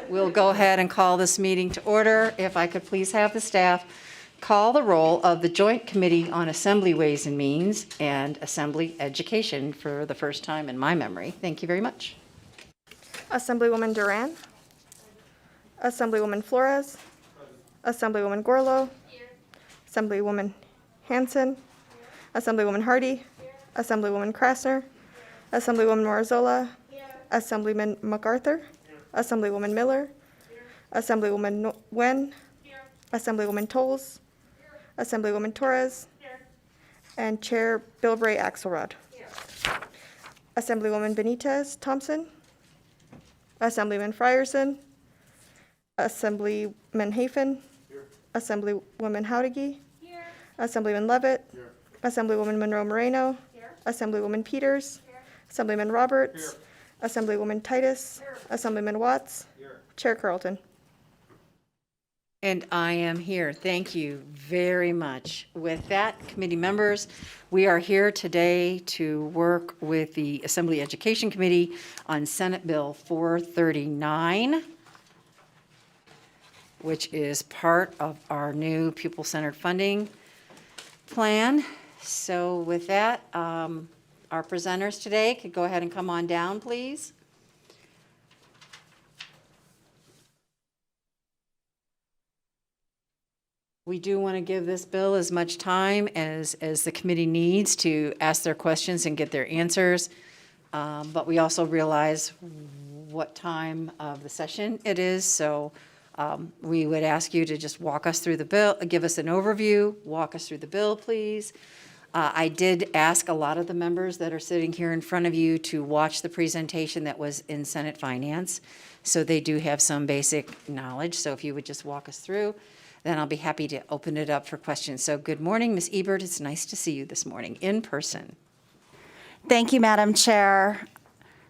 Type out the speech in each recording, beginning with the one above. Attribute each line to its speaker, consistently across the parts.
Speaker 1: We'll go ahead and call this meeting to order. If I could please have the staff call the roll of the Joint Committee on Assembly Ways and Means and Assembly Education for the first time in my memory. Thank you very much.
Speaker 2: Assemblywoman Duran. Assemblywoman Flores. Assemblywoman Gorlow. Assemblywoman Hanson. Assemblywoman Hardy. Assemblywoman Krasner. Assemblywoman Morzola. Assemblyman MacArthur. Assemblywoman Miller. Assemblywoman Nguyen. Assemblywoman Tolles. Assemblywoman Torres. And Chair Bilbray Axelrod. Assemblywoman Benitez Thompson. Assemblyman Frierson. Assemblyman Hafen. Assemblywoman Howdigi. Assemblyman Levitt. Assemblywoman Monroe Moreno. Assemblywoman Peters. Assemblyman Roberts. Assemblywoman Titus. Assemblyman Watts. Chair Carlton.
Speaker 1: And I am here. Thank you very much. With that, committee members, we are here today to work with the Assembly Education Committee on Senate Bill 439, which is part of our new pupil-centered funding plan. So with that, our presenters today could go ahead and come on down, please. We do want to give this bill as much time as the committee needs to ask their questions and get their answers. But we also realize what time of the session it is. So we would ask you to just walk us through the bill, give us an overview, walk us through the bill, please. I did ask a lot of the members that are sitting here in front of you to watch the presentation that was in Senate Finance. So they do have some basic knowledge. So if you would just walk us through, then I'll be happy to open it up for questions. So good morning, Ms. Ebert. It's nice to see you this morning in person.
Speaker 3: Thank you, Madam Chair,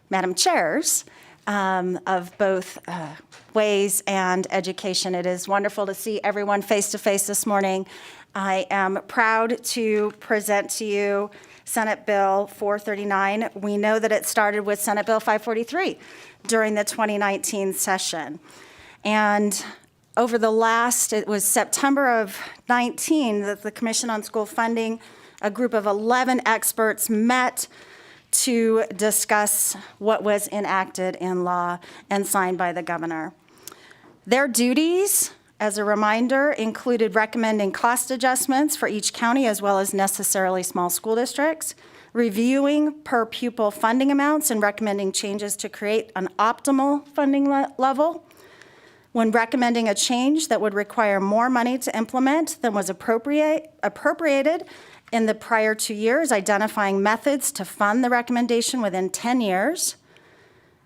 Speaker 3: Madam Chairs of both Ways and Education. It is wonderful to see everyone face-to-face this morning. I am proud to present to you Senate Bill 439. We know that it started with Senate Bill 543 during the 2019 session. And over the last, it was September of 19, that the Commission on School Funding, a group of 11 experts met to discuss what was enacted in law and signed by the governor. Their duties, as a reminder, included recommending cost adjustments for each county as well as necessarily small school districts, reviewing per pupil funding amounts and recommending changes to create an optimal funding level, when recommending a change that would require more money to implement than was appropriated in the prior 2 years, identifying methods to fund the recommendation within 10 years,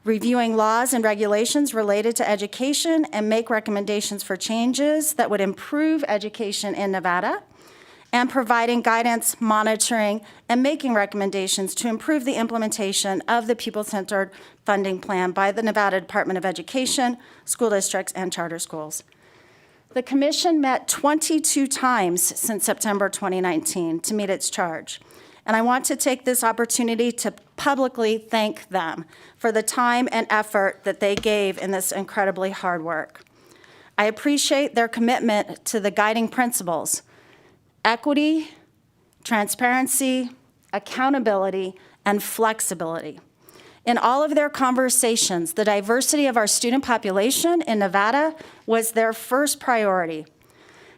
Speaker 3: reviewing laws and regulations related to education and make recommendations for changes that would improve education in Nevada, and providing guidance, monitoring, and making recommendations to improve the implementation of the pupil-centered funding plan by the Nevada Department of Education, school districts, and charter schools. The Commission met 22 times since September 2019 to meet its charge. And I want to take this opportunity to publicly thank them for the time and effort that they gave in this incredibly hard work. I appreciate their commitment to the guiding principles: equity, transparency, accountability, and flexibility. In all of their conversations, the diversity of our student population in Nevada was their first priority.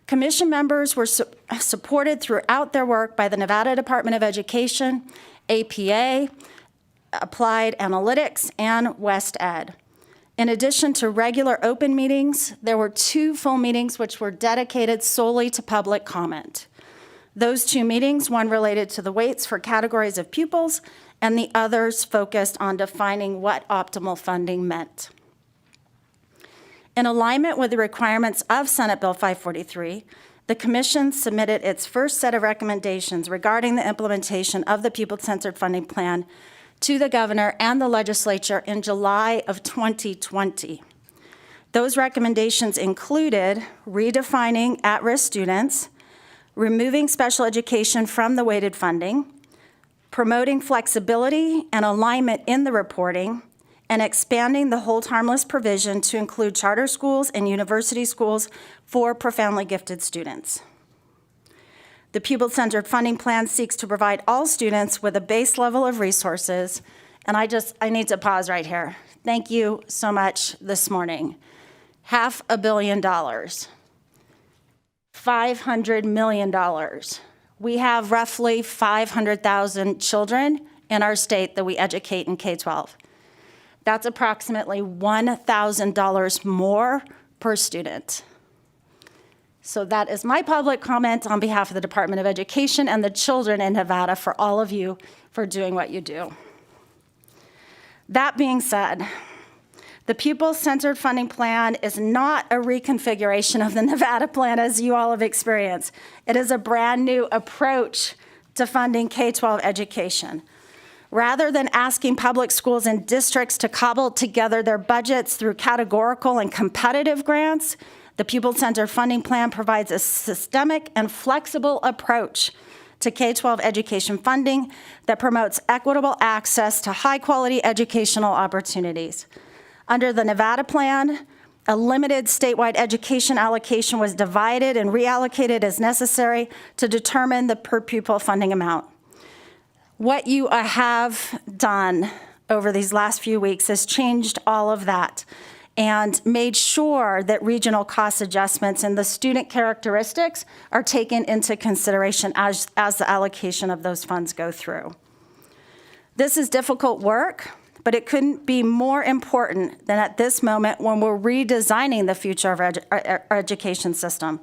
Speaker 3: Commission members were supported throughout their work by the Nevada Department of Education, APA, Applied Analytics, and West Ed. In addition to regular open meetings, there were 2 full meetings which were dedicated solely to public comment. Those 2 meetings, one related to the weights for categories of pupils, and the others focused on defining what optimal funding meant. In alignment with the requirements of Senate Bill 543, the Commission submitted its first set of recommendations regarding the implementation of the pupil-centered funding plan to the governor and the legislature in July of 2020. Those recommendations included redefining at-risk students, removing special education from the weighted funding, promoting flexibility and alignment in the reporting, and expanding the hold harmless provision to include charter schools and university schools for profoundly gifted students. The pupil-centered funding plan seeks to provide all students with a base level of resources, and I need to pause right here. Thank you so much this morning. $500 million. $500 million. We have roughly 500,000 children in our state that we educate in K-12. That's approximately $1,000 more per student. So that is my public comment on behalf of the Department of Education and the children in Nevada for all of you for doing what you do. That being said, the pupil-centered funding plan is not a reconfiguration of the Nevada plan as you all have experienced. It is a brand new approach to funding K-12 education. Rather than asking public schools and districts to cobble together their budgets through categorical and competitive grants, the pupil-centered funding plan provides a systemic and flexible approach to K-12 education funding that promotes equitable access to high-quality educational opportunities. Under the Nevada plan, a limited statewide education allocation was divided and reallocated as necessary to determine the per pupil funding amount. What you have done over these last few weeks has changed all of that and made sure that regional cost adjustments and the student characteristics are taken into consideration as the allocation of those funds go through. This is difficult work, but it couldn't be more important than at this moment when we're redesigning the future of our education system.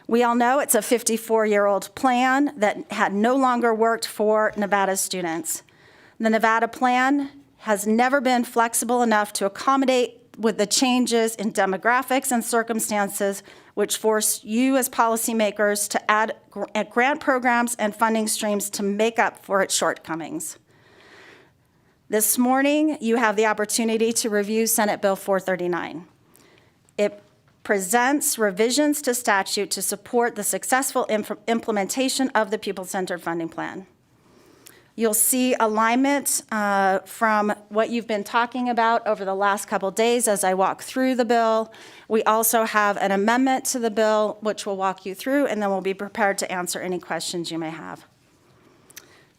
Speaker 3: We all know it's a 54-year-old plan that had no longer worked for Nevada students. The Nevada plan has never been flexible enough to accommodate with the changes in demographics and circumstances which force you as policymakers to add grant programs and funding streams to make up for its shortcomings. This morning, you have the opportunity to review Senate Bill 439. It presents revisions to statute to support the successful implementation of the pupil-centered funding plan. You'll see alignment from what you've been talking about over the last couple days as I walk through the bill. We also have an amendment to the bill, which we'll walk you through, and then we'll be prepared to answer any questions you may have.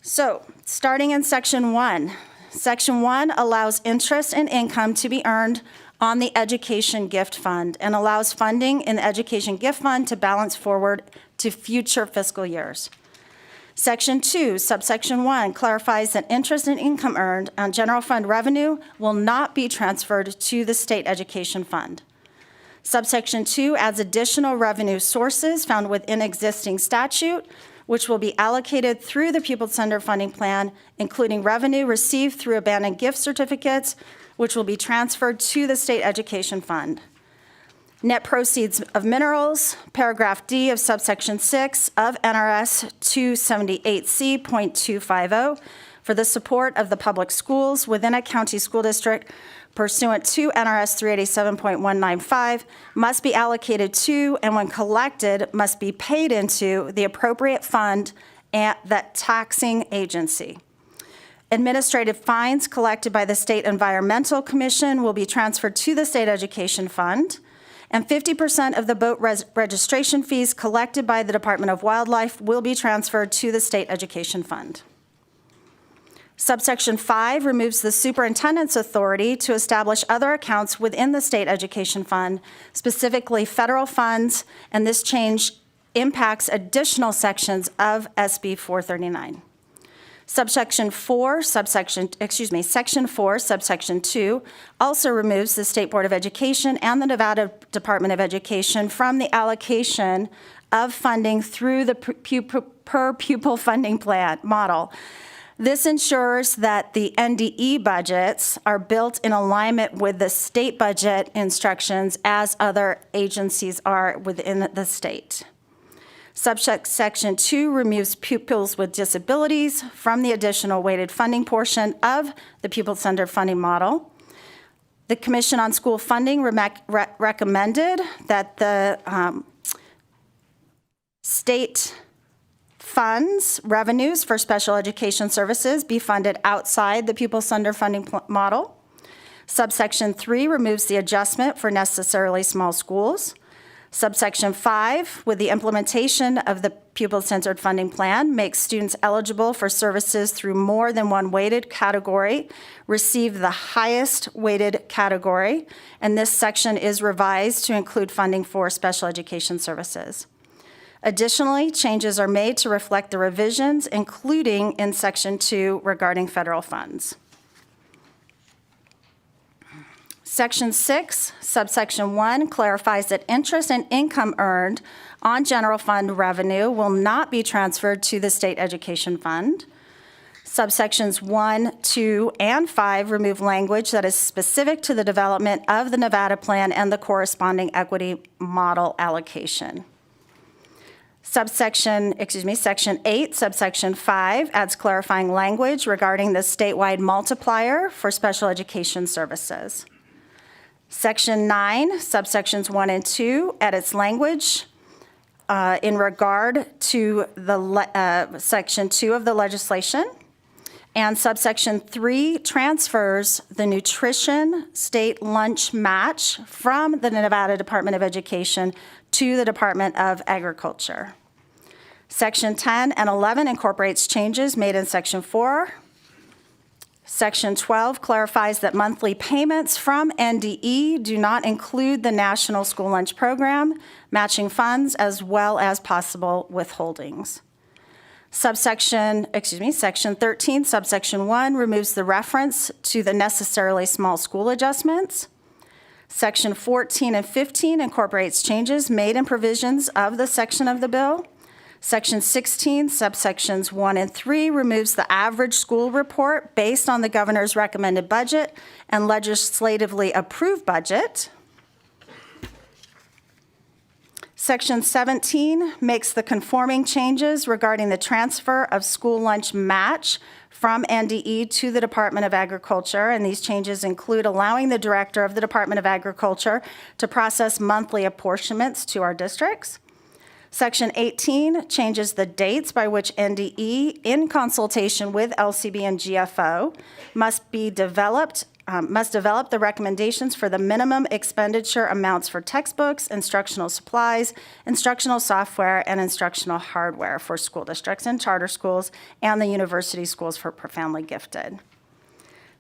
Speaker 3: So, starting in Section 1. Section 1 allows interest and income to be earned on the Education Gift Fund and allows funding in the Education Gift Fund to balance forward to future fiscal years. Section 2, subsection 1, clarifies that interest and income earned on general fund revenue will not be transferred to the state education fund. Subsection 2 adds additional revenue sources found within existing statute, which will be allocated through the pupil-centered funding plan, including revenue received through abandoned gift certificates, which will be transferred to the state education fund. Net proceeds of minerals, paragraph D of subsection 6 of NRS 278C.250 for the support of the public schools within a county school district pursuant to NRS 387.195 must be allocated to, and when collected, must be paid into the appropriate fund at that taxing agency. Administrative fines collected by the State Environmental Commission will be transferred to the State Education Fund, and 50% of the boat registration fees collected by the Department of Wildlife will be transferred to the State Education Fund. Subsection 5 removes the superintendent's authority to establish other accounts within the State Education Fund, specifically federal funds, and this change impacts additional sections of SB 439. Section 4, subsection 2 also removes the State Board of Education and the Nevada Department of Education from the allocation of funding through the per pupil funding plan model. This ensures that the NDE budgets are built in alignment with the state budget instructions as other agencies are within the state. Subsection 2 removes pupils with disabilities from the additional weighted funding portion of the pupil-centered funding model. The Commission on School Funding recommended that the state funds, revenues for special education services be funded outside the pupil-centered funding model. Subsection 3 removes the adjustment for necessarily small schools. Subsection 5, with the implementation of the pupil-centered funding plan, makes students eligible for services through more than one weighted category receive the highest weighted category, and this section is revised to include funding for special education services. Additionally, changes are made to reflect the revisions, including in Section 2 regarding federal funds. Section 6, subsection 1 clarifies that interest and income earned on general fund revenue will not be transferred to the state education fund. Subsections 1, 2, and 5 remove language that is specific to the development of the Nevada plan and the corresponding equity model allocation. Section 8, subsection 5 adds clarifying language regarding the statewide multiplier for special education services. Section 9, subsections 1 and 2, edits language in regard to the Section 2 of the legislation. And subsection 3 transfers the nutrition state lunch match from the Nevada Department of Education to the Department of Agriculture. Section 10 and 11 incorporates changes made in Section 4. Section 12 clarifies that monthly payments from NDE do not include the National School Lunch Program, matching funds, as well as possible withholdings. Section 13, subsection 1 removes the reference to the necessarily small school adjustments. Section 14 and 15 incorporates changes made in provisions of the section of the bill. Section 16, subsections 1 and 3 removes the average school report based on the governor's recommended budget and legislatively approved budget. Section 17 makes the conforming changes regarding the transfer of school lunch match from NDE to the Department of Agriculture, and these changes include allowing the director of the Department of Agriculture to process monthly apportionments to our districts. Section 18 changes the dates by which NDE, in consultation with LCB and GFO, must develop the recommendations for the minimum expenditure amounts for textbooks, instructional supplies, instructional software, and instructional hardware for school districts and charter schools and the university schools for profoundly gifted.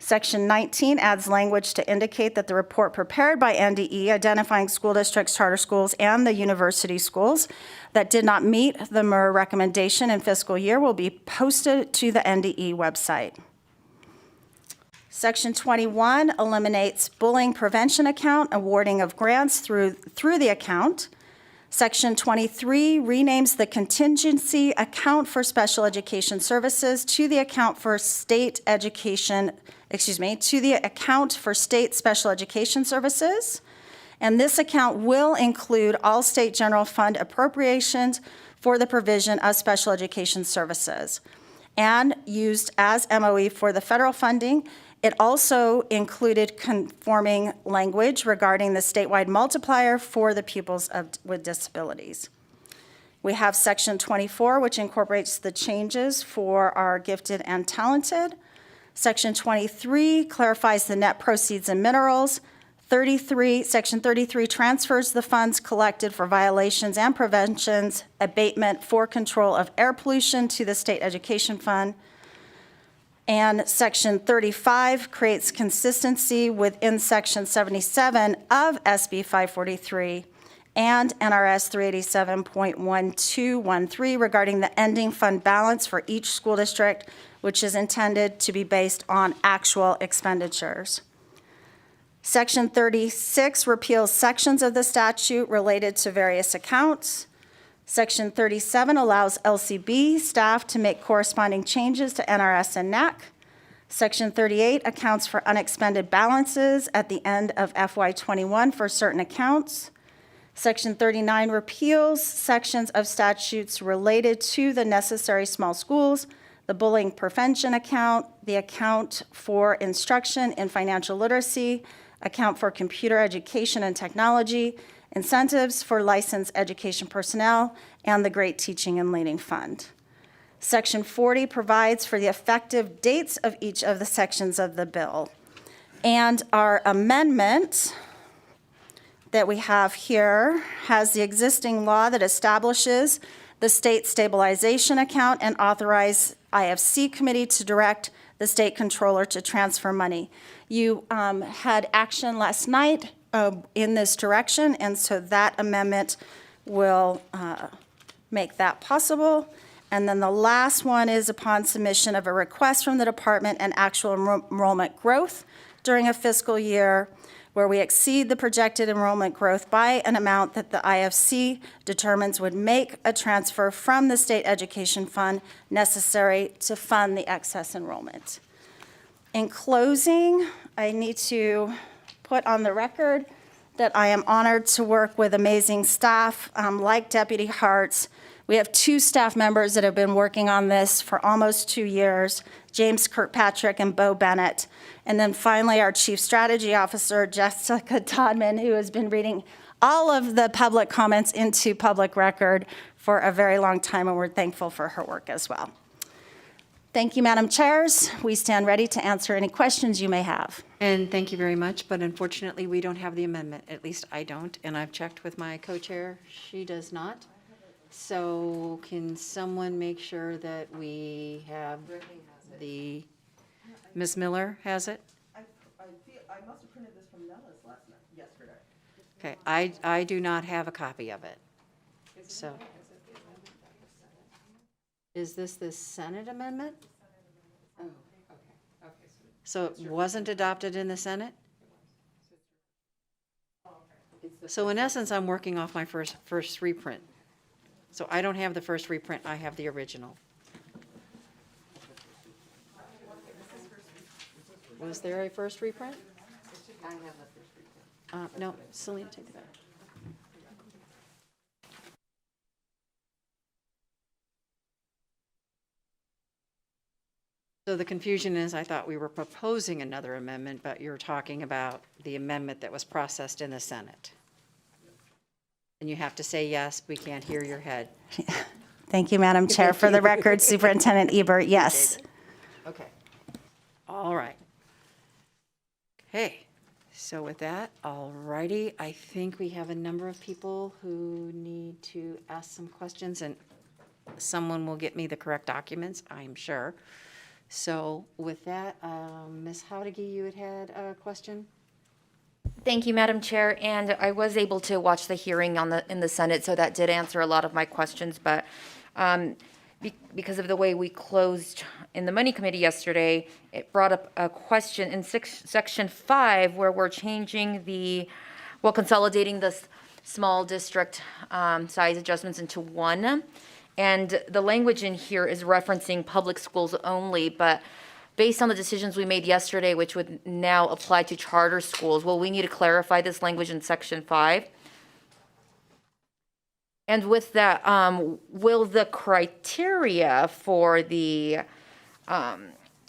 Speaker 3: Section 19 adds language to indicate that the report prepared by NDE identifying school districts, charter schools, and the university schools that did not meet the MER recommendation in fiscal year will be posted to the NDE website. Section 21 eliminates bullying prevention account, awarding of grants through the account. Section 23 renames the contingency account for special education services to the account for state special education services. And this account will include all state general fund appropriations for the provision of special education services. And used as MOE for the federal funding, it also included conforming language regarding the statewide multiplier for the pupils with disabilities. We have Section 24, which incorporates the changes for our gifted and talented. Section 23 clarifies the net proceeds and minerals. Section 33 transfers the funds collected for violations and preventions, abatement for control of air pollution to the State Education Fund. And Section 35 creates consistency within Section 77 of SB 543 and NRS 387.1213 regarding the ending fund balance for each school district, which is intended to be based on actual expenditures. Section 36 repeals sections of the statute related to various accounts. Section 37 allows LCB staff to make corresponding changes to NRS and NAC. Section 38 accounts for unexpended balances at the end of FY21 for certain accounts. Section 39 repeals sections of statutes related to the necessary small schools, the bullying prevention account, the account for instruction in financial literacy, account for computer education and technology, incentives for licensed education personnel, and the Great Teaching and Leading Fund. Section 40 provides for the effective dates of each of the sections of the bill. And our amendment that we have here has the existing law that establishes the state stabilization account and authorize IFC committee to direct the state controller to transfer money. You had action last night in this direction, and so that amendment will make that possible. And then the last one is upon submission of a request from the department and actual enrollment growth during a fiscal year where we exceed the projected enrollment growth by an amount that the IFC determines would make a transfer from the state education fund necessary to fund the excess enrollment. In closing, I need to put on the record that I am honored to work with amazing staff like Deputy Hartz. We have 2 staff members that have been working on this for almost 2 years, James Kirkpatrick and Bo Bennett. And then finally, our Chief Strategy Officer, Jessica Todman, who has been reading all of the public comments into public record for a very long time, and we're thankful for her work as well. Thank you, Madam Chairs. We stand ready to answer any questions you may have.
Speaker 1: And thank you very much, but unfortunately, we don't have the amendment. At least I don't, and I've checked with my co-chair. She does not. So can someone make sure that we have the, Ms. Miller has it?
Speaker 4: I must have printed this from Nella's yesterday.
Speaker 1: Okay, I do not have a copy of it. So. Is this the Senate amendment?
Speaker 4: Oh, okay.
Speaker 1: So it wasn't adopted in the Senate? So in essence, I'm working off my first reprint. So I don't have the first reprint, I have the original. Was there a first reprint?
Speaker 4: I have the first reprint.
Speaker 1: No, Selena, take that. So the confusion is, I thought we were proposing another amendment, but you're talking about the amendment that was processed in the Senate. And you have to say yes, we can't hear your head.
Speaker 3: Thank you, Madam Chair. For the record, Superintendent Ebert, yes.
Speaker 1: Okay. All right. Okay, so with that, all righty, I think we have a number of people who need to ask some questions, and someone will get me the correct documents, I'm sure. So with that, Ms. Howdigy, you had a question?
Speaker 5: Thank you, Madam Chair, and I was able to watch the hearing in the Senate, so that did answer a lot of my questions, but because of the way we closed in the Money Committee yesterday, it brought up a question in Section 5 where we're changing consolidating the small district size adjustments into one, and the language in here is referencing public schools only, but based on the decisions we made yesterday, which would now apply to charter schools, will we need to clarify this language in Section 5? And with that, will the criteria for the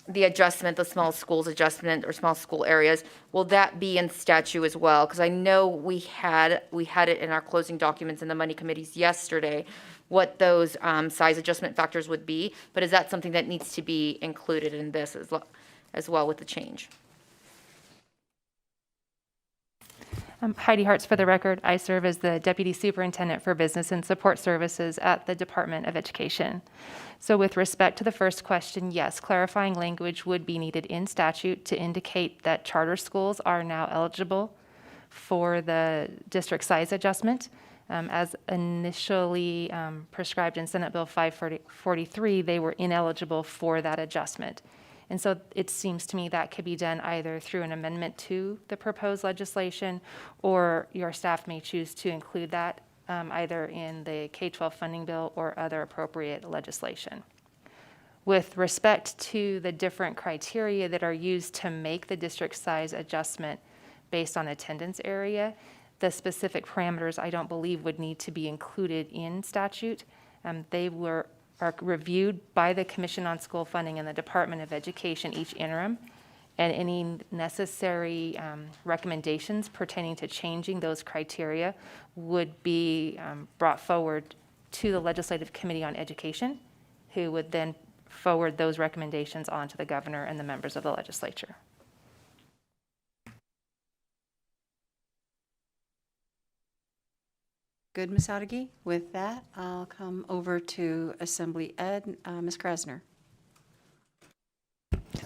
Speaker 5: adjustment, the small schools adjustment or small school areas, will that be in statute as well? Because I know we had it in our closing documents in the Money Committees yesterday, what those size adjustment factors would be, but is that something that needs to be included in this as well with the change?
Speaker 6: Heidi Hartz, for the record. I serve as the Deputy Superintendent for Business and Support Services at the Department of Education. So with respect to the first question, yes, clarifying language would be needed in statute to indicate that charter schools are now eligible for the district size adjustment. As initially prescribed in Senate Bill 543, they were ineligible for that adjustment. And so it seems to me that could be done either through an amendment to the proposed legislation, or your staff may choose to include that either in the K-12 funding bill or other appropriate legislation. With respect to the different criteria that are used to make the district size adjustment based on attendance area, the specific parameters I don't believe would need to be included in statute. They are reviewed by the Commission on School Funding and the Department of Education each interim, and any necessary recommendations pertaining to changing those criteria would be brought forward to the Legislative Committee on Education, who would then forward those recommendations on to the governor and the members of the legislature.
Speaker 1: Good, Ms. Audigi. With that, I'll come over to Assembly Ed, Ms. Krasner.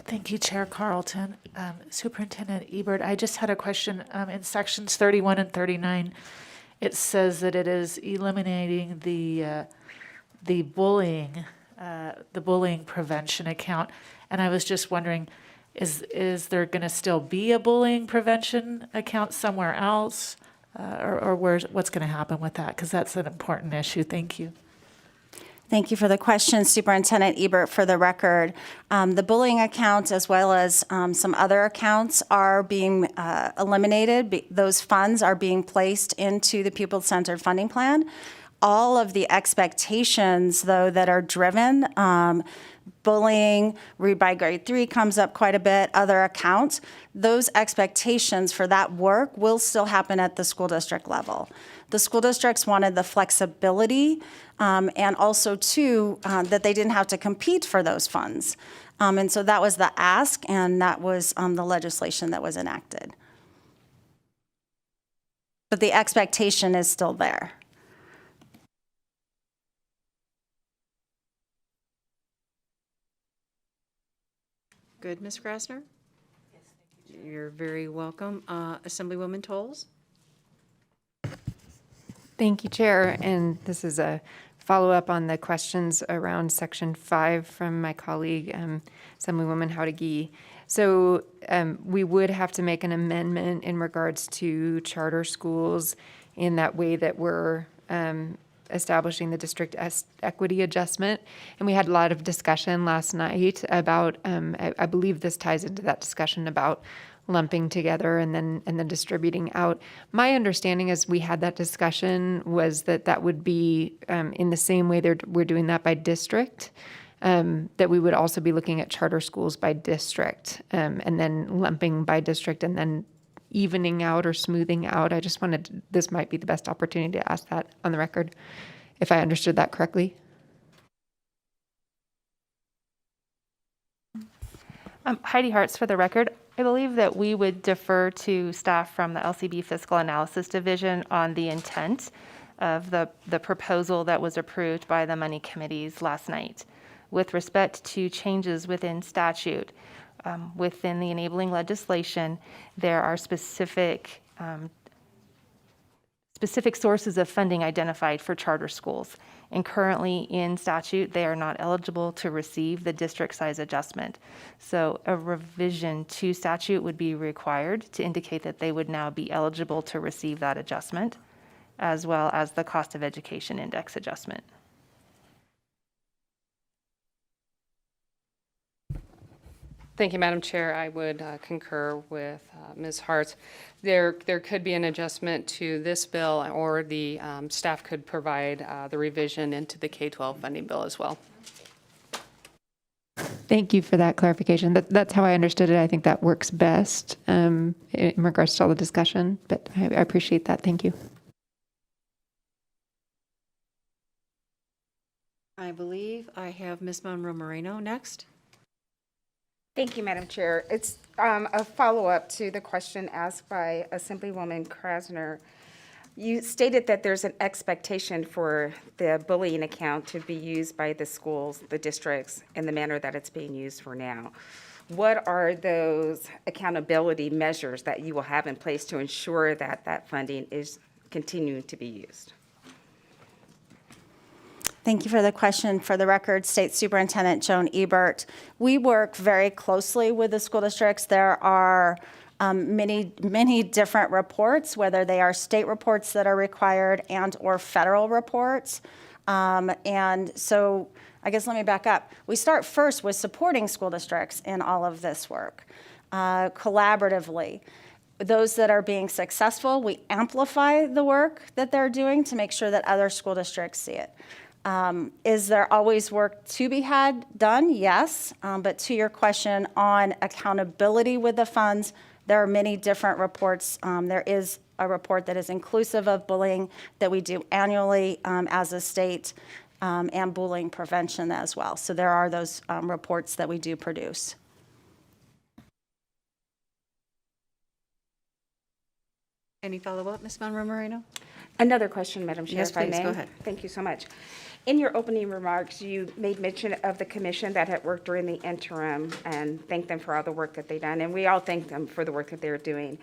Speaker 7: Thank you, Chair Carlton. Superintendent Ebert, I just had a question. In sections 31 and 39, it says that it is eliminating the bullying prevention account. And I was just wondering, is there going to still be a bullying prevention account somewhere else? Or what's going to happen with that? Because that's an important issue. Thank you.
Speaker 3: Thank you for the question, Superintendent Ebert. For the record, the bullying account as well as some other accounts are being eliminated. Those funds are being placed into the pupil-centered funding plan. All of the expectations, though, that are driven, bullying, read by grade 3 comes up quite a bit, other accounts, those expectations for that work will still happen at the school district level. The school districts wanted the flexibility and also, too, that they didn't have to compete for those funds. And so that was the ask, and that was the legislation that was enacted. But the expectation is still there.
Speaker 1: Good, Ms. Krasner? Yes, thank you, Chair. You're very welcome. Assemblywoman Tolles?
Speaker 6: Thank you, Chair. And this is a follow-up on the questions around Section 5 from my colleague, Assemblywoman Haudegui. So we would have to make an amendment in regards to charter schools in that way that we're establishing the district equity adjustment. And we had a lot of discussion last night about, I believe this ties into that discussion about lumping together and then distributing out. My understanding as we had that discussion was that would be in the same way we're doing that by district, that we would also be looking at charter schools by district and then lumping by district and then evening out or smoothing out. I just wanted, this might be the best opportunity to ask that on the record, if I understood that correctly. Heidi Hartz, for the record, I believe that we would defer to staff from the LCB Fiscal Analysis Division on the intent of the proposal that was approved by the money committees last night. With respect to changes within statute, within the enabling legislation, there are specific sources of funding identified for charter schools. And currently in statute, they are not eligible to receive the district size adjustment. So a revision to statute would be required to indicate that they would now be eligible to receive that adjustment, as well as the cost of education index adjustment.
Speaker 8: Thank you, Madam Chair. I would concur with Ms. Hartz. There could be an adjustment to this bill, or the staff could provide the revision into the K-12 funding bill as well.
Speaker 6: Thank you for that clarification. That's how I understood it. I think that works best in regards to all the discussion, but I appreciate that. Thank you.
Speaker 1: I believe I have Ms. Monroe Moreno next.
Speaker 9: Thank you, Madam Chair. It's a follow-up to the question asked by Assemblywoman Krasner. You stated that there's an expectation for the bullying account to be used by the schools, the districts, in the manner that it's being used for now. What are those accountability measures that you will have in place to ensure that that funding is continuing to be used?
Speaker 3: Thank you for the question. For the record, State Superintendent Joan Ebert. We work very closely with the school districts. There are many different reports, whether they are state reports that are required and or federal reports. And so I guess let me back up. We start first with supporting school districts in all of this work, collaboratively. Those that are being successful, we amplify the work that they're doing to make sure that other school districts see it. Is there always work to be done? Yes. But to your question on accountability with the funds, there are many different reports. There is a report that is inclusive of bullying that we do annually as a state, and bullying prevention as well. So there are those reports that we do produce.
Speaker 1: Any follow-up, Ms. Monroe Moreno?
Speaker 9: Another question, Madam Chair,
Speaker 1: Yes,
Speaker 9: if I
Speaker 1: please,
Speaker 9: may.
Speaker 1: go ahead.
Speaker 9: Thank you so much. In your opening remarks, you made mention of the commission that had worked during the interim and thanked them for all the work that they've done, and we all thank them for the work that they're doing.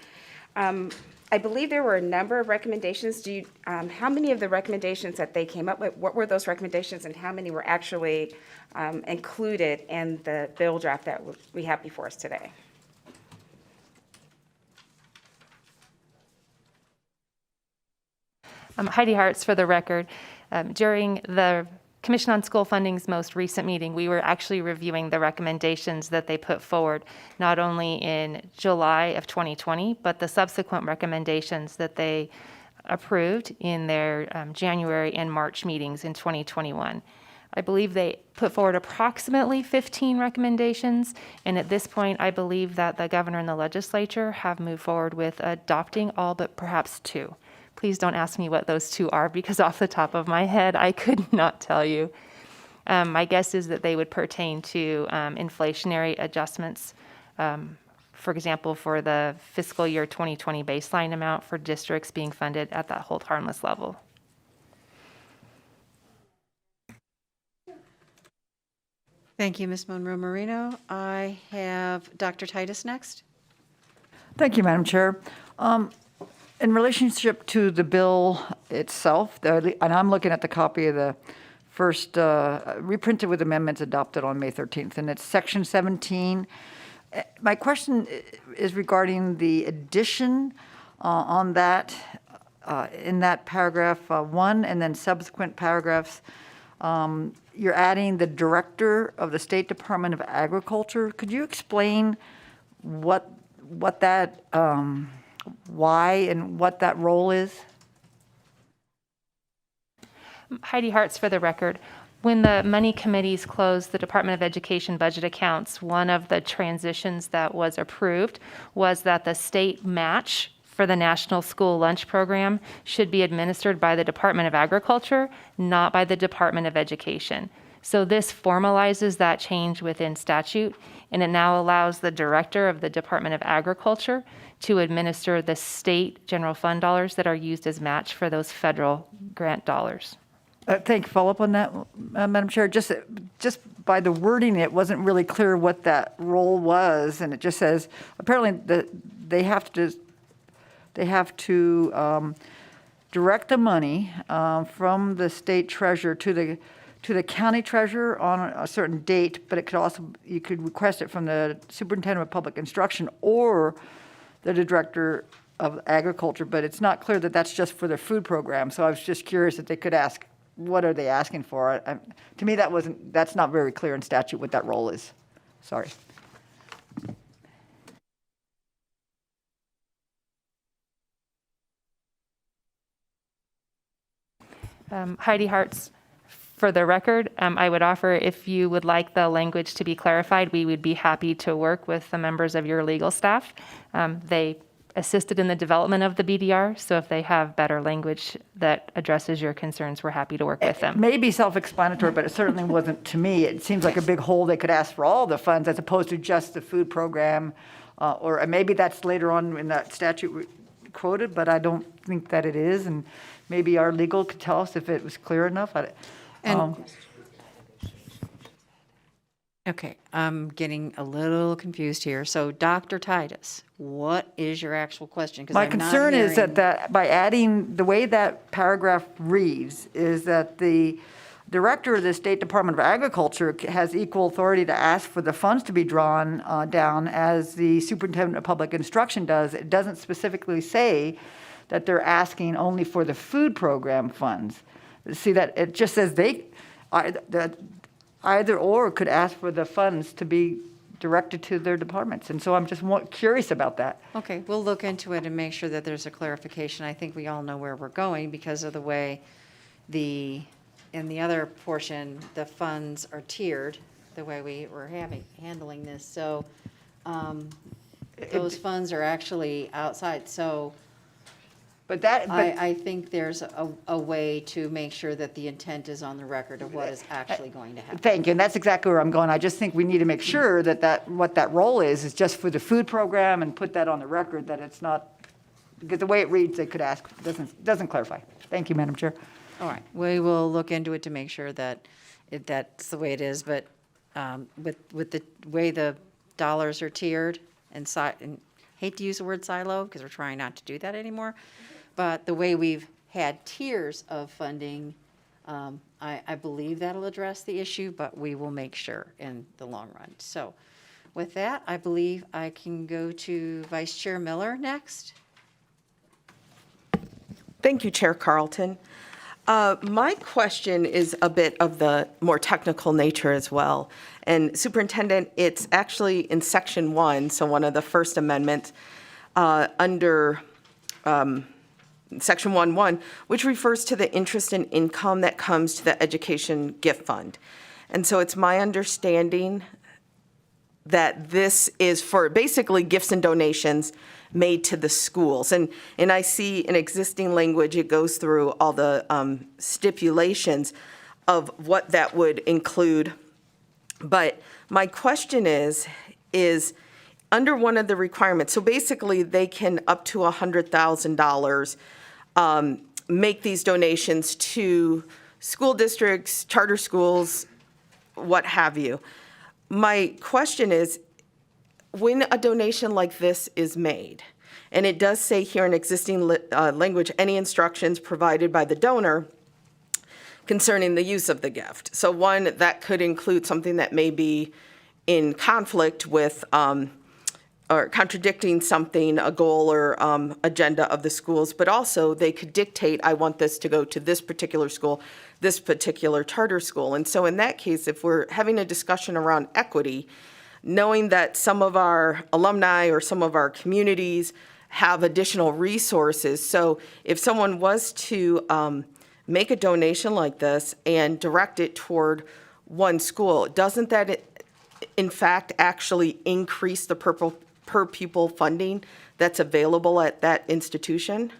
Speaker 9: I believe there were a number of recommendations. How many of the recommendations that they came up with, what were those recommendations, and how many were actually included in the bill draft that we have before us today?
Speaker 6: Heidi Hartz for the record. During the Commission on School Funding's most recent meeting, we were actually reviewing the recommendations that they put forward, not only in July of 2020, but the subsequent recommendations that they approved in their January and March meetings in 2021. I believe they put forward approximately 15 recommendations, and at this point, I believe that the governor and the legislature have moved forward with adopting all but perhaps 2. Please don't ask me what those 2 are, because off the top of my head, I could not tell you. My guess is that they would pertain to inflationary adjustments, for example, for the fiscal year 2020 baseline amount for districts being funded at that hold harmless level.
Speaker 1: Thank you, Ms. Monroe Marino. I have Dr. Titus next.
Speaker 4: Thank you, Madam Chair. In relationship to the bill itself, and I'm looking at the copy of the first reprinted with amendments adopted on May 13th, and it's section 17. My question is regarding the addition on that, in that paragraph 1 and then subsequent paragraphs. You're adding the director of the State Department of Agriculture. Could you explain what that, why and what that role is?
Speaker 6: Heidi Hartz for the record. When the money committees closed the Department of Education budget accounts, one of the transitions that was approved was that the state match for the National School Lunch Program should be administered by the Department of Agriculture, not by the Department of Education. So this formalizes that change within statute, and it now allows the director of the Department of Agriculture to administer the state general fund dollars that are used as match for those federal grant dollars.
Speaker 4: Thank you. Follow up on that, Madam Chair. Just by the wording, it wasn't really clear what that role was, and it just says apparently they have to direct the money from the state treasurer to the county treasurer on a certain date, but it could also, you could request it from the superintendent of public instruction or the director of agriculture, but it's not clear that that's just for the food program. So I was just curious if they could ask, what are they asking for? To me, that's not very clear in statute what that role is. Sorry.
Speaker 6: Heidi Hartz, for the record, I would offer if you would like the language to be clarified, we would be happy to work with the members of your legal staff. They assisted in the development of the BDR, so if they have better language that addresses your concerns, we're happy to work with them.
Speaker 4: It may be self-explanatory, but it certainly wasn't to me. It seems like a big hole. They could ask for all the funds as opposed to just the food program, or maybe that's later on in that statute quoted, but I don't think that it is. And maybe our legal could tell us if it was clear enough.
Speaker 1: Okay, I'm getting a little confused here. So Dr. Titus, what is your actual question? 'Cause
Speaker 4: My
Speaker 1: I'm not
Speaker 4: concern is
Speaker 1: hearing-
Speaker 4: that by adding, the way that paragraph reads is that the director of the State Department of Agriculture has equal authority to ask for the funds to be drawn down as the superintendent of public instruction does. It doesn't specifically say that they're asking only for the food program funds. See that, it just says either or could ask for the funds to be directed to their departments. And so I'm just curious about that.
Speaker 1: Okay, we'll look into it and make sure that there's a clarification. I think we all know where we're going because of the way in the other portion, the funds are tiered, the way we were handling this. So those funds are actually outside. So
Speaker 4: But
Speaker 1: I think there's a way to make sure that the intent is on the record of what is actually going to happen.
Speaker 4: thank you, and that's exactly where I'm going. I just think we need to make sure that what that role is just for the food program and put that on the record, that it's not because the way it reads, they could ask, doesn't clarify. Thank you, Madam Chair.
Speaker 1: All right, we will look into it to make sure that that's the way it is, but with the way the dollars are tiered and hate to use the word silo because we're trying not to do that anymore, but the way we've had tiers of funding, I believe that'll address the issue, but we will make sure in the long run. So with that, I believe I can go to Vice Chair Miller next.
Speaker 10: Thank you, Chair Carlton. My question is a bit of the more technical nature as well. And Superintendent, it's actually in Section 1, so one of the first amendments, under Section 1.1, which refers to the interest and income that comes to the Education Gift Fund. And so it's my understanding that this is for basically gifts and donations made to the schools. And I see in existing language, it goes through all the stipulations of what that would include. But my question is under one of the requirements, so basically they can up to $100,000 make these donations to school districts, charter schools, what have you. My question is, when a donation like this is made, and it does say here in existing language, any instructions provided by the donor concerning the use of the gift. So one, that could include something that may be in conflict with or contradicting something, a goal or agenda of the schools, but also they could dictate, I want this to go to this particular school, this particular charter school. And so in that case, if we're having a discussion around equity, knowing that some of our alumni or some of our communities have additional resources, so if someone was to make a donation like this and direct it toward one school, doesn't that in fact actually increase the per pupil funding that's available at that institution?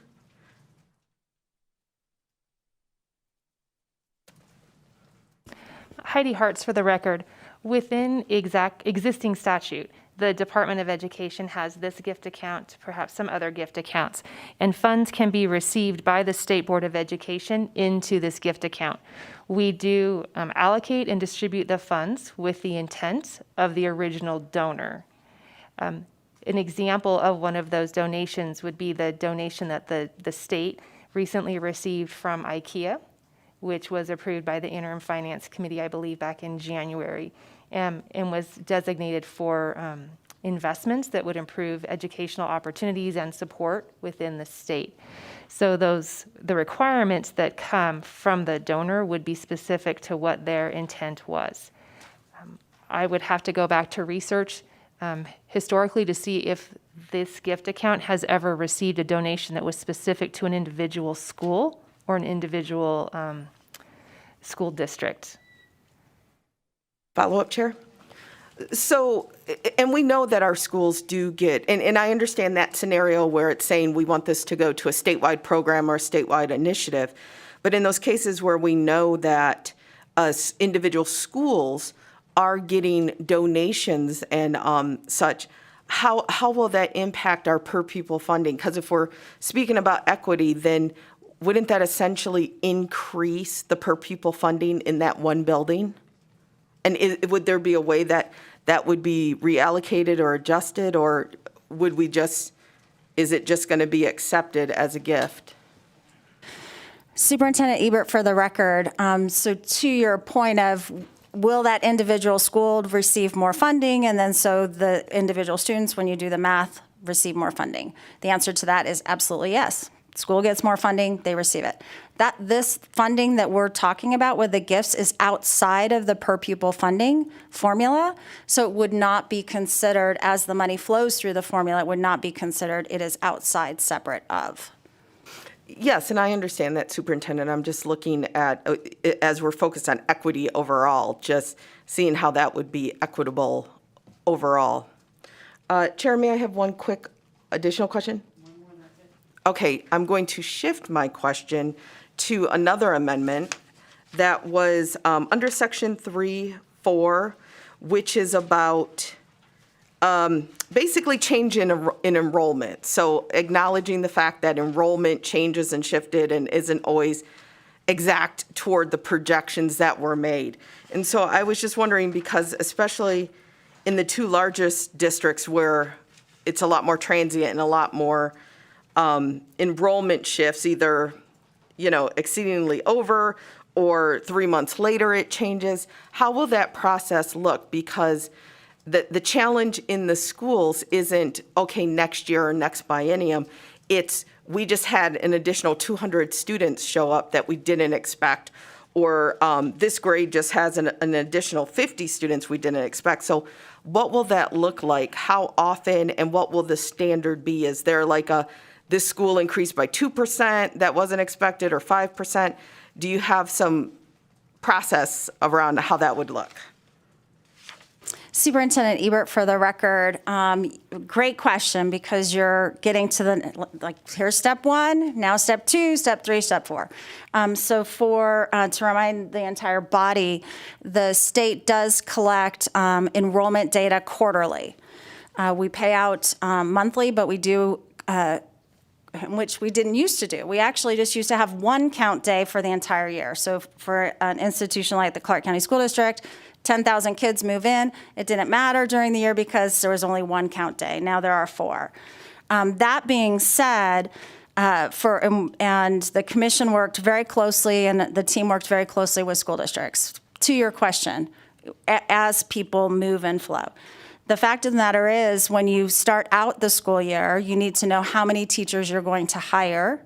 Speaker 6: Heidi Hartz for the record. Within existing statute, the Department of Education has this gift account, perhaps some other gift accounts, and funds can be received by the State Board of Education into this gift account. We do allocate and distribute the funds with the intent of the original donor. An example of one of those donations would be the donation that the state recently received from IKEA, which was approved by the Interim Finance Committee, I believe, back in January, and was designated for investments that would improve educational opportunities and support within the state. So the requirements that come from the donor would be specific to what their intent was. I would have to go back to research historically to see if this gift account has ever received a donation that was specific to an individual school or an individual school district.
Speaker 10: Follow-up, Chair? So, and we know that our schools do get, and I understand that scenario where it's saying we want this to go to a statewide program or a statewide initiative, but in those cases where we know that individual schools are getting donations and such, how will that impact our per pupil funding? Because if we're speaking about equity, then wouldn't that essentially increase the per pupil funding in that one building? And would there be a way that that would be reallocated or adjusted, or would we just, is it just going to be accepted as a gift?
Speaker 3: Superintendent Ebert, for the record, so to your point of, will that individual school receive more funding, and then so the individual students, when you do the math, receive more funding? The answer to that is absolutely yes. School gets more funding, they receive it. This funding that we're talking about with the gifts is outside of the per pupil funding formula, so it would not be considered, as the money flows through the formula, it would not be considered, it is outside, separate of.
Speaker 10: Yes, and I understand that, Superintendent. I'm just looking at, as we're focused on equity overall, just seeing how that would be equitable overall. Chair, may I have one quick additional question? Okay, I'm going to shift my question to another amendment that was under Section 3.4, which is about basically change in enrollment. So acknowledging the fact that enrollment changes and shifted and isn't always exact toward the projections that were made. And so I was just wondering, because especially in the two largest districts where it's a lot more transient and a lot more enrollment shifts, either, exceedingly over or 3 months later it changes, how will that process look? Because the challenge in the schools isn't, okay, next year or next biennium, it's we just had an additional 200 students show up that we didn't expect, or this grade just has an additional 50 students we didn't expect. So what will that look like? How often, and what will the standard be? Is there like this school increased by 2% that wasn't expected, or 5%? Do you have some process around how that would look?
Speaker 3: Superintendent Ebert, for the record, great question, because you're getting to here's step one, now step two, step three, step four. So to remind the entire body, the state does collect enrollment data quarterly. We pay out monthly, but we do, which we didn't used to do. We actually just used to have one count day for the entire year. So for an institution like the Clark County School District, 10,000 kids move in. It didn't matter during the year because there was only one count day. Now there are 4. That being said, and the commission worked very closely and the team worked very closely with school districts. To your question, as people move and flow. The fact of the matter is, when you start out the school year, you need to know how many teachers you're going to hire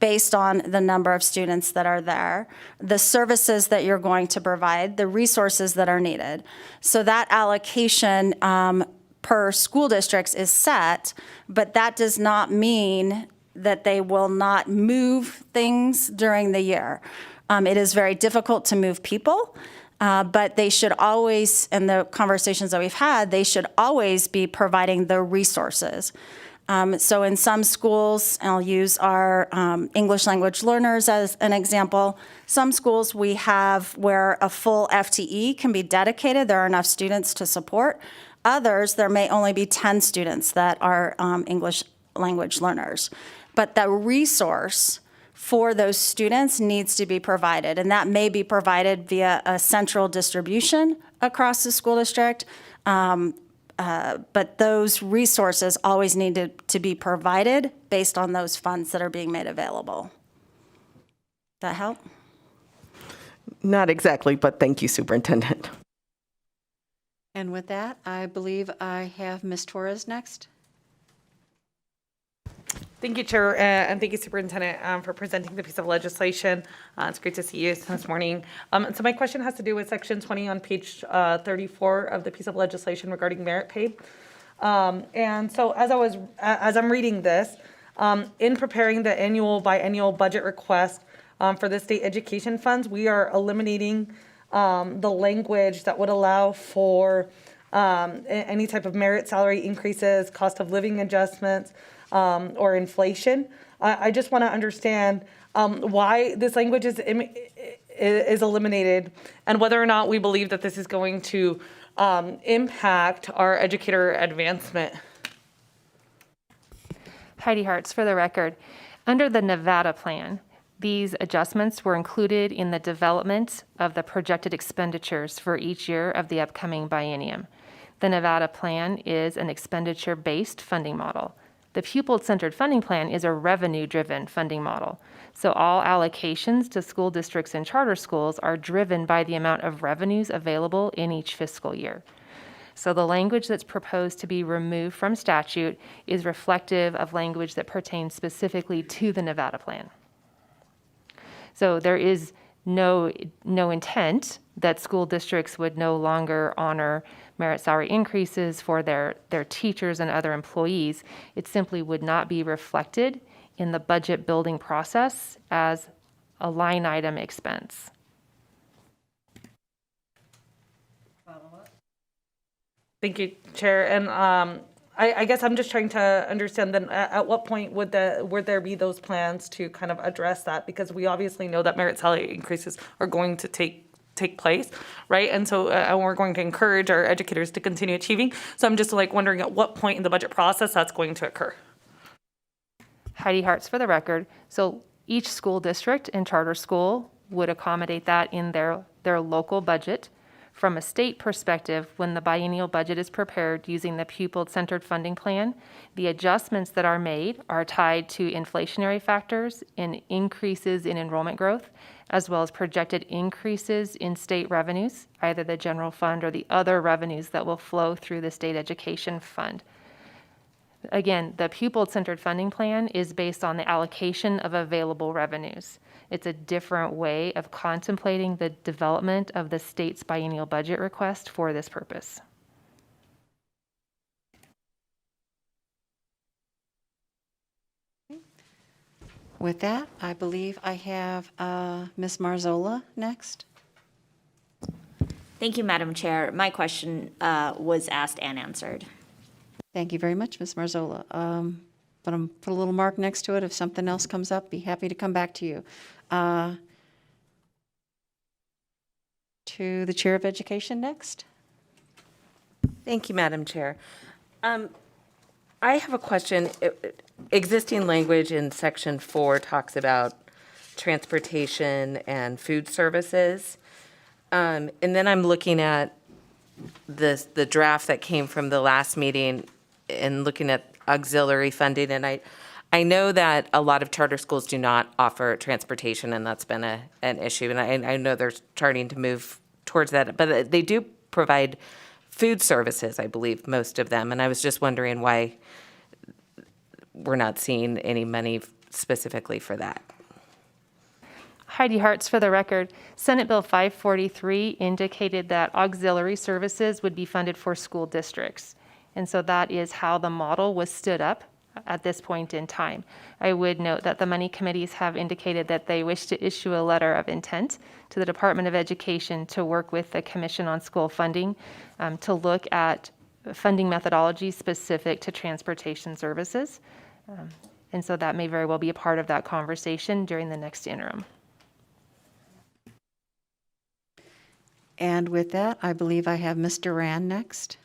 Speaker 3: based on the number of students that are there, the services that you're going to provide, the resources that are needed. So that allocation per school districts is set, but that does not mean that they will not move things during the year. It is very difficult to move people, but they should always, in the conversations that we've had, they should always be providing the resources. So in some schools, I'll use our English language learners as an example. Some schools we have where a full FTE can be dedicated. There are enough students to support. Others, there may only be 10 students that are English language learners. But the resource for those students needs to be provided, and that may be provided via a central distribution across the school district. But those resources always need to be provided based on those funds that are being made available. That help?
Speaker 10: Not exactly, but thank you, Superintendent.
Speaker 1: And with that, I believe I have Ms. Torres next.
Speaker 11: Thank you, Chair, and thank you, Superintendent, for presenting the piece of legislation. It's great to see you this morning. So my question has to do with Section 20 on page 34 of the piece of legislation regarding merit pay. And so as I'm reading this, in preparing the biannual budget request for the state education funds, we are eliminating the language that would allow for any type of merit salary increases, cost of living adjustments, or inflation. I just want to understand why this language is eliminated, and whether or not we believe that this is going to impact our educator advancement.
Speaker 6: Heidi Hartz, for the record. Under the Nevada plan, these adjustments were included in the development of the projected expenditures for each year of the upcoming biennium. The Nevada plan is an expenditure-based funding model. The pupil-centered funding plan is a revenue-driven funding model. So all allocations to school districts and charter schools are driven by the amount of revenues available in each fiscal year. So the language that's proposed to be removed from statute is reflective of language that pertains specifically to the Nevada plan. So there is no intent that school districts would no longer honor merit salary increases for their teachers and other employees. It simply would not be reflected in the budget building process as a line item expense.
Speaker 11: Thank you, Chair. And I guess I'm just trying to understand then at what point would there be those plans to kind of address that? Because we obviously know that merit salary increases are going to take take place, right? And so we're going to encourage our educators to continue achieving. So I'm just like wondering at what point in the budget process that's going to occur.
Speaker 6: Heidi Hartz for the record. So each school district and charter school would accommodate that in their local budget. From a state perspective, when the biennial budget is prepared using the pupil-centered funding plan, the adjustments that are made are tied to inflationary factors and increases in enrollment growth, as well as projected increases in state revenues, either the general fund or the other revenues that will flow through the state education fund. Again, the pupil-centered funding plan is based on the allocation of available revenues. It's a different way of contemplating the development of the state's biennial budget request for this purpose.
Speaker 1: With that, I believe I have Ms. Marzola next.
Speaker 12: Thank you, Madam Chair. My question was asked and answered.
Speaker 1: Thank you very much, Ms. Marzola. But I'm put a little mark next to it. If something else comes up, be happy to come back to you. To the Chair of Education next.
Speaker 10: Thank you, Madam Chair. I have a question. Existing language in Section 4 talks about transportation and food services. And then I'm looking at the draft that came from the last meeting and looking at auxiliary funding. And I know that a lot of charter schools do not offer transportation, and that's been an issue. And I know they're starting to move towards that, but they do provide food services, I believe, most of them. And I was just wondering why we're not seeing any money specifically for that.
Speaker 6: Heidi Hartz for the record. Senate Bill 543 indicated that auxiliary services would be funded for school districts. And so that is how the model was stood up at this point in time. I would note that the money committees have indicated that they wish to issue a letter of intent to the Department of Education to work with the Commission on School Funding to look at funding methodologies specific to transportation services. And so that may very well be a part of that conversation during the next interim.
Speaker 1: And with that, I believe I have Mr. Rand next.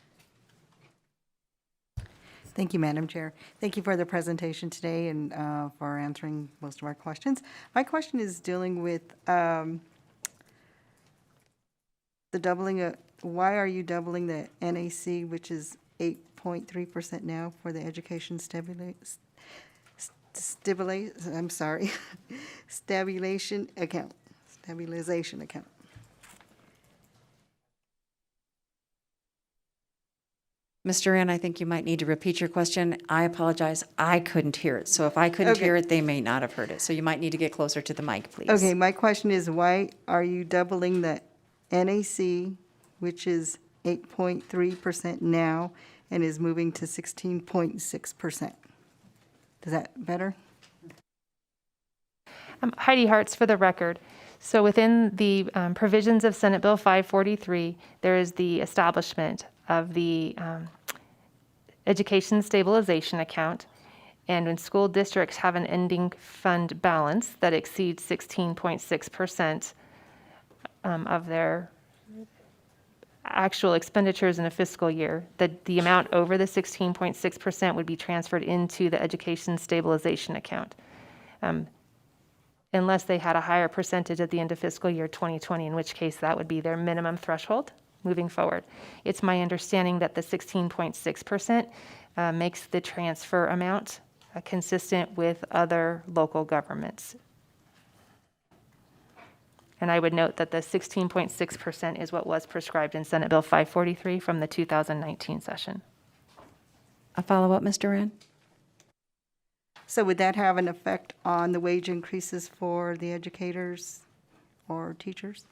Speaker 13: Thank you, Madam Chair. Thank you for the presentation today and for answering most of our questions. My question is dealing with the doubling of, why are you doubling the NAC, which is 8.3% now for the education stabilization account?
Speaker 1: Mr. Rand, I think you might need to repeat your question. I apologize. I couldn't hear it. So if I couldn't hear it, they may not have heard it. So you might need to get closer to the mic, please.
Speaker 13: Okay, my question is, why are you doubling the NAC, which is 8.3% now, and is moving to 16.6%? Is that better?
Speaker 6: Heidi Hartz for the record. So within the provisions of Senate Bill 543, there is the establishment of the Education Stabilization Account. And when school districts have an ending fund balance that exceeds 16.6% of their actual expenditures in a fiscal year, the amount over the 16.6% would be transferred into the Education Stabilization Account. Unless they had a higher percentage at the end of fiscal year 2020, in which case that would be their minimum threshold moving forward. It's my understanding that the 16.6% makes the transfer amount consistent with other local governments. And I would note that the 16.6% is what was prescribed in Senate Bill 543 from the 2019 session.
Speaker 1: A follow-up, Mr. Rand?
Speaker 13: So would that have an effect on the wage increases for the educators or teachers?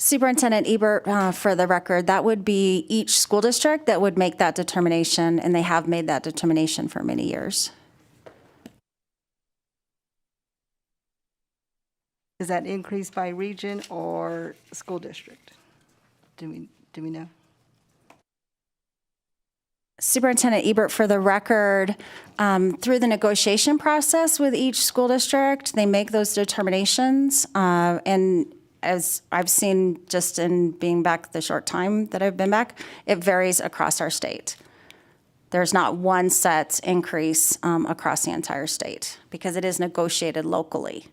Speaker 3: Superintendent Ebert, for the record, that would be each school district that would make that determination, and they have made that determination for many years.
Speaker 13: Is that increased by region or school district? Do we know?
Speaker 3: Superintendent Ebert, for the record, through the negotiation process with each school district, they make those determinations. And as I've seen just in being back the short time that I've been back, it varies across our state. There's not one set increase across the entire state because it is negotiated locally.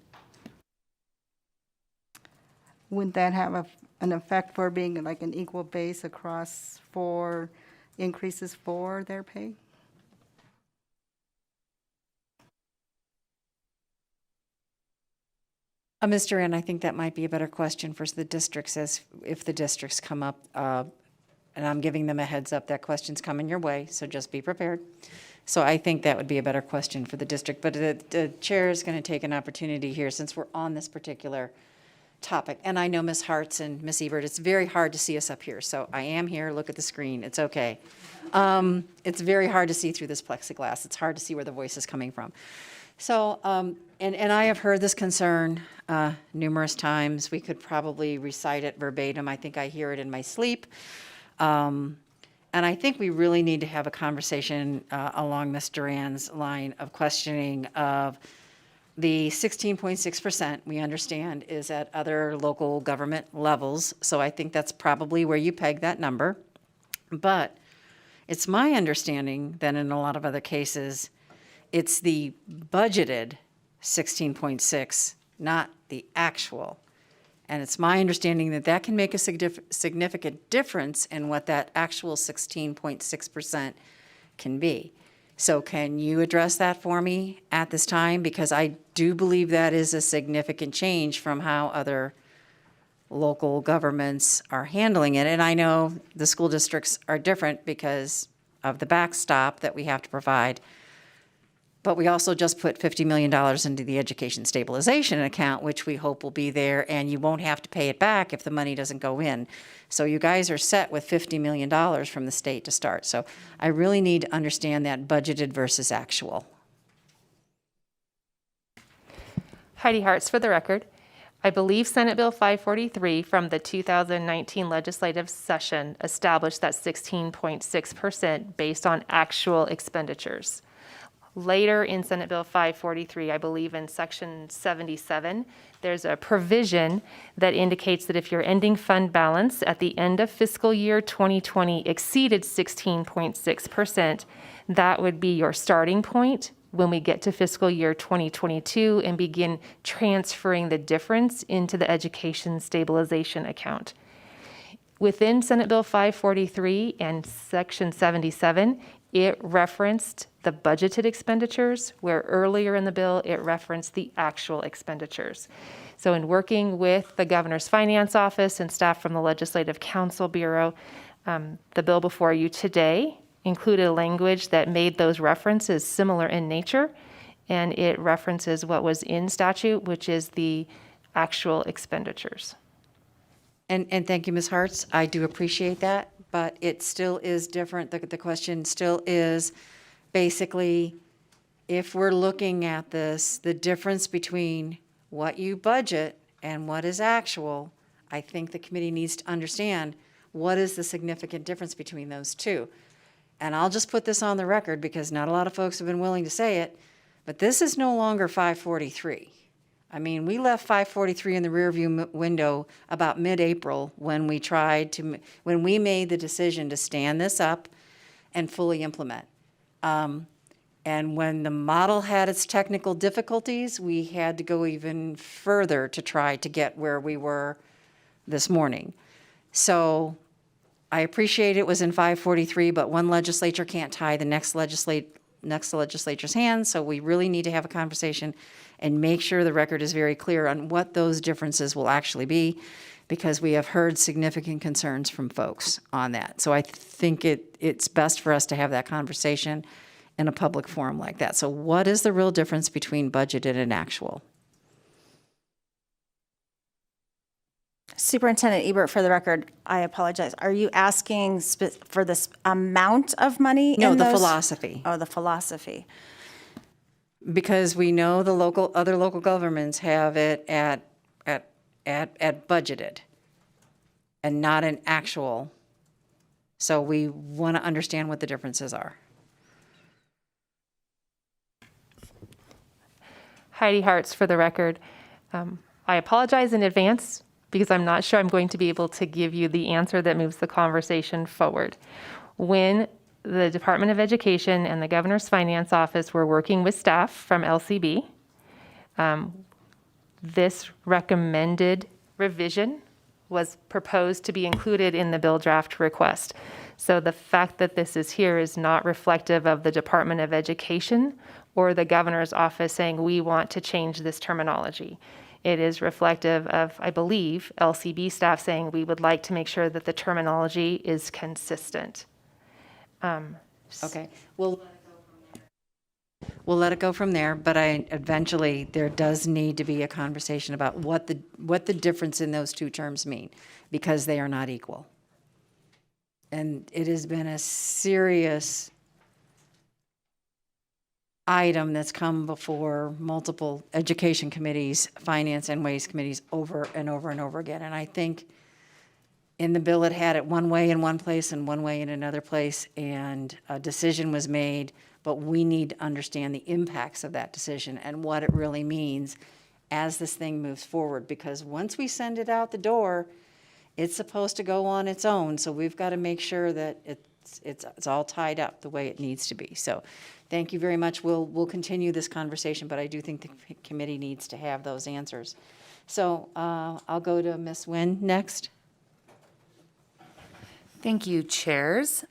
Speaker 13: Would that have an effect for being like an equal base across for increases for their pay?
Speaker 1: Ms. Duran, I think that might be a better question for the districts, as if the districts come up, and I'm giving them a heads up, that question's coming your way, so just be prepared. So I think that would be a better question for the district, but the chair is going to take an opportunity here, since we're on this particular topic. And I know Ms. Hartz and Ms. Ebert, it's very hard to see us up here, so I am here, look at the screen, it's okay. It's very hard to see through this plexiglass, it's hard to see where the voice is coming from. So, and I have heard this concern numerous times. We could probably recite it verbatim. I think I hear it in my sleep. And I think we really need to have a conversation along Ms. Duran's line of questioning of the 16.6%, we understand, is at other local government levels. So I think that's probably where you peg that number. But it's my understanding that in a lot of other cases, it's the budgeted 16.6, not the actual. And it's my understanding that that can make a significant difference in what that actual 16.6% can be. So can you address that for me at this time? Because I do believe that is a significant change from how other local governments are handling it. And I know the school districts are different because of the backstop that we have to provide. But we also just put $50 million into the education stabilization account, which we hope will be there, and you won't have to pay it back if the money doesn't go in. So you guys are set with $50 million from the state to start. So I really need to understand that budgeted versus actual.
Speaker 6: Heidi Hartz, for the record. I believe Senate Bill 543 from the 2019 legislative session established that 16.6% based on actual expenditures. Later in Senate Bill 543, I believe in section 77, there's a provision that indicates that if your ending fund balance at the end of fiscal year 2020 exceeded 16.6%, that would be your starting point when we get to fiscal year 2022 and begin transferring the difference into the education stabilization account. Within Senate Bill 543 and section 77, it referenced the budgeted expenditures, where earlier in the bill it referenced the actual expenditures. So in working with the Governor's Finance Office and staff from the Legislative Counsel Bureau, the bill before you today included language that made those references similar in nature, and it references what was in statute, which is the actual expenditures.
Speaker 1: And thank you, Ms. Hartz. I do appreciate that, but it still is different. The question still is basically, if we're looking at this, the difference between what you budget and what is actual, I think the committee needs to understand what is the significant difference between those two. And I'll just put this on the record because not a lot of folks have been willing to say it, but this is no longer 543. I mean, we left 543 in the rearview window about mid-April when we when we made the decision to stand this up and fully implement. And when the model had its technical difficulties, we had to go even further to try to get where we were this morning. So I appreciate it was in 543, but one legislature can't tie the next legislature's hands, so we really need to have a conversation and make sure the record is very clear on what those differences will actually be, because we have heard significant concerns from folks on that. So I think it's best for us to have that conversation in a public forum like that. So what is the real difference between budgeted and actual?
Speaker 3: Superintendent Ebert, for the record, I apologize. Are you asking for this amount of money?
Speaker 1: No,
Speaker 3: in
Speaker 1: the
Speaker 3: those?
Speaker 1: philosophy.
Speaker 3: Oh, the philosophy.
Speaker 1: Because we know the other local governments have it at budgeted and not an actual So we want to understand what the differences are.
Speaker 6: Heidi Hartz for the record. I apologize in advance because I'm not sure I'm going to be able to give you the answer that moves the conversation forward. When the Department of Education and the Governor's Finance Office were working with staff from LCB, this recommended revision was proposed to be included in the bill draft request. So the fact that this is here is not reflective of the Department of Education or the Governor's Office saying we want to change this terminology. It is reflective of, I believe, LCB staff saying we would like to make sure that the terminology is consistent.
Speaker 1: Okay, we'll let it go from there, but eventually, there does need to be a conversation about what the difference in those two terms mean, because they are not equal. And it has been a serious item that's come before multiple education committees, finance and ways committees over and over and over again. And I think in the bill, it had it one way in one place and one way in another place, and a decision was made, but we need to understand the impacts of that decision and what it really means as this thing moves forward, because once we send it out the door, it's supposed to go on its own, so we've got to make sure that it's all tied up the way it needs to be. So thank you very much. We'll continue this conversation, but I do think the committee needs to have those answers. So I'll go to Ms. Nguyen next.
Speaker 14: Thank you, chairs.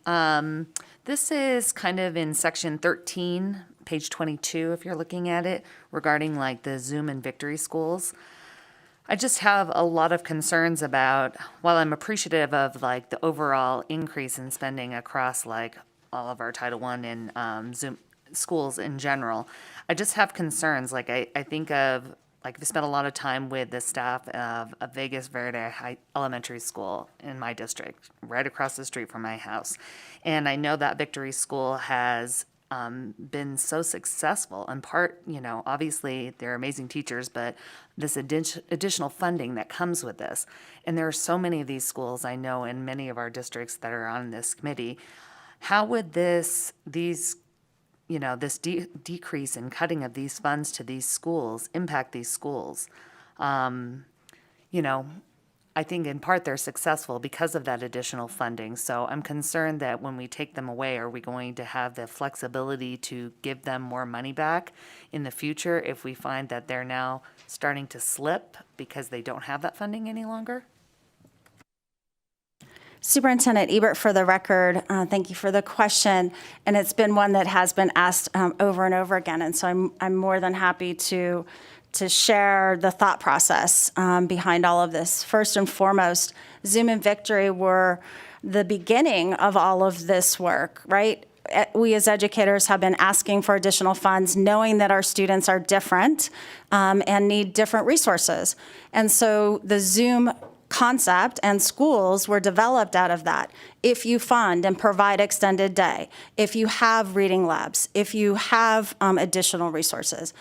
Speaker 14: This is kind of in section 13, page 22, if you're looking at it, regarding like the Zoom and Victory schools. I just have a lot of concerns about, while I'm appreciative of like the overall increase in spending across like all of our Title I and Zoom schools in general, I just have concerns. Like I think of, like, we spent a lot of time with the staff of Vegas Verde High Elementary School in my district, right across the street from my house. And I know that Victory School has been so successful, in part, you know, obviously they're amazing teachers, but this additional funding that comes with this. And there are so many of these schools I know in many of our districts that are on this committee. How would this decrease in cutting of these funds to these schools impact these schools? I think in part they're successful because of that additional funding. So I'm concerned that when we take them away, are we going to have the flexibility to give them more money back in the future if we find that they're now starting to slip because they don't have that funding any longer?
Speaker 3: Superintendent Ebert, for the record, thank you for the question. And it's been one that has been asked over and over again. And so I'm more than happy to share the thought process behind all of this. First and foremost, Zoom and Victory were the beginning of all of this work, right? We as educators have been asking for additional funds, knowing that our students are different and need different resources. And so the Zoom concept and schools were developed out of that. If you fund and provide extended day, if you have reading labs, if you have additional resources,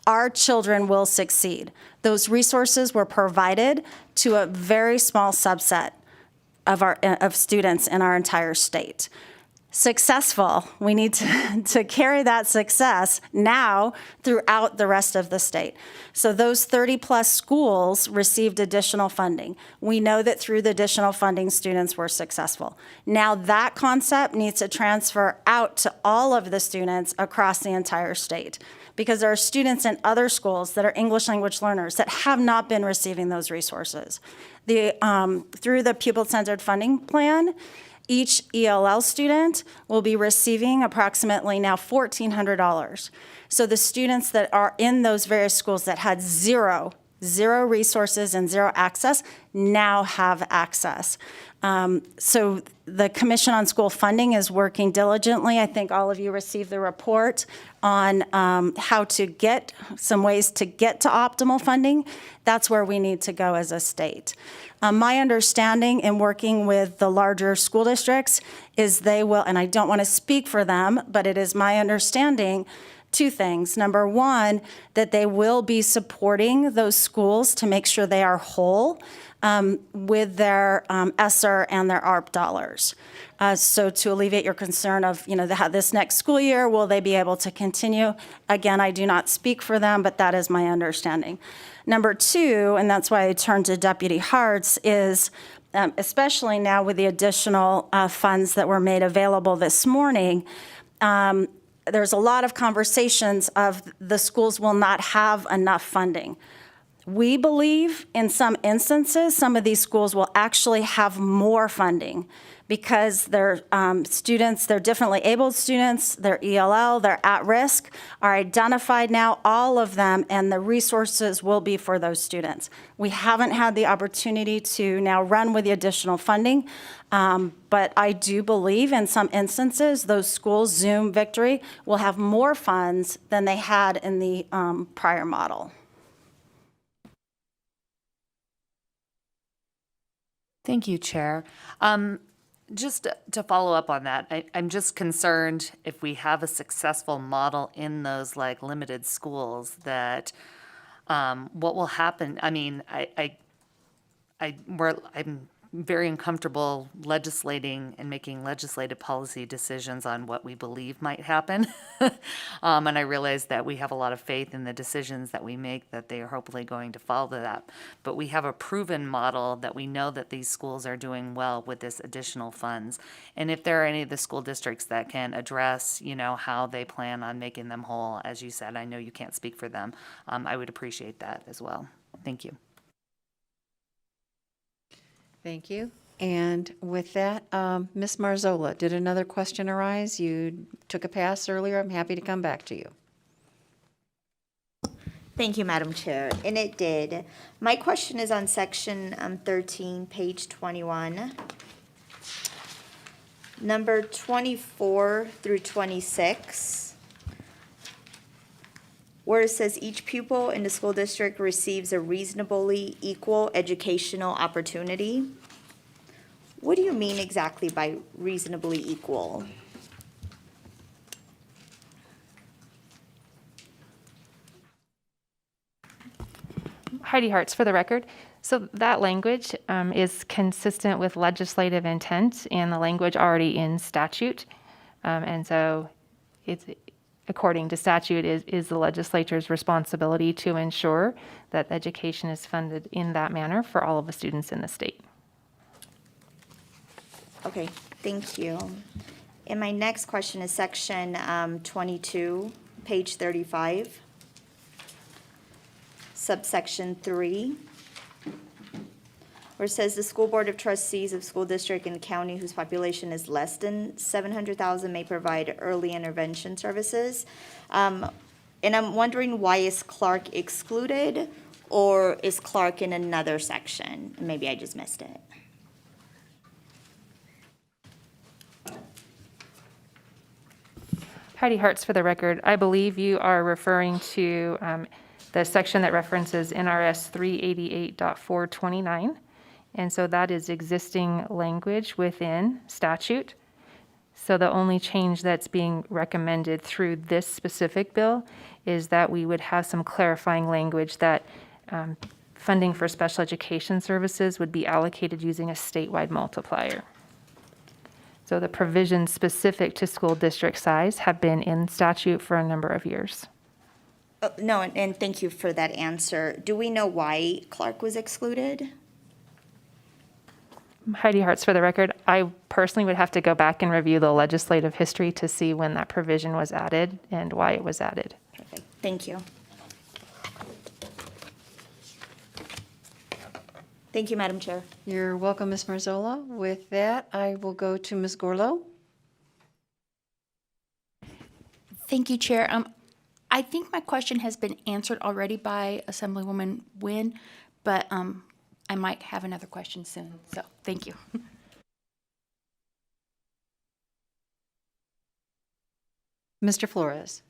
Speaker 3: our children will succeed. Those resources were provided to a very small subset of students in our entire state. Successful, we need to carry that success now throughout the rest of the state. So those 30-plus schools received additional funding. We know that through the additional funding, students were successful. Now that concept needs to transfer out to all of the students across the entire state, because there are students in other schools that are English language learners that have not been receiving those resources. Through the pupil-centered funding plan, each ELL student will be receiving approximately now $1,400. So the students that are in those various schools that had zero resources and zero access now have access. So the Commission on School Funding is working diligently. I think all of you received the report on how to get some ways to get to optimal funding. That's where we need to go as a state. My understanding in working with the larger school districts is they will, and I don't want to speak for them, but it is my understanding two things. Number one, that they will be supporting those schools to make sure they are whole with their ESSER and their ARP dollars. So to alleviate your concern of, this next school year, will they be able to continue? Again, I do not speak for them, but that is my understanding. Number two, and that's why I turned to Deputy Hartz, is especially now with the additional funds that were made available this morning, there's a lot of conversations of the schools will not have enough funding. We believe in some instances, some of these schools will actually have more funding because their students, they're differently abled students, they're ELL, they're at risk, are identified now, all of them, and the resources will be for those students. We haven't had the opportunity to now run with the additional funding, but I do believe in some instances, those schools, Zoom, Victory, will have more funds than they had in the prior model.
Speaker 14: Thank you, Chair. Just to follow up on that, I'm just concerned if we have a successful model in those like limited schools that what will happen. I mean, I'm very uncomfortable legislating and making legislative policy decisions on what we believe might happen. And I realize that we have a lot of faith in the decisions that we make, that they are hopefully going to follow that. But we have a proven model that we know that these schools are doing well with this additional funds. And if there are any of the school districts that can address, how they plan on making them whole, as you said, I know you can't speak for them. I would appreciate that as well. Thank you.
Speaker 1: Thank you. And with that, Ms. Marzola, did another question arise? You took a pass earlier. I'm happy to come back to you.
Speaker 15: Thank you, Madam Chair. And it did. My question is on section 13, page 21. Number 24 through 26, where it says each pupil in the school district receives a reasonably equal educational opportunity. What do you mean exactly by reasonably equal?
Speaker 6: Heidi Hartz for the record. So that language is consistent with legislative intent and the language already in statute. And so it's, according to statute, is the legislature's responsibility to ensure that education is funded in that manner for all of the students in the state.
Speaker 15: Okay, thank you. And my next question is section 22, page 35, subsection 3, where it says the school board of trustees of school district in the county whose population is less than 700,000 may provide early intervention services. And I'm wondering, why is Clark excluded, or is Clark in another section? Maybe I just missed it.
Speaker 6: Heidi Hartz for the record. I believe you are referring to the section that references NRS 388.429. And so that is existing language within statute. So the only change that's being recommended through this specific bill is that we would have some clarifying language that funding for special education services would be allocated using a statewide multiplier. So the provisions specific to school district size have been in statute for a number of years.
Speaker 15: No, and thank you for that answer. Do we know why Clark was excluded?
Speaker 6: Heidi Hartz for the record. I personally would have to go back and review the legislative history to see when that provision was added and why it was added.
Speaker 15: Perfect, thank you. Thank you, Madam Chair.
Speaker 1: You're welcome, Ms. Marzola. With that, I will go to Ms. Gorlow.
Speaker 16: Thank you, Chair. I think my question has been answered already by Assemblywoman Nguyen, but I might have another question soon, so thank you.
Speaker 1: Mr. Flores.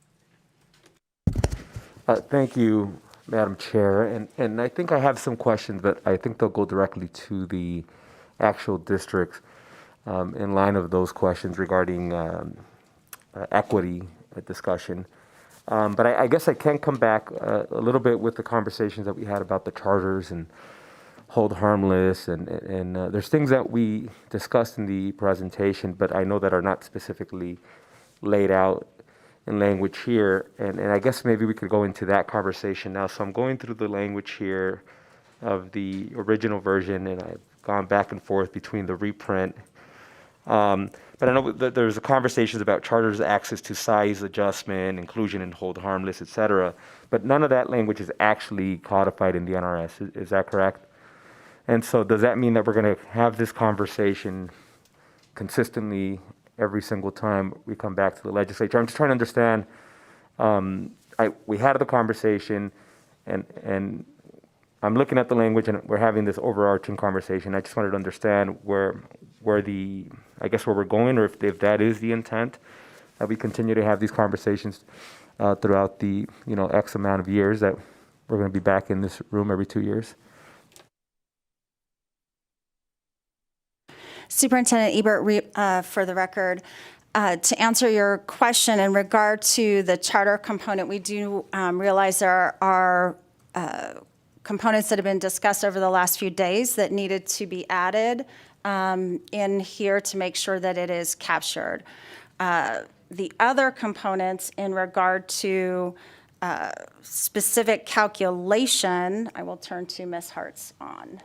Speaker 17: Thank you, Madam Chair. And I think I have some questions, but I think they'll go directly to the actual districts in line of those questions regarding equity discussion. But I guess I can come back a little bit with the conversations that we had about the charters and hold harmless, and there's things that we discussed in the presentation, but I know that are not specifically laid out in language here, and I guess maybe we could go into that conversation now. So I'm going through the language here of the original version, and I've gone back and forth between the reprint. But I know that there's conversations about charters' access to size adjustment, inclusion, and hold harmless, et cetera. But none of that language is actually codified in the NRS. Is that correct? And so does that mean that we're going to have this conversation consistently every single time we come back to the legislature? I'm just trying to understand. We had the conversation, and I'm looking at the language, and we're having this overarching conversation. I just wanted to understand where we're going, or if that is the intent, that we continue to have these conversations throughout the X amount of years that we're going to be back in this room every 2 years.
Speaker 3: Superintendent Ebert, for the record, to answer your question in regard to the charter component, we do realize there are components that have been discussed over the last few days that needed to be added in here to make sure that it is captured. The other components in regard to specific calculation, I will turn to Ms. Hartz on.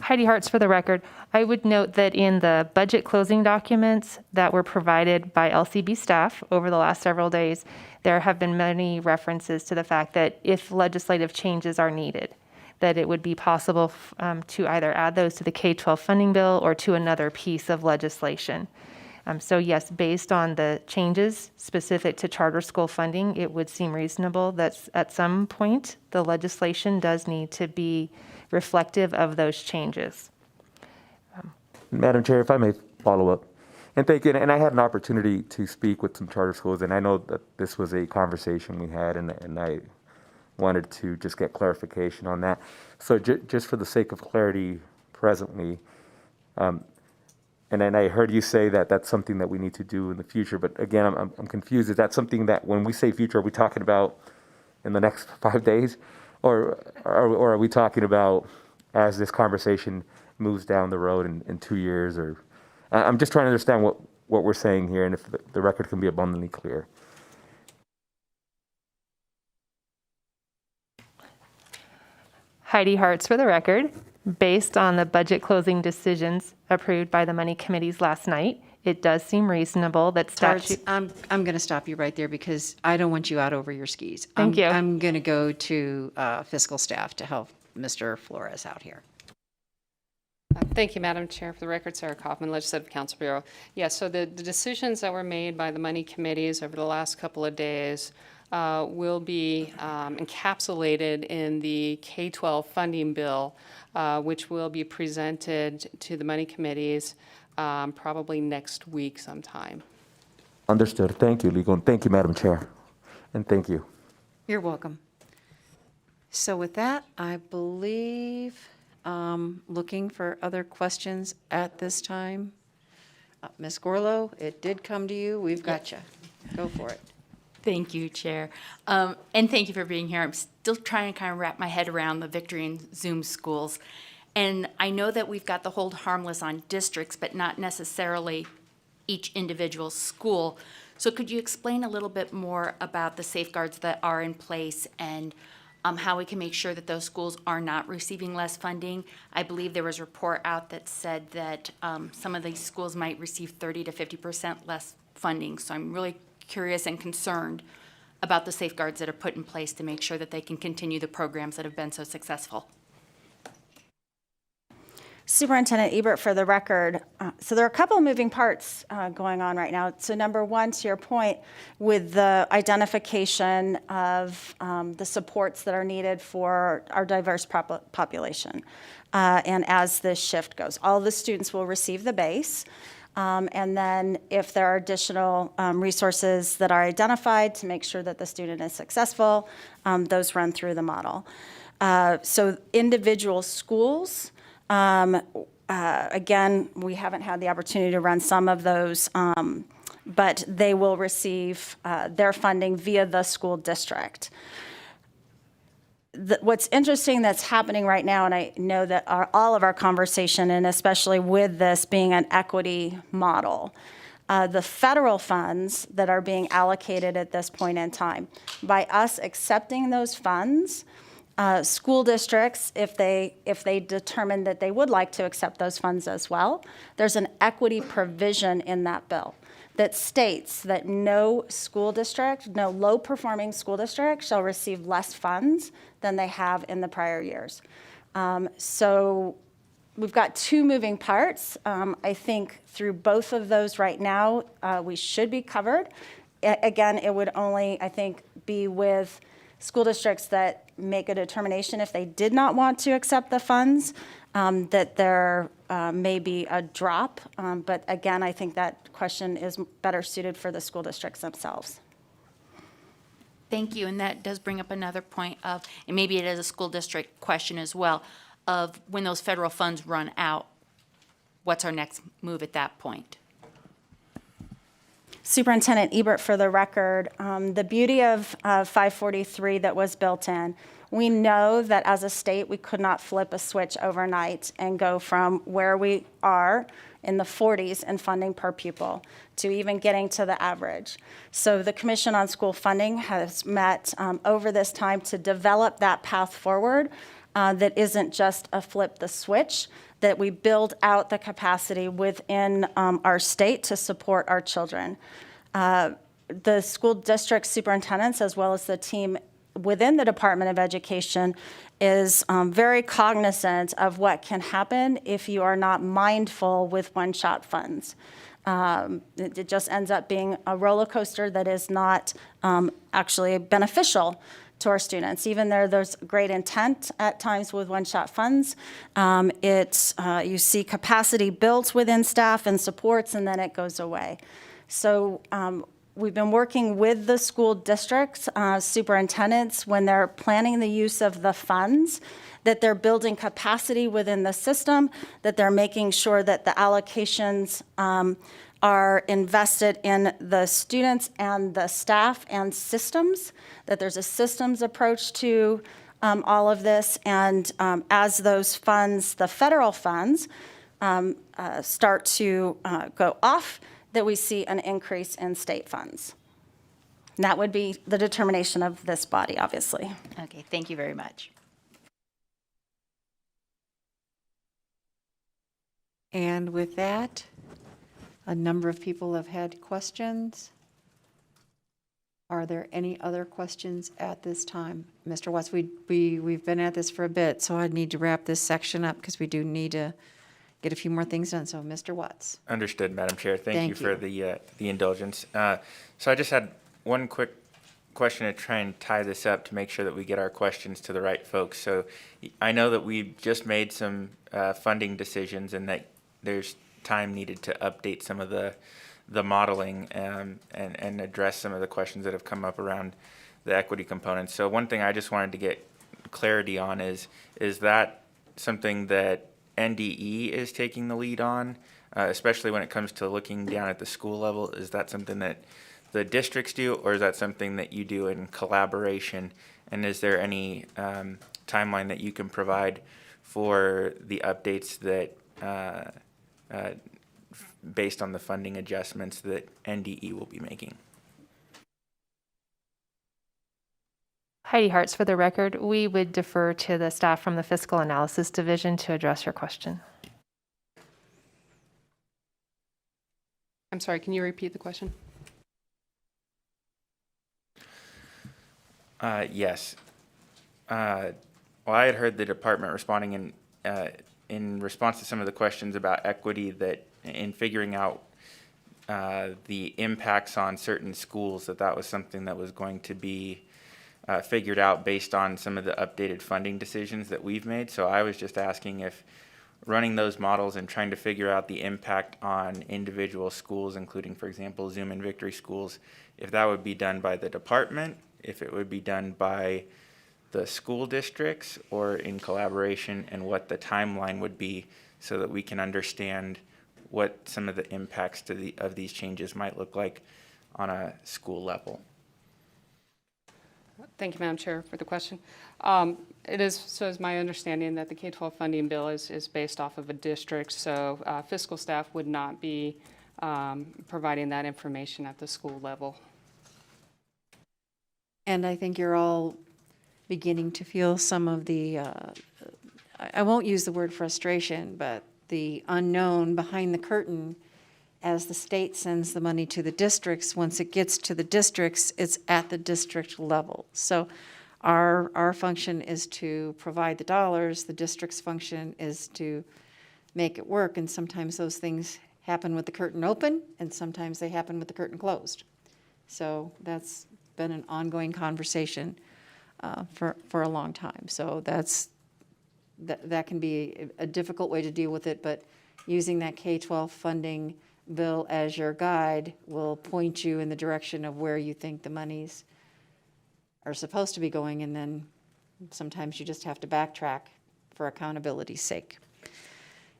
Speaker 6: Heidi Hartz for the record. I would note that in the budget closing documents that were provided by LCB staff over the last several days, there have been many references to the fact that if legislative changes are needed, that it would be possible to either add those to the K-12 funding bill or to another piece of legislation. So yes, based on the changes specific to charter school funding, it would seem reasonable that at some point the legislation does need to be reflective of those changes.
Speaker 17: Madam Chair, if I may follow up. And thank you. And I had an opportunity to speak with some charter schools, and I know that this was a conversation we had, and I wanted to just get clarification on that. So just for the sake of clarity presently, and then I heard you say that that's something that we need to do in the future, but again, I'm confused. Is that something that when we say future, are we talking about in the next 5 days? Or are we talking about as this conversation moves down the road in 2 years? Or I'm just trying to understand what we're saying here, and if the record can be abundantly clear.
Speaker 6: Heidi Hartz for the record. Based on the budget closing decisions approved by the Money Committees last night, it does seem reasonable that statute...
Speaker 1: I'm going to stop you right there because I don't want you out over your skis.
Speaker 6: Thank you.
Speaker 1: I'm going to go to fiscal staff to help Mr. Flores out here.
Speaker 8: Thank you, Madam Chair. For the record, Sarah Kaufman, Legislative Council Bureau. Yes, so the decisions that were made by the Money Committees over the last couple of days will be encapsulated in the K-12 funding bill, which will be presented to the Money Committees probably next week sometime.
Speaker 17: Understood. Thank you, Legal. And thank you, Madam Chair. And thank you.
Speaker 1: You're welcome. So with that, I believe, looking for other questions at this time. Ms. Gorlow, it did come to you. We've got you. Go for it.
Speaker 16: Thank you, Chair. And thank you for being here. I'm still trying to kind of wrap my head around the Victory and Zoom schools. And I know that we've got the hold harmless on districts, but not necessarily each individual school. So could you explain a little bit more about the safeguards that are in place and how we can make sure that those schools are not receiving less funding? I believe there was a report out that said that some of these schools might receive 30 to 50% less funding. So I'm really curious and concerned about the safeguards that are put in place to make sure that they can continue the programs that have been so successful.
Speaker 3: Superintendent Ebert, for the record, so there are a couple of moving parts going on right now. So number one, to your point, with the identification of the supports that are needed for our diverse population. And as this shift goes, all the students will receive the base. And then if there are additional resources that are identified to make sure that the student is successful, those run through the model. So individual schools, again, we haven't had the opportunity to run some of those but they will receive their funding via the school district. What's interesting that's happening right now, and I know that all of our conversation, and especially with this being an equity model, the federal funds that are being allocated at this point in time, by us accepting those funds, school districts, if they determine that they would like to accept those funds as well, there's an equity provision in that bill that states that no school district, no low-performing school district shall receive less funds than they have in the prior years. So we've got two moving parts. I think through both of those right now, we should be covered. Again, it would only, I think, be with school districts that make a determination if they did not want to accept the funds, that there may be a drop. But again, I think that question is better suited for the school districts themselves.
Speaker 16: Thank you, and that does bring up another point of, and maybe it is a school district question as well, of when those federal funds run out, what's our next move at that point?
Speaker 3: Superintendent Ebert, for the record, the beauty of 543 that was built in, we know that as a state, we could not flip a switch overnight and go from where we are in the 40s in funding per pupil to even getting to the average. So the Commission on School Funding has met over this time to develop that path forward that isn't just a flip the switch, that we build out the capacity within our state to support our children. The school district superintendents, as well as the team within the Department of Education, is very cognizant of what can happen if you are not mindful with one-shot funds. It just ends up being a roller coaster that is not actually beneficial to our students. Even though there's great intent at times with one-shot funds, you see capacity built within staff and supports, and then it goes away. So we've been working with the school districts, superintendents, when they're planning the use of the funds, that they're building capacity within the system, that they're making sure that the allocations are invested in the students and the staff and systems, that there's a systems approach to all of this. And as those funds, the federal funds, start to go off, that we see an increase in state funds. And that would be the determination of this body, obviously.
Speaker 16: Okay, thank you very much.
Speaker 1: And with that, a number of people have had questions. Are there any other questions at this time? Mr. Watts, we've been at this for a bit, so I need to wrap this section up because we do need to get a few more things done. So, Mr. Watts.
Speaker 18: Understood, Madam Chair. Thank you for
Speaker 1: you.
Speaker 18: the indulgence. So I just had one quick question to try and tie this up to make sure that we get our questions to the right folks. So I know that we just made some funding decisions and that there's time needed to update some of the modeling and address some of the questions that have come up around the equity components. So one thing I just wanted to get clarity on is that something that NDE is taking the lead on, especially when it comes to looking down at the school level? Is that something that the districts do, or is that something that you do in collaboration? And is there any timeline that you can provide for the updates that based on the funding adjustments that NDE will be making?
Speaker 6: Heidi Hartz, for the record, we would defer to the staff from the Fiscal Analysis Division to address your question.
Speaker 8: I'm sorry, can you repeat the question?
Speaker 18: Yes. Well, I had heard the department responding in response to some of the questions about equity, that in figuring out the impacts on certain schools, that was something that was going to be figured out based on some of the updated funding decisions that we've made. So I was just asking if running those models and trying to figure out the impact on individual schools, including, for example, Zoom and Victory schools, if that would be done by the department, if it would be done by the school districts or in collaboration, and what the timeline would be so that we can understand what some of the impacts of these changes might look like on a school level.
Speaker 8: Thank you, Madam Chair, for the question. It is my understanding that the K-12 funding bill is based off of a district, so fiscal staff would not be providing that information at the school level.
Speaker 1: And I think you're all beginning to feel some of the, I won't use the word frustration, but the unknown behind the curtain as the state sends the money to the districts. Once it gets to the districts, it's at the district level. So our function is to provide the dollars. The district's function is to make it work. And sometimes those things happen with the curtain open, and sometimes they happen with the curtain closed. So that's been an ongoing conversation for a long time. So that can be a difficult way to deal with it, but using that K-12 funding bill as your guide will point you in the direction of where you think the monies are supposed to be going, and then sometimes you just have to backtrack for accountability's sake.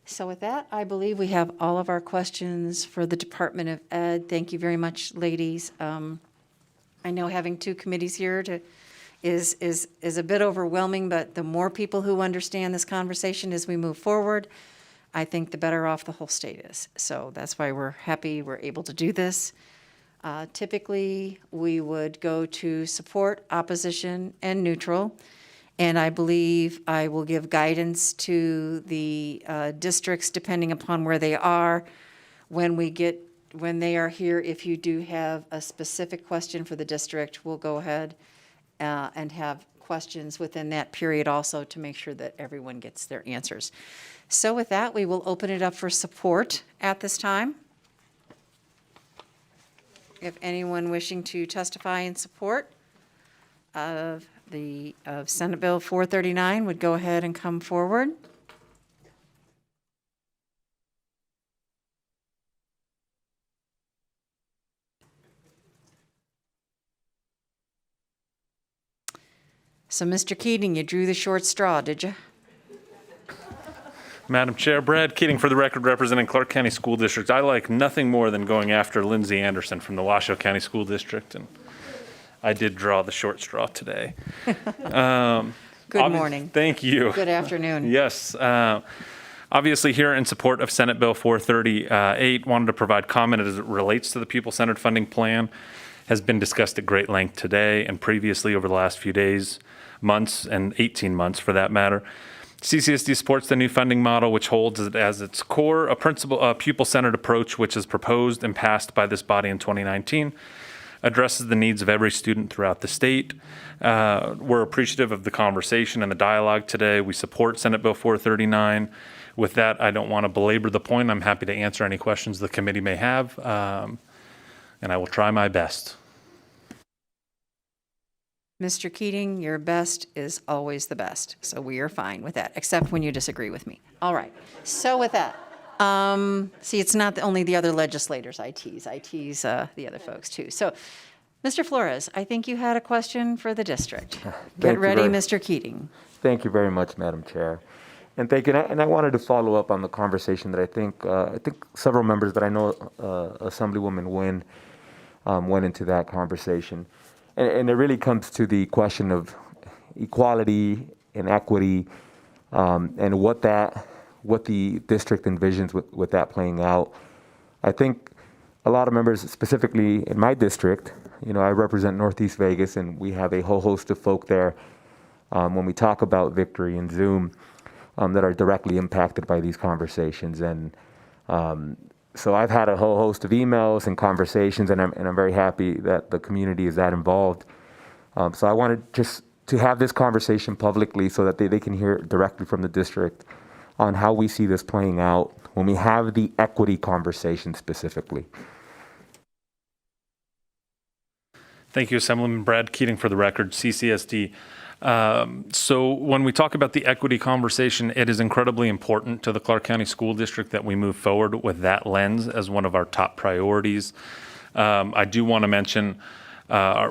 Speaker 1: So with that, I believe we have all of our questions for the Department of Ed. Thank you very much, ladies. I know having two committees here is a bit overwhelming, but the more people who understand this conversation as we move forward, I think the better off the whole state is. So that's why we're happy we're able to do this. Typically, we would go to support, opposition, and neutral. And I believe I will give guidance to the districts depending upon where they are. When they are here, if you do have a specific question for the district, we'll go ahead and have questions within that period also to make sure that everyone gets their answers. So with that, we will open it up for support at this time. If anyone wishing to testify in support of Senate Bill 439 would go ahead and come forward. So, Mr. Keating, you drew the short straw, did you?
Speaker 19: Madam Chair, Brad Keating for the record, representing Clark County School District. I like nothing more than going after Lindsay Anderson from the Washoe County School District, and I did draw the short straw today.
Speaker 1: Good morning.
Speaker 19: Thank you.
Speaker 1: Good afternoon.
Speaker 19: Yes. Obviously, here in support of Senate Bill 438, wanted to provide comment as it relates to the pupil-centered funding plan. Has been discussed at great length today and previously over the last few days, months, and 18 months for that matter. CCSD supports the new funding model, which holds as its core a pupil-centered approach, which is proposed and passed by this body in 2019, addresses the needs of every student throughout the state. We're appreciative of the conversation and the dialogue today. We support Senate Bill 439. With that, I don't want to belabor the point. I'm happy to answer any questions the committee may have, and I will try my best.
Speaker 1: Mr. Keating, your best is always the best, so we are fine with that, except when you disagree with me. All right, so with that, see, it's not only the other legislators I tease the other folks too. So, Mr. Flores, I think you had a question for the district. Get ready, Mr. Keating.
Speaker 17: Thank you very much, Madam Chair. And thank you. And I wanted to follow up on the conversation that I think several members that I know, Assemblywoman Nguyen, went into that conversation. And it really comes to the question of equality and equity, and what the district envisions with that playing out. I think a lot of members, specifically in my district, I represent Northeast Vegas, and we have a whole host of folk there when we talk about Victory and Zoom that are directly impacted by these conversations. And so I've had a whole host of emails and conversations, and I'm very happy that the community is that involved. So I wanted just to have this conversation publicly so that they can hear directly from the district on how we see this playing out when we have the equity conversation specifically.
Speaker 19: Thank you, Assemblyman Brad Keating for the record, CCSD. So when we talk about the equity conversation, it is incredibly important to the Clark County School District that we move forward with that lens as one of our top priorities. I do want to mention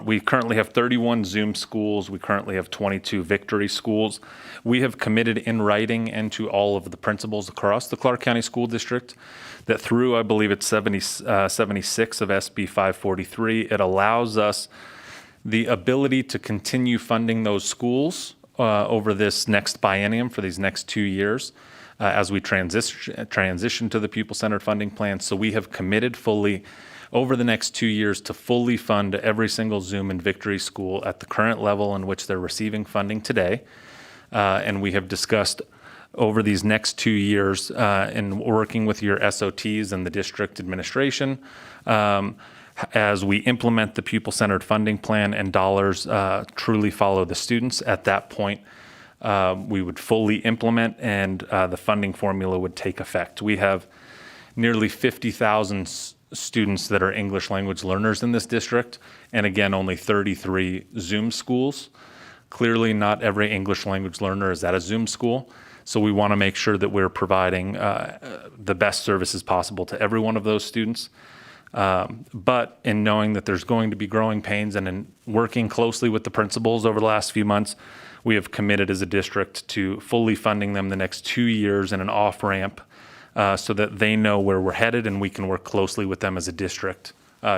Speaker 19: We currently have 31 Zoom schools. We currently have 22 Victory schools. We have committed in writing and to all of the principals across the Clark County School District that through, I believe it's 76 of SB 543, it allows us the ability to continue funding those schools over this next biennium for these next 2 years as we transition to the pupil-centered funding plan. So we have committed fully over the next 2 years to fully fund every single Zoom and Victory school at the current level in which they're receiving funding today. And we have discussed over these next 2 years in working with your SOTs and the district administration as we implement the pupil-centered funding plan and dollars truly follow the students. At that point, we would fully implement and the funding formula would take effect. We have nearly 50,000 students that are English language learners in this district, and again, only 33 Zoom schools. Clearly, not every English language learner is at a Zoom school, so we want to make sure that we're providing the best services possible to every one of those students. But in knowing that there's going to be growing pains and in working closely with the principals over the last few months, we have committed as a district to fully funding them the next 2 years in an off-ramp so that they know where we're headed and we can work closely with them as a district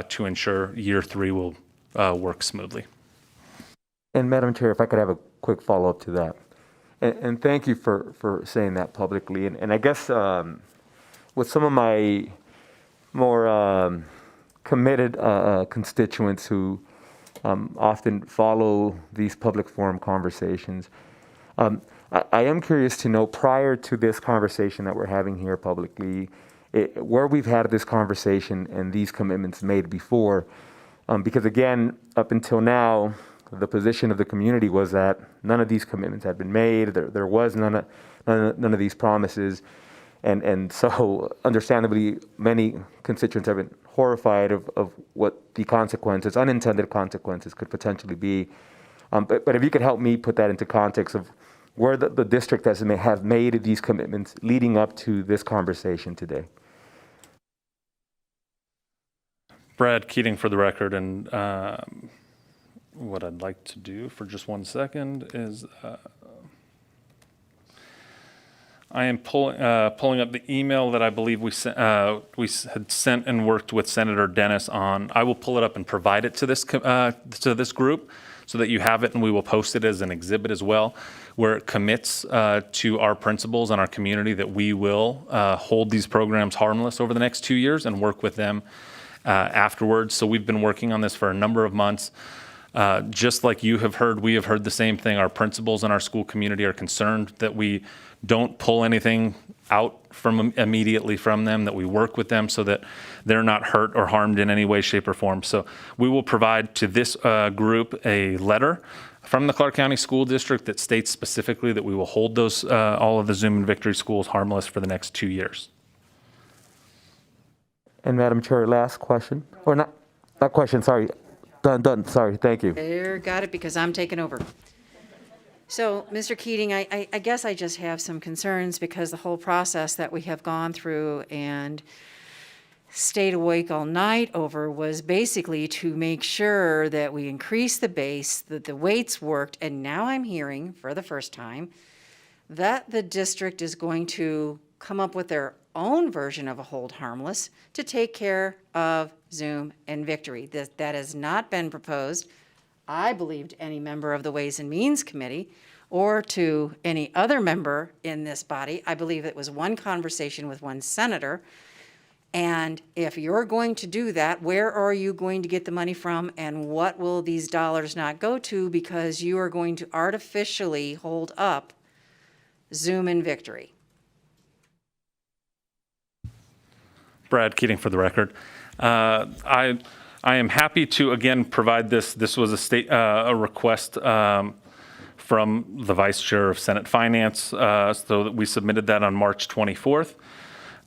Speaker 19: to ensure year 3 will work smoothly.
Speaker 17: And Madam Chair, if I could have a quick follow-up to that. And thank you for saying that publicly. And I guess with some of my more committed constituents who often follow these public forum conversations, I am curious to know, prior to this conversation that we're having here publicly, where we've had this conversation and these commitments made before, because again, up until now, the position of the community was that none of these commitments had been made. There was none of these promises. And so understandably, many constituents have been horrified of what the consequences, unintended consequences could potentially be. But if you could help me put that into context of where the district has have made these commitments leading up to this conversation today.
Speaker 19: Brad Keating for the record, and what I'd like to do for just 1 second is I am pulling up the email that I believe we had sent and worked with Senator Dennis on. I will pull it up and provide it to this group so that you have it, and we will post it as an exhibit as well, where it commits to our principals and our community that we will hold these programs harmless over the next 2 years and work with them afterwards. So we've been working on this for a number of months. Just like you have heard, we have heard the same thing. Our principals and our school community are concerned that we don't pull anything out immediately from them, that we work with them so that they're not hurt or harmed in any way, shape, or form. So we will provide to this group a letter from the Clark County School District that states specifically that we will hold those all of the Zoom and Victory schools harmless for the next 2 years.
Speaker 17: And Madam Chair, last question, or not question, sorry. Done. Sorry. Thank you.
Speaker 1: There, got it, because I'm taking over. So, Mr. Keating, I guess I just have some concerns because the whole process that we have gone through and stayed awake all night over was basically to make sure that we increase the base, that the weights worked, and now I'm hearing for the first time that the district is going to come up with their own version of a hold harmless to take care of Zoom and Victory. That has not been proposed, I believe, to any member of the Ways and Means Committee or to any other member in this body. I believe it was one conversation with one senator. And if you're going to do that, where are you going to get the money from, and what will these dollars not go to, because you are going to artificially hold up Zoom and Victory?
Speaker 19: Brad Keating for the record. I am happy to again provide this. This was a request from the Vice Chair of Senate Finance, so that we submitted that on March 24th.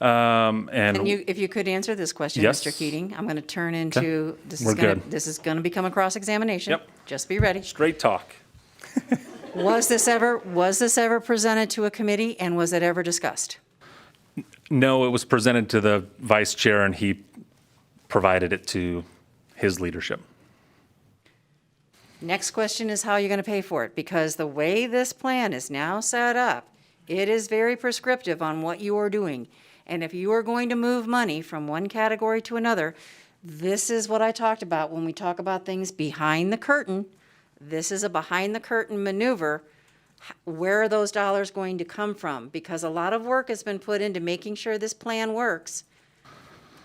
Speaker 19: And
Speaker 1: if you could answer this question,
Speaker 19: Yes.
Speaker 1: Mr. Keating, I'm going to turn into
Speaker 19: We're
Speaker 1: this is going to become a cross-examination.
Speaker 19: Yep.
Speaker 1: Just be ready.
Speaker 19: Straight talk.
Speaker 1: Was this ever presented to a committee, and was it ever discussed?
Speaker 19: No, it was presented to the Vice Chair, and he provided it to his leadership.
Speaker 1: Next question is how you're going to pay for it, because the way this plan is now set up, it is very prescriptive on what you are doing. And if you are going to move money from one category to another, this is what I talked about when we talk about things behind the curtain. This is a behind the curtain maneuver. Where are those dollars going to come from? Because a lot of work has been put into making sure this plan works.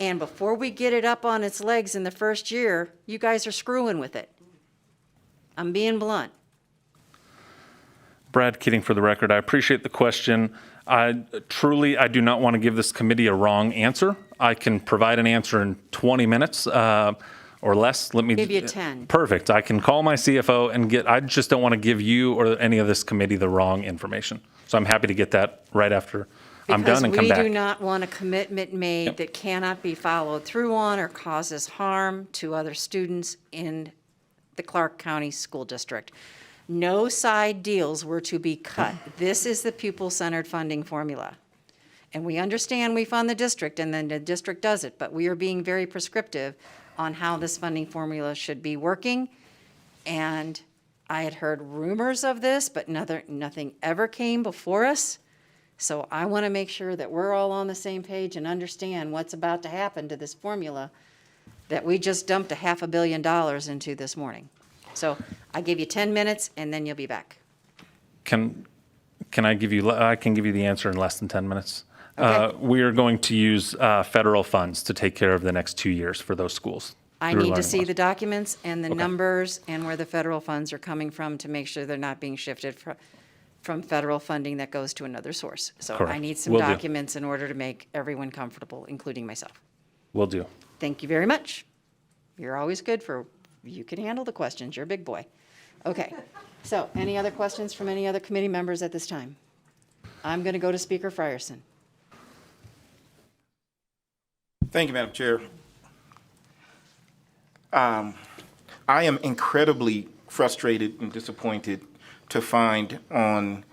Speaker 1: And before we get it up on its legs in the first year, you guys are screwing with it. I'm being blunt.
Speaker 19: Brad Keating for the record. I appreciate the question. I do not want to give this committee a wrong answer. I can provide an answer in 20 minutes or less. Let me
Speaker 1: Give you 10.
Speaker 19: Perfect. I can call my CFO and I just don't want to give you or any of this committee the wrong information. So I'm happy to get that right after I'm done and come back.
Speaker 1: Because we do not want a commitment made that cannot be followed through on or causes harm to other students in the Clark County School District. No side deals were to be cut. This is the pupil-centered funding formula. And we understand we fund the district and then the district does it, but we are being very prescriptive on how this funding formula should be working. And I had heard rumors of this, but nothing ever came before us. So I want to make sure that we're all on the same page and understand what's about to happen to this formula that we just dumped $500 million into this morning. So I give you 10 minutes and then you'll be back.
Speaker 19: Can I give you, I can give you the answer in less than 10 minutes.
Speaker 1: Okay.
Speaker 19: We are going to use federal funds to take care of the next 2 years for those schools.
Speaker 1: I
Speaker 19: through
Speaker 1: need to
Speaker 19: Learning
Speaker 1: see
Speaker 19: Loss.
Speaker 1: the documents and the
Speaker 19: Okay.
Speaker 1: numbers and where the federal funds are coming from to make sure they're not being shifted from federal funding that goes to another source. So I
Speaker 19: Correct.
Speaker 1: need some
Speaker 19: Will do.
Speaker 1: documents in order to make everyone comfortable, including myself.
Speaker 19: Will do.
Speaker 1: Thank you very much. You're always good you can handle the questions. You're a big boy. Okay. So any other questions from any other committee members at this time? I'm going to go to Speaker Frierson.
Speaker 20: Thank you, Madam Chair. I am incredibly frustrated and disappointed to find on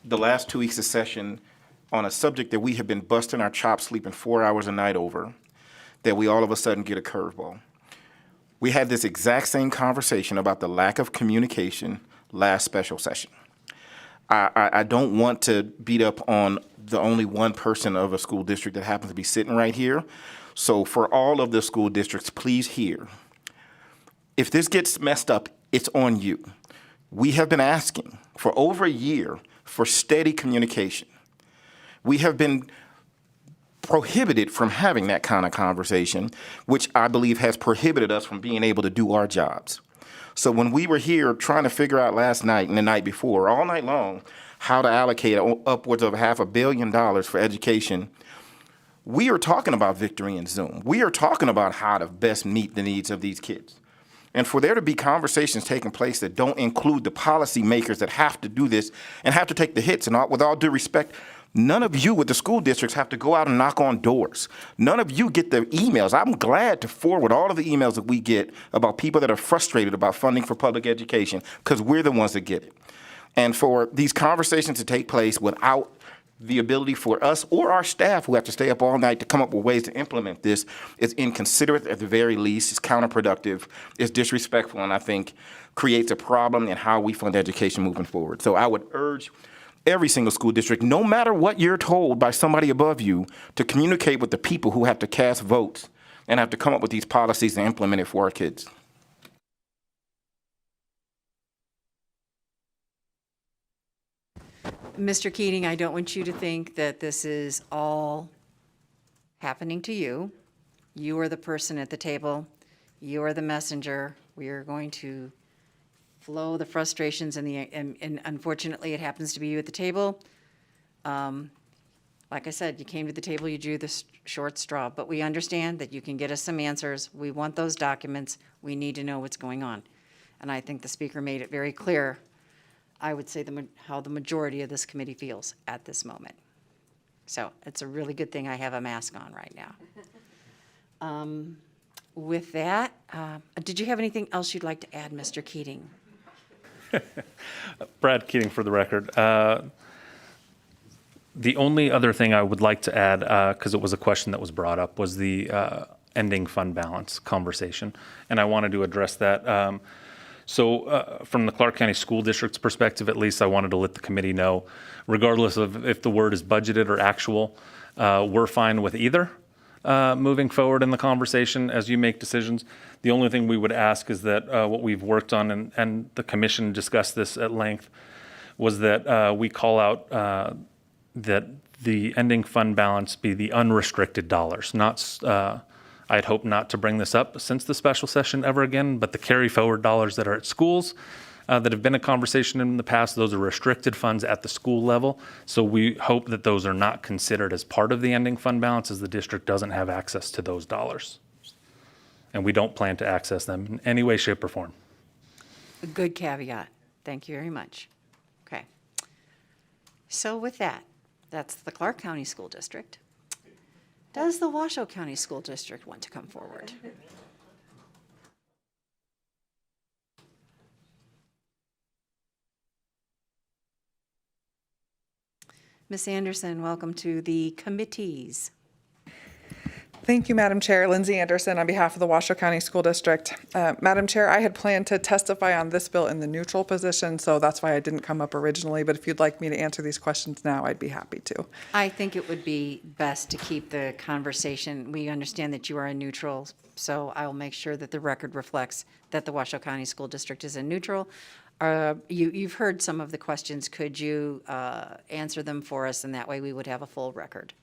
Speaker 20: the last 2 weeks of session on a subject that we have been busting our chops sleeping 4 hours a night over, that we all of a sudden get a curveball. We had this exact same conversation about the lack of communication last special session. I don't want to beat up on the only one person of a school district that happens to be sitting right here. So for all of the school districts, please hear. If this gets messed up, it's on you. We have been asking for over a year for steady communication. We have been prohibited from having that kind of conversation, which I believe has prohibited us from being able to do our jobs. So when we were here trying to figure out last night and the night before, all night long, how to allocate upwards of $500 million for education, we are talking about victory in Zoom. We are talking about how to best meet the needs of these kids. And for there to be conversations taking place that don't include the policymakers that have to do this and have to take the hits, and with all due respect, none of you with the school districts have to go out and knock on doors. None of you get the emails. I'm glad to forward all of the emails that we get about people that are frustrated about funding for public education, because we're the ones that get it. And for these conversations to take place without the ability for us or our staff who have to stay up all night to come up with ways to implement this is inconsiderate at the very least, it's counterproductive, it's disrespectful, and I think creates a problem in how we fund education moving forward. So I would urge every single school district, no matter what you're told by somebody above you, to communicate with the people who have to cast votes and have to come up with these policies and implement it for our kids.
Speaker 1: Mr. Keating, I don't want you to think that this is all happening to you. You are the person at the table. You are the messenger. We are going to flow the frustrations and unfortunately it happens to be you at the table. Like I said, you came to the table, you drew the short straw, but we understand that you can get us some answers. We want those documents. We need to know what's going on. And I think the speaker made it very clear, I would say how the majority of this committee feels at this moment. So it's a really good thing I have a mask on right now. With that, did you have anything else you'd like to add, Mr. Keating?
Speaker 19: Brad Keating for the record. The only other thing I would like to add, because it was a question that was brought up, was the ending fund balance conversation. And I wanted to address that. So from the Clark County School District's perspective, at least, I wanted to let the committee know, regardless of if the word is budgeted or actual, we're fine with either moving forward in the conversation as you make decisions. The only thing we would ask is that what we've worked on, and the commission discussed this at length, was that we call out that the ending fund balance be the unrestricted dollars, not I'd hope not to bring this up since the special session ever again, but the carry forward dollars that are at schools that have been a conversation in the past, those are restricted funds at the school level. So we hope that those are not considered as part of the ending fund balance, as the district doesn't have access to those dollars. And we don't plan to access them in any way, shape, or form.
Speaker 1: A good caveat. Thank you very much. Okay. So with that, that's the Clark County School District. Does the Washoe County School District want to come forward? Ms. Anderson, welcome to the committees.
Speaker 21: Thank you, Madam Chair. Lindsay Anderson on behalf of the Washoe County School District. Madam Chair, I had planned to testify on this bill in the neutral position, so that's why I didn't come up originally. But if you'd like me to answer these questions now, I'd be happy to.
Speaker 1: I think it would be best to keep the conversation. We understand that you are a neutral, so I will make sure that the record reflects that the Washoe County School District is a neutral. You've heard some of the questions. Could you answer them for us, and that way we would have a full record?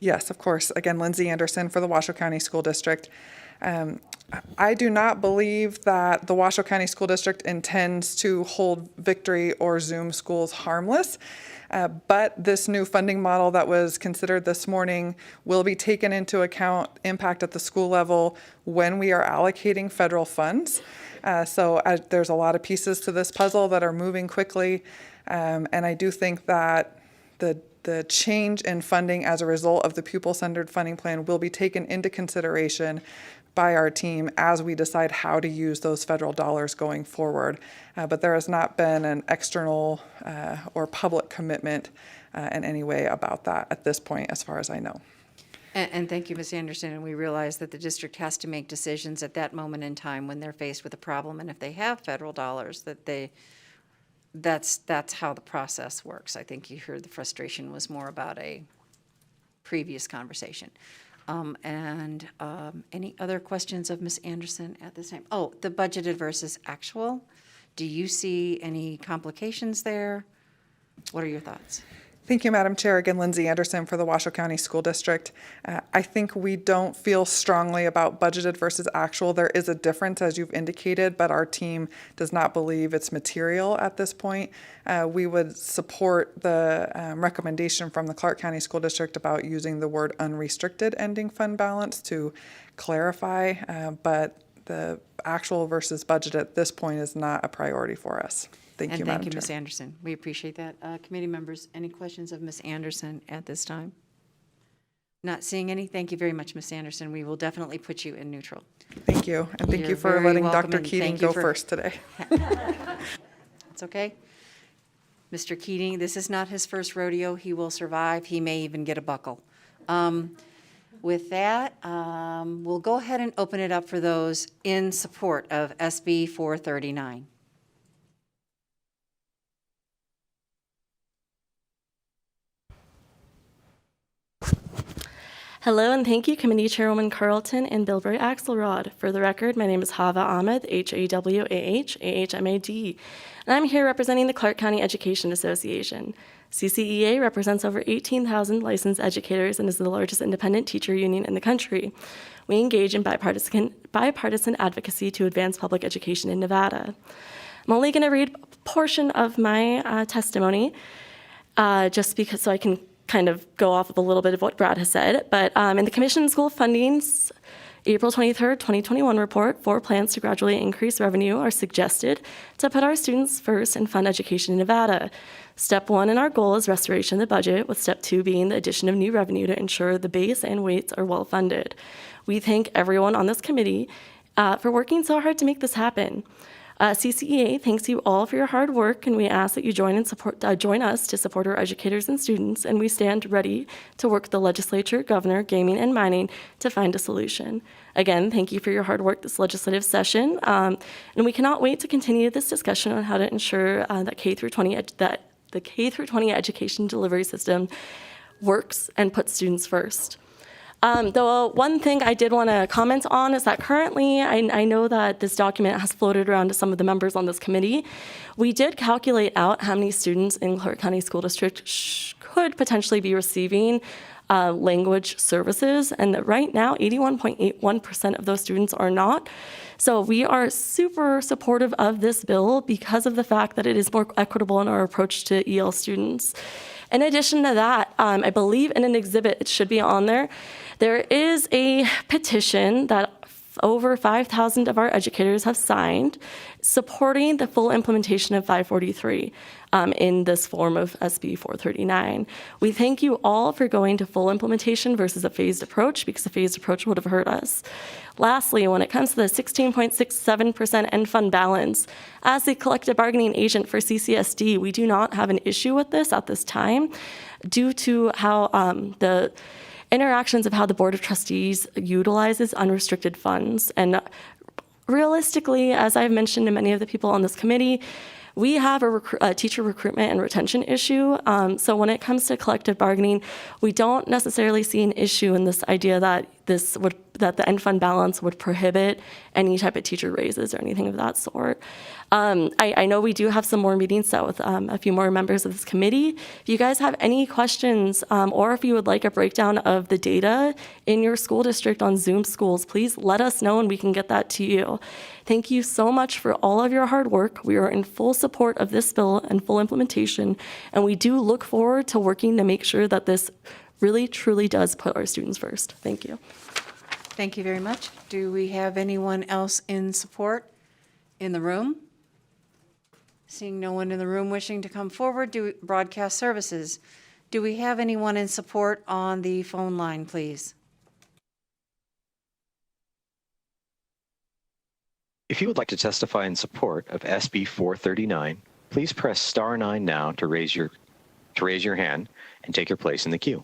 Speaker 21: Yes, of course. Again, Lindsay Anderson for the Washoe County School District. I do not believe that the Washoe County School District intends to hold Victory or Zoom schools harmless, but this new funding model that was considered this morning will be taken into account impact at the school level when we are allocating federal funds. So there's a lot of pieces to this puzzle that are moving quickly, and I do think that the change in funding as a result of the pupil-centered funding plan will be taken into consideration by our team as we decide how to use those federal dollars going forward. But there has not been an external or public commitment in any way about that at this point, as far as I know.
Speaker 1: And thank you, Ms. Anderson. And we realize that the district has to make decisions at that moment in time when they're faced with a problem. And if they have federal dollars, that's how the process works. I think you heard the frustration was more about a previous conversation. Any other questions of Ms. Anderson at this time? Oh, the budgeted versus actual. Do you see any complications there? What are your thoughts?
Speaker 21: Thank you, Madam Chair. Again, Lindsay Anderson for the Washoe County School District. I think we don't feel strongly about budgeted versus actual. There is a difference, as you've indicated, but our team does not believe it's material at this point. We would support the recommendation from the Clark County School District about using the word unrestricted ending fund balance to clarify, but the actual versus budget at this point is not a priority for us. Thank you, Madam
Speaker 1: Thank you,
Speaker 21: Chair.
Speaker 1: Ms. Anderson. We appreciate that. Committee members, any questions of Ms. Anderson at this time? Not seeing any. Thank you very much, Ms. Anderson. We will definitely put you in neutral.
Speaker 21: Thank you, and thank
Speaker 1: You're
Speaker 21: you for
Speaker 1: very
Speaker 21: letting
Speaker 1: welcome,
Speaker 21: Dr.
Speaker 1: and
Speaker 21: Keating
Speaker 1: thank you
Speaker 21: go
Speaker 1: for-
Speaker 21: first today.
Speaker 1: It's okay. Mr. Keating, this is not his first rodeo. He will survive. He may even get a buckle. With that, we'll go ahead and open it up for those in support of SB 439.
Speaker 22: Hello and thank you, Committee Chairwoman Carlton and Bilberry Axelrod. For the record, my name is Hava Ahmed, Hawah, AHMAD, and I'm here representing the Clark County Education Association. CCEA represents over 18,000 licensed educators and is the largest independent teacher union in the country. We engage in bipartisan advocacy to advance public education in Nevada. I'm only going to read a portion of my testimony, just because so I can kind of go off of a little bit of what Brad has said. But in the Commission School Funding's April 23rd, 2021 report, 4 plans to gradually increase revenue are suggested to put our students first and fund education in Nevada. Step 1 in our goal is restoration of the budget, with step 2 being the addition of new revenue to ensure the base and weights are well funded. We thank everyone on this committee for working so hard to make this happen. CCEA thanks you all for your hard work, and we ask that you join us to support our educators and students, and we stand ready to work with the legislature, governor, gaming, and mining to find a solution. Again, thank you for your hard work this legislative session, and we cannot wait to continue this discussion on how to ensure that the K-12 education delivery system works and puts students first. The one thing I did want to comment on is that currently, I know that this document has floated around to some of the members on this committee. We did calculate out how many students in Clark County School District could potentially be receiving language services, and that right now, 81.81% of those students are not. So we are super supportive of this bill because of the fact that it is more equitable in our approach to EL students. In addition to that, I believe in an exhibit, it should be on there, there is a petition that over 5,000 of our educators have signed supporting the full implementation of 543 in this form of SB 439. We thank you all for going to full implementation versus a phased approach, because a phased approach would have hurt us. Lastly, when it comes to the 16.67% end fund balance, as the collective bargaining agent for CCSD, we do not have an issue with this at this time due to how the interactions of how the Board of Trustees utilizes unrestricted funds. And realistically, as I've mentioned to many of the people on this committee, we have a teacher recruitment and retention issue. So when it comes to collective bargaining, we don't necessarily see an issue in this idea that that the end fund balance would prohibit any type of teacher raises or anything of that sort. I know we do have some more meetings set with a few more members of this committee. If you guys have any questions, or if you would like a breakdown of the data in your school district on Zoom schools, please let us know and we can get that to you. Thank you so much for all of your hard work. We are in full support of this bill and full implementation, and we do look forward to working to make sure that this really, truly does put our students first. Thank you.
Speaker 1: Thank you very much. Do we have anyone else in support in the room? Seeing no one in the room wishing to come forward, broadcast services. Do we have anyone in support on the phone line, please?
Speaker 2: If you would like to testify in support of SB 439, please press star 9 now to raise your hand and take your place in the queue.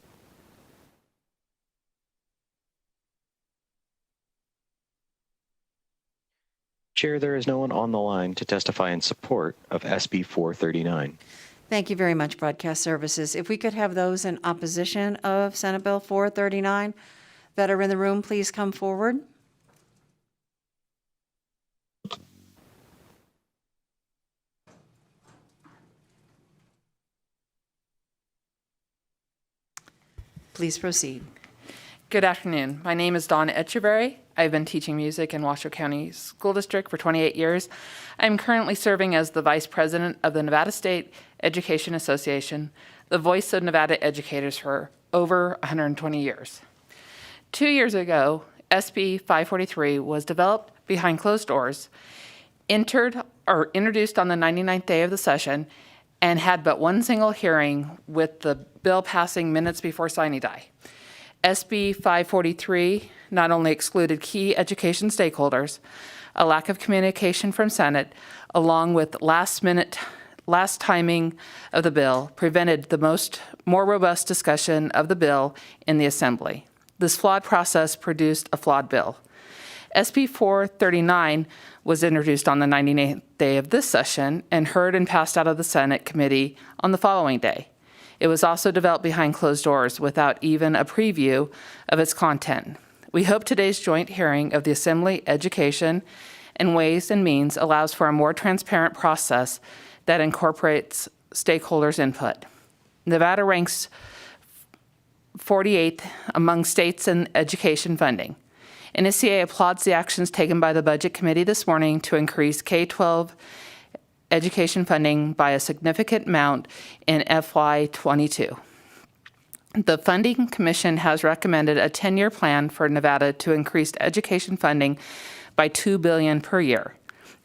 Speaker 2: Chair, there is no one on the line to testify in support of SB 439.
Speaker 1: Thank you very much, broadcast services. If we could have those in opposition of Senate Bill 439 that are in the room, please come forward. Please proceed.
Speaker 5: Good afternoon. My name is Dawn Etcheberry. I've been teaching music in Washoe County School District for 28 years. I'm currently serving as the Vice President of the Nevada State Education Association, the voice of Nevada educators for over 120 years. 2 years ago, SB 543 was developed behind closed doors, introduced on the 99th day of the session, and had but one single hearing, with the bill passing minutes before sine die. SB 543 not only excluded key education stakeholders, a lack of communication from Senate, along with last timing of the bill, prevented the more robust discussion of the bill in the Assembly. This flawed process produced a flawed bill. SB 439 was introduced on the 99th day of this session and heard and passed out of the Senate committee on the following day. It was also developed behind closed doors without even a preview of its content. We hope today's joint hearing of the Assembly Education and Ways and Means allows for a more transparent process that incorporates stakeholders' input. Nevada ranks 48th among states in education funding. NSCA applauds the actions taken by the Budget Committee this morning to increase K-12 education funding by a significant amount in FY22. The Funding Commission has recommended a 10-year plan for Nevada to increase education funding by $2 billion per year.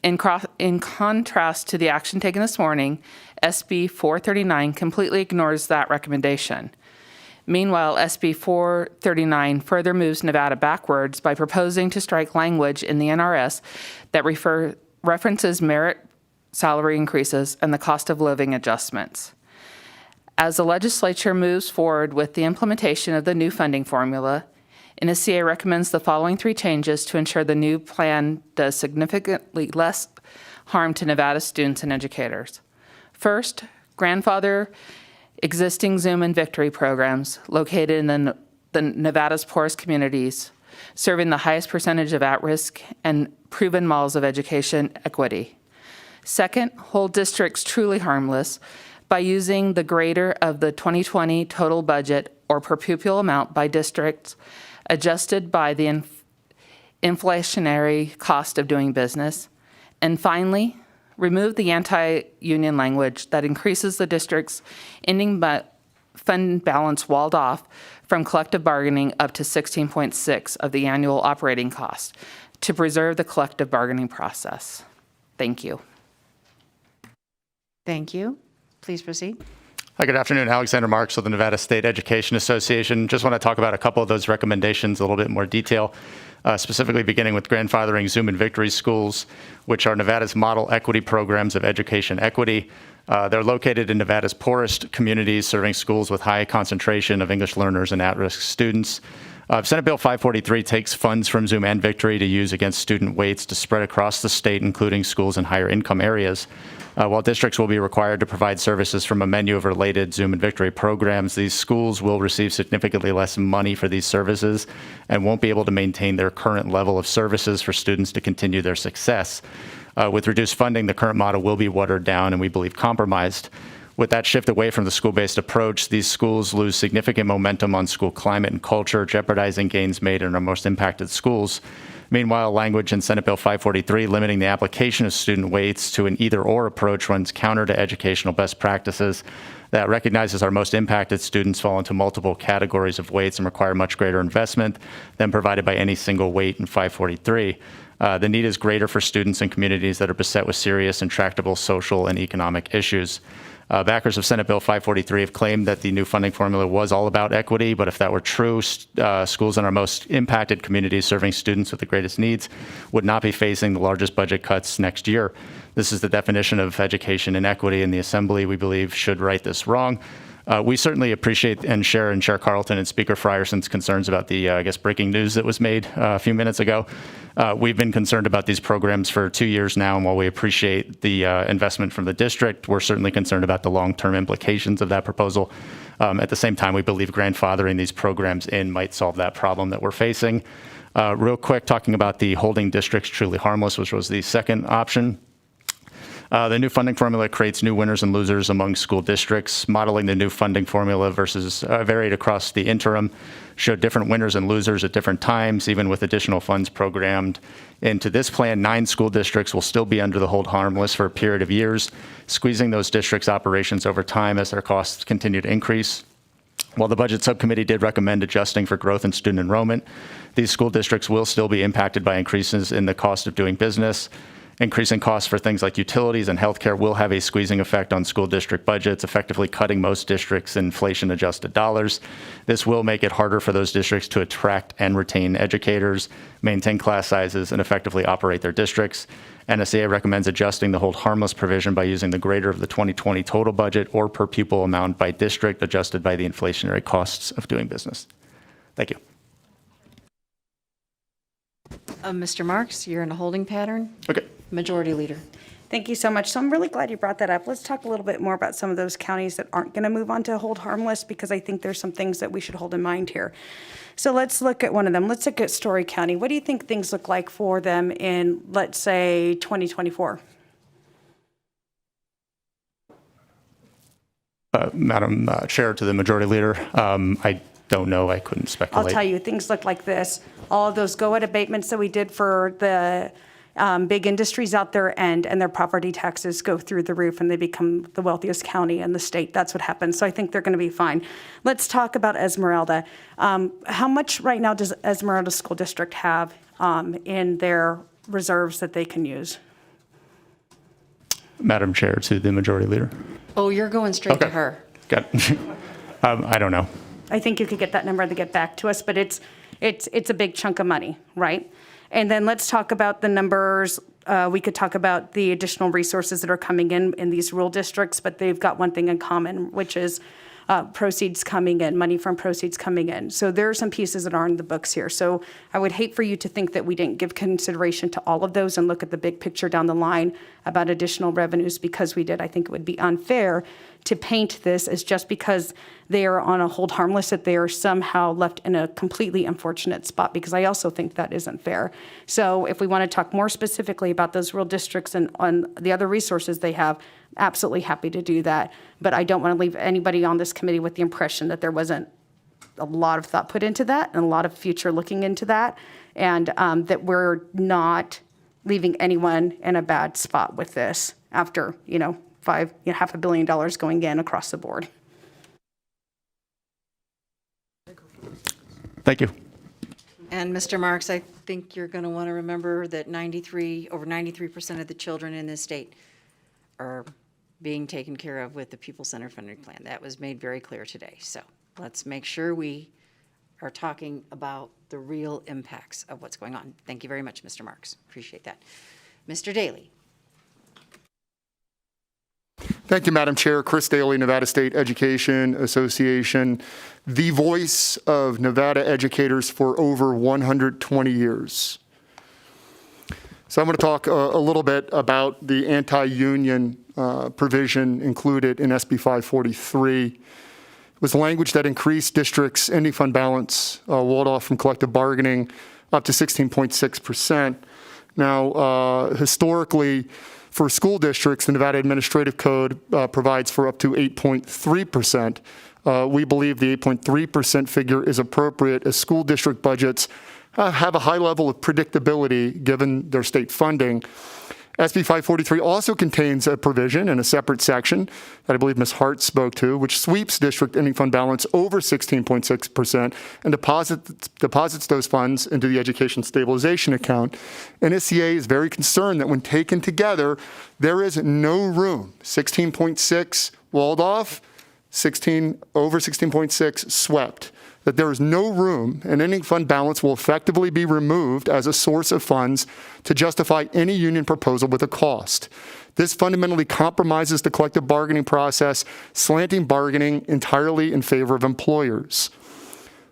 Speaker 5: In contrast to the action taken this morning, SB 439 completely ignores that recommendation. Meanwhile, SB 439 further moves Nevada backwards by proposing to strike language in the NRS that references merit salary increases and the cost of living adjustments. As the legislature moves forward with the implementation of the new funding formula, NSCA recommends the following 3 changes to ensure the new plan does significantly less harm to Nevada students and educators. First, grandfather existing Zoom and Victory programs located in the Nevada's poorest communities, serving the highest percentage of at-risk and proven models of education equity. Second, hold districts truly harmless by using the greater of the 2020 total budget or per pupil amount by districts adjusted by the inflationary cost of doing business. And finally, remove the anti-union language that increases the district's ending fund balance walled off from collective bargaining up to 16.6 of the annual operating cost to preserve the collective bargaining process. Thank you.
Speaker 1: Thank you. Please proceed.
Speaker 7: Hi, good afternoon. Alexander Marks with the Nevada State Education Association. Just want to talk about a couple of those recommendations in a little bit more detail, specifically beginning with grandfathering Zoom and Victory schools, which are Nevada's model equity programs of education equity. They're located in Nevada's poorest communities, serving schools with high concentration of English learners and at-risk students. Senate Bill 543 takes funds from Zoom and Victory to use against student weights to spread across the state, including schools in higher income areas. While districts will be required to provide services from a menu of related Zoom and Victory programs, these schools will receive significantly less money for these services and won't be able to maintain their current level of services for students to continue their success. With reduced funding, the current model will be watered down and we believe compromised. With that shift away from the school-based approach, these schools lose significant momentum on school climate and culture, jeopardizing gains made in our most impacted schools. Meanwhile, language in Senate Bill 543 limiting the application of student weights to an either-or approach runs counter to educational best practices that recognizes our most impacted students fall into multiple categories of weights and require much greater investment than provided by any single weight in 543. The need is greater for students in communities that are beset with serious, intractable social and economic issues. Backers of Senate Bill 543 have claimed that the new funding formula was all about equity, but if that were true, schools in our most impacted communities serving students with the greatest needs would not be facing the largest budget cuts next year. This is the definition of education inequity, and the Assembly, we believe, should right this wrong. We certainly appreciate and share Chair Carlton and Speaker Frierson's concerns about the, breaking news that was made a few minutes ago. We've been concerned about these programs for 2 years now, and while we appreciate the investment from the district, we're certainly concerned about the long-term implications of that proposal. At the same time, we believe grandfathering these programs in might solve that problem that we're facing. Real quick, talking about the holding districts truly harmless, which was the second option. The new funding formula creates new winners and losers among school districts. Modeling the new funding formula versus varied across the interim showed different winners and losers at different times, even with additional funds programmed into this plan. 9 school districts will still be under the hold harmless for a period of years, squeezing those districts' operations over time as their costs continue to increase. While the Budget Subcommittee did recommend adjusting for growth in student enrollment, these school districts will still be impacted by increases in the cost of doing business. Increasing costs for things like utilities and healthcare will have a squeezing effect on school district budgets, effectively cutting most districts' inflation-adjusted dollars. This will make it harder for those districts to attract and retain educators, maintain class sizes, and effectively operate their districts. NSCA recommends adjusting the hold harmless provision by using the greater of the 2020 total budget or per pupil amount by district, adjusted by the inflationary costs of doing business. Thank you.
Speaker 1: Mr. Marks, you're in a holding pattern.
Speaker 7: Okay.
Speaker 1: Majority Leader.
Speaker 9: Thank you so much. So I'm really glad you brought that up. Let's talk a little bit more about some of those counties that aren't going to move on to hold harmless, because I think there's some things that we should hold in mind here. So let's look at one of them. Let's look at Story County. What do you think things look like for them in, let's say, 2024?
Speaker 7: Madam Chair, to the Majority Leader, I don't know. I couldn't speculate.
Speaker 9: I'll tell you, things look like this. All of those go-ahead abatements that we did for the big industries out there and their property taxes go through the roof and they become the wealthiest county in the state. That's what happens. So I think they're going to be fine. Let's talk about Esmeralda. How much right now does Esmeralda School District have in their reserves that they can use?
Speaker 7: Madam Chair, to the Majority Leader.
Speaker 1: Oh, you're going straight to her.
Speaker 7: Got it. I don't know.
Speaker 9: I think you could get that number to get back to us, but it's a big chunk of money, right? And then let's talk about the numbers. We could talk about the additional resources that are coming in these rural districts, but they've got one thing in common, which is proceeds coming in, money from proceeds coming in. So there are some pieces that are in the books here. So I would hate for you to think that we didn't give consideration to all of those and look at the big picture down the line about additional revenues because we did. I think it would be unfair to paint this as just because they are on a hold harmless that they are somehow left in a completely unfortunate spot, because I also think that isn't fair. So if we want to talk more specifically about those rural districts and on the other resources they have, absolutely happy to do that. But I don't want to leave anybody on this committee with the impression that there wasn't a lot of thought put into that and a lot of future looking into that, and that we're not leaving anyone in a bad spot with this after, $500 million going in across the board.
Speaker 7: Thank you.
Speaker 1: And Mr. Marks, I think you're going to want to remember that over 93% of the children in this state are being taken care of with the People-Centered Funding Plan. That was made very clear today. So let's make sure we are talking about the real impacts of what's going on. Thank you very much, Mr. Marks. Appreciate that. Mr. Daly.
Speaker 4: Thank you, Madam Chair. Chris Daly, Nevada State Education Association, the voice of Nevada educators for over 120 years. So I'm going to talk a little bit about the anti-union provision included in SB 543. It was language that increased districts' ending fund balance walled off from collective bargaining up to 16.6%. Now, historically, for school districts, the Nevada Administrative Code provides for up to 8.3%. We believe the 8.3% figure is appropriate as school district budgets have a high level of predictability given their state funding. SB 543 also contains a provision in a separate section that I believe Ms. Hart spoke to, which sweeps district ending fund balance over 16.6% and deposits those funds into the Education Stabilization account. NSCA is very concerned that when taken together, there is no room. 16.6 walled off, over 16.6 swept. That there is no room, and ending fund balance will effectively be removed as a source of funds to justify any union proposal with a cost. This fundamentally compromises the collective bargaining process, slanting bargaining entirely in favor of employers.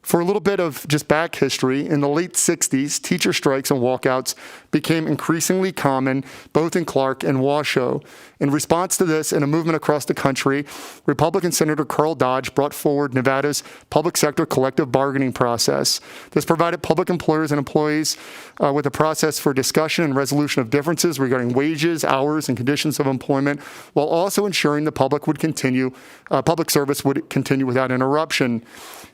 Speaker 4: For a little bit of just back history, in the late 60s, teacher strikes and walkouts became increasingly common both in Clark and Washoe. In response to this and a movement across the country, Republican Senator Carl Dodge brought forward Nevada's public sector collective bargaining process. This provided public employers and employees with a process for discussion and resolution of differences regarding wages, hours, and conditions of employment, while also ensuring the public service would continue without interruption.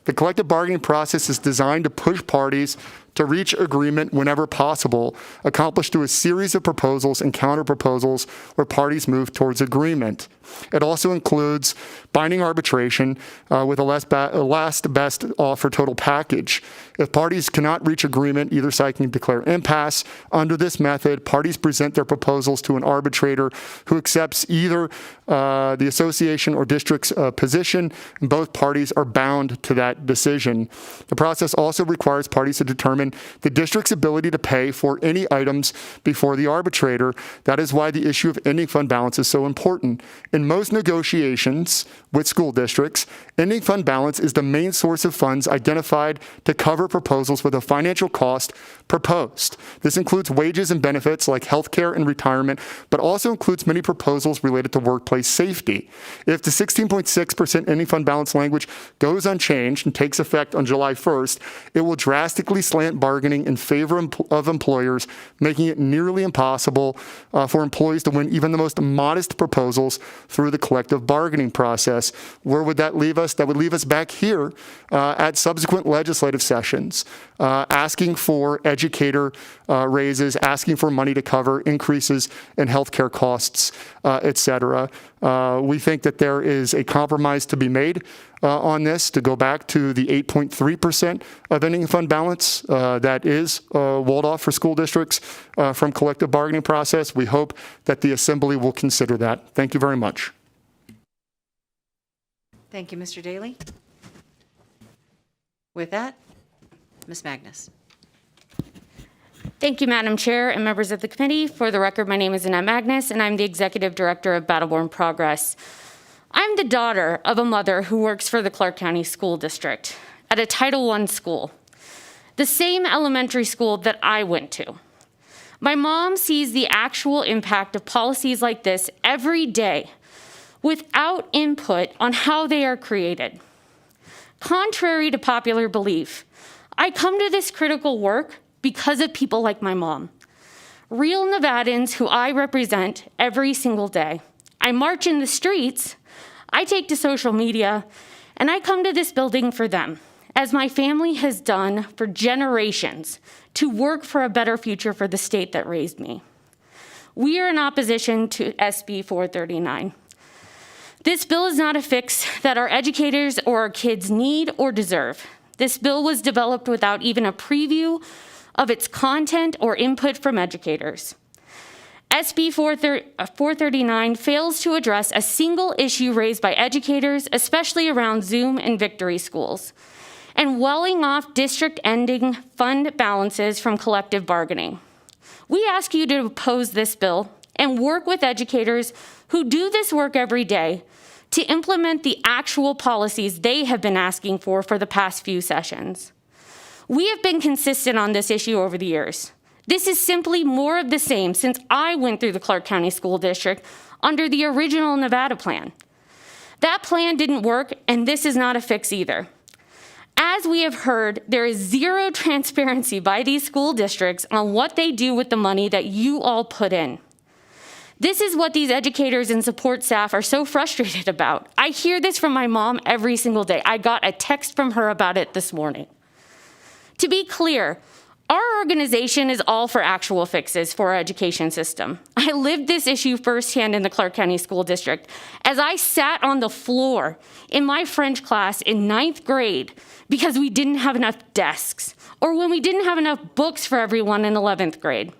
Speaker 4: The collective bargaining process is designed to push parties to reach agreement whenever possible, accomplished through a series of proposals and counter-proposals where parties move towards agreement. It also includes binding arbitration with a last best offer total package. If parties cannot reach agreement, either side can declare impasse. Under this method, parties present their proposals to an arbitrator who accepts either the association or district's position, and both parties are bound to that decision. The process also requires parties to determine the district's ability to pay for any items before the arbitrator. That is why the issue of ending fund balance is so important. In most negotiations with school districts, ending fund balance is the main source of funds identified to cover proposals with a financial cost proposed. This includes wages and benefits like healthcare and retirement, but also includes many proposals related to workplace safety. If the 16.6% ending fund balance language goes unchanged and takes effect on July 1st, it will drastically slant bargaining in favor of employers, making it nearly impossible for employees to win even the most modest proposals through the collective bargaining process. Where would that leave us? That would leave us back here at subsequent legislative sessions, asking for educator raises, asking for money to cover increases in healthcare costs, et cetera. We think that there is a compromise to be made on this to go back to the 8.3% of ending fund balance that is walled off for school districts from collective bargaining process. We hope that the Assembly will consider that. Thank you very much.
Speaker 1: Thank you, Mr. Daly. With that, Ms. Magnus.
Speaker 11: Thank you, Madam Chair and members of the committee. For the record, my name is Annette Magnus, and I'm the Executive Director of Battleborn Progress. I'm the daughter of a mother who works for the Clark County School District at a Title I school, the same elementary school that I went to. My mom sees the actual impact of policies like this every day without input on how they are created. Contrary to popular belief, I come to this critical work because of people like my mom, real Nevadans who I represent every single day. I march in the streets, I take to social media, and I come to this building for them, as my family has done for generations, to work for a better future for the state that raised me. We are in opposition to SB 439. This bill is not a fix that our educators or our kids need or deserve. This bill was developed without even a preview of its content or input from educators. SB 439 fails to address a single issue raised by educators, especially around Zoom and Victory schools, and welling off district-ending fund balances from collective bargaining. We ask you to oppose this bill and work with educators who do this work every day to implement the actual policies they have been asking for the past few sessions. We have been consistent on this issue over the years. This is simply more of the same since I went through the Clark County School District under the original Nevada plan. That plan didn't work, and this is not a fix either. As we have heard, there is zero transparency by these school districts on what they do with the money that you all put in. This is what these educators and support staff are so frustrated about. I hear this from my mom every single day. I got a text from her about it this morning. To be clear, our organization is all for actual fixes for our education system. I lived this issue firsthand in the Clark County School District as I sat on the floor in my French class in 9th grade because we didn't have enough desks, or when we didn't have enough books for everyone in 11th grade.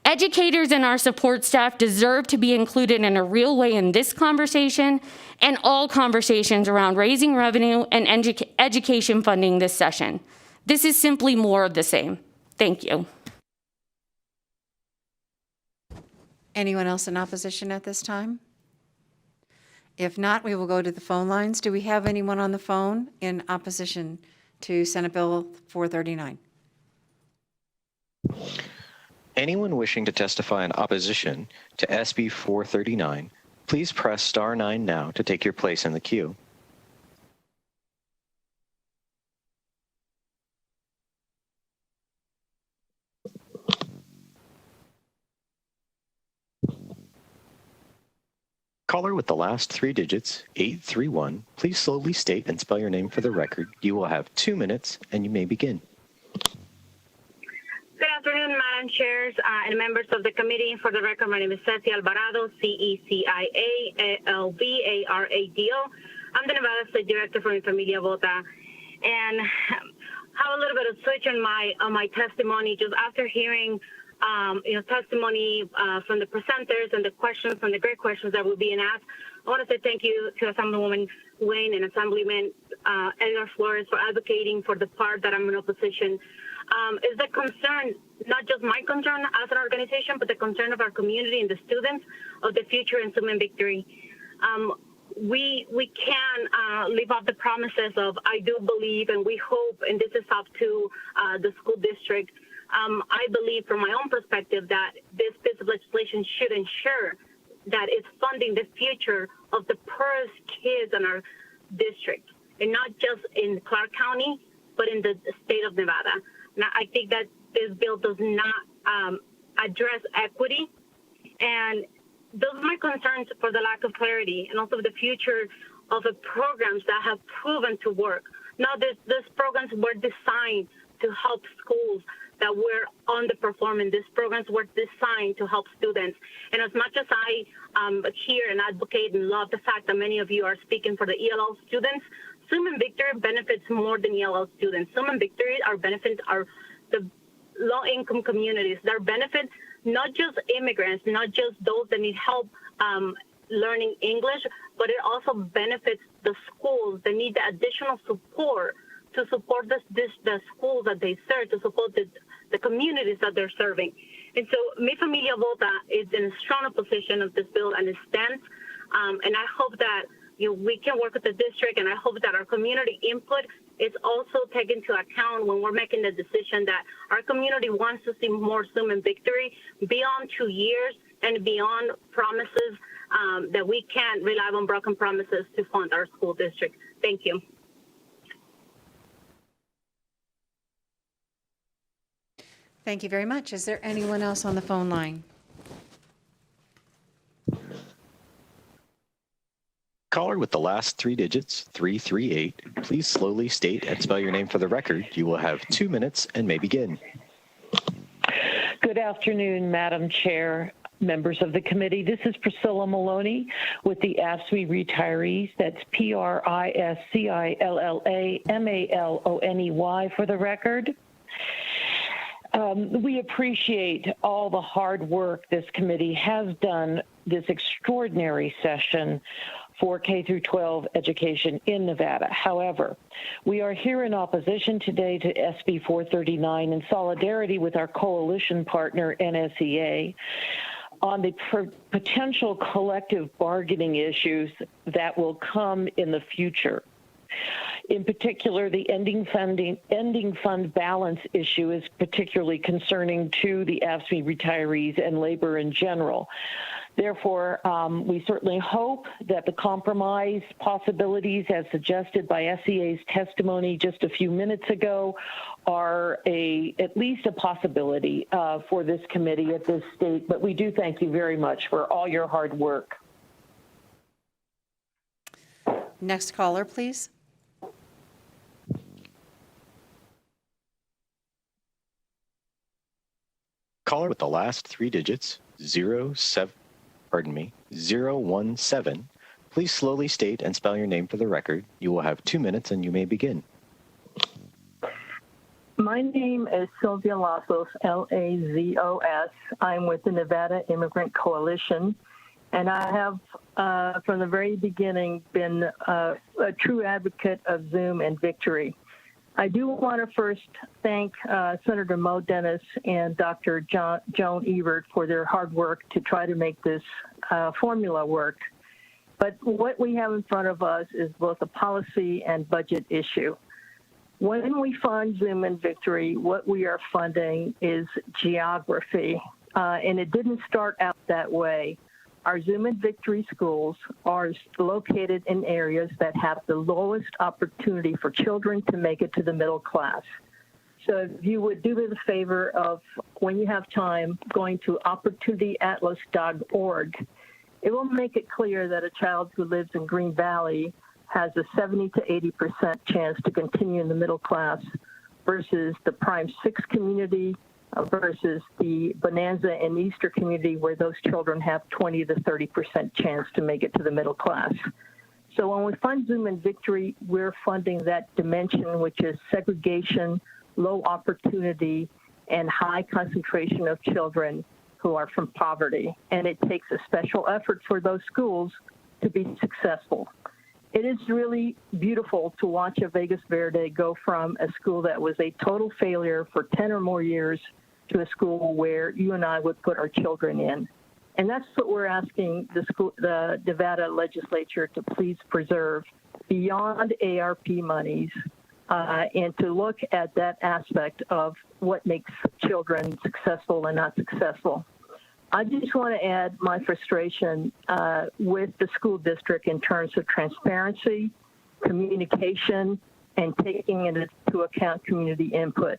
Speaker 11: Educators and our support staff deserve to be included in a real way in this conversation and all conversations around raising revenue and education funding this session. This is simply more of the same. Thank you.
Speaker 1: Anyone else in opposition at this time? If not, we will go to the phone lines. Do we have anyone on the phone in opposition to Senate Bill 439?
Speaker 2: Anyone wishing to testify in opposition to SB 439, please press star 9 now to take your place in the queue. Caller with the last 3 digits, 831, please slowly state and spell your name for the record. You will have 2 minutes, and you may begin.
Speaker 12: Good afternoon, Madam Chairs and members of the committee. For the record, my name is Ceci Alvarado, CECIA-ALVARADO. I'm the Nevada State Director for Mi Familia Vota, and have a little bit of switch on my testimony just after hearing testimony from the presenters and the questions and the great questions that were being asked. I want to say thank you to Assemblywoman Wayne and Assemblyman Edgar Flores for advocating for the part that I'm in opposition. Is the concern, not just my concern as an organization, but the concern of our community and the students of the future in Zoom and Victory. We can live off the promises of I do believe and we hope, and this is up to the school district. I believe from my own perspective that this piece of legislation should ensure that it's funding the future of the poorest kids in our district, and not just in Clark County, but in the state of Nevada. Now, I think that this bill does not address equity, and those are my concerns for the lack of clarity and also the future of the programs that have proven to work. Now, these programs were designed to help schools that were underperforming. These programs were designed to help students. And as much as I hear and advocate and love the fact that many of you are speaking for the ELL students, Zoom and Victory benefits more than ELL students. Zoom and Victory are the low-income communities. Their benefit, not just immigrants, not just those that need help learning English, but it also benefits the schools that need the additional support to support the schools that they serve, to support the the communities that they're serving. And so Mi Familia Vota is in a strong opposition of this bill and it stands. And I hope that we can work with the district, and I hope that our community input is also taken into account when we're making the decision that our community wants to see more Zoom and Victory beyond 2 years and beyond promises, that we can't rely on broken promises to fund our school district. Thank you.
Speaker 1: Thank you very much. Is there anyone else on the phone line?
Speaker 2: Caller with the last three digits, 338, please slowly state and spell your name for the record. You will have 2 minutes and may begin.
Speaker 10: Good afternoon, Madam Chair, members of the committee. This is Priscilla Maloney with the AFSCME retirees. That's PRISCILLAMALONEY for the record. We appreciate all the hard work this committee has done this extraordinary session for K through 12 education in Nevada. However, we are here in opposition today to SB 439 in solidarity with our coalition partner, NSEA, on the potential collective bargaining issues that will come in the future. In particular, the ending fund balance issue is particularly concerning to the AFSCME retirees and labor in general. Therefore, we certainly hope that the compromise possibilities as suggested by SEA's testimony just a few minutes ago are at least a possibility for this committee at this state. But we do thank you very much for all your hard work.
Speaker 1: Next caller, please.
Speaker 2: Caller with the last three digits, 017. Please slowly state and spell your name for the record. You will have 2 minutes and you may begin.
Speaker 10: My name is Sylvia Lazos, Lazos. I'm with the Nevada Immigrant Coalition, and I have, from the very beginning, been a true advocate of Zoom and Victory. I do want to first thank Senator Mo Dennis and Dr. Joan Ebert for their hard work to try to make this formula work. But what we have in front of us is both a policy and budget issue. When we fund Zoom and Victory, what we are funding is geography, and it didn't start out that way. Our Zoom and Victory schools are located in areas that have the lowest opportunity for children to make it to the middle class. So if you would do me the favor of, when you have time, going to opportunityatlas.org, it will make it clear that a child who lives in Green Valley has a 70 to 80% chance to continue in the middle class versus the Prime 6 community versus the Bonanza and Easter community, where those children have 20 to 30% chance to make it to the middle class. So when we fund Zoom and Victory, we're funding that dimension, which is segregation, low opportunity, and high concentration of children who are from poverty. And it takes a special effort for those schools to be successful. It is really beautiful to watch a Vegas Verde go from a school that was a total failure for 10 or more years to a school where you and I would put our children in. And that's what we're asking the Nevada Legislature to please preserve beyond ARP monies, and to look at that aspect of what makes children successful and not successful. I just want to add my frustration with the school district in terms of transparency, communication, and taking into account community input.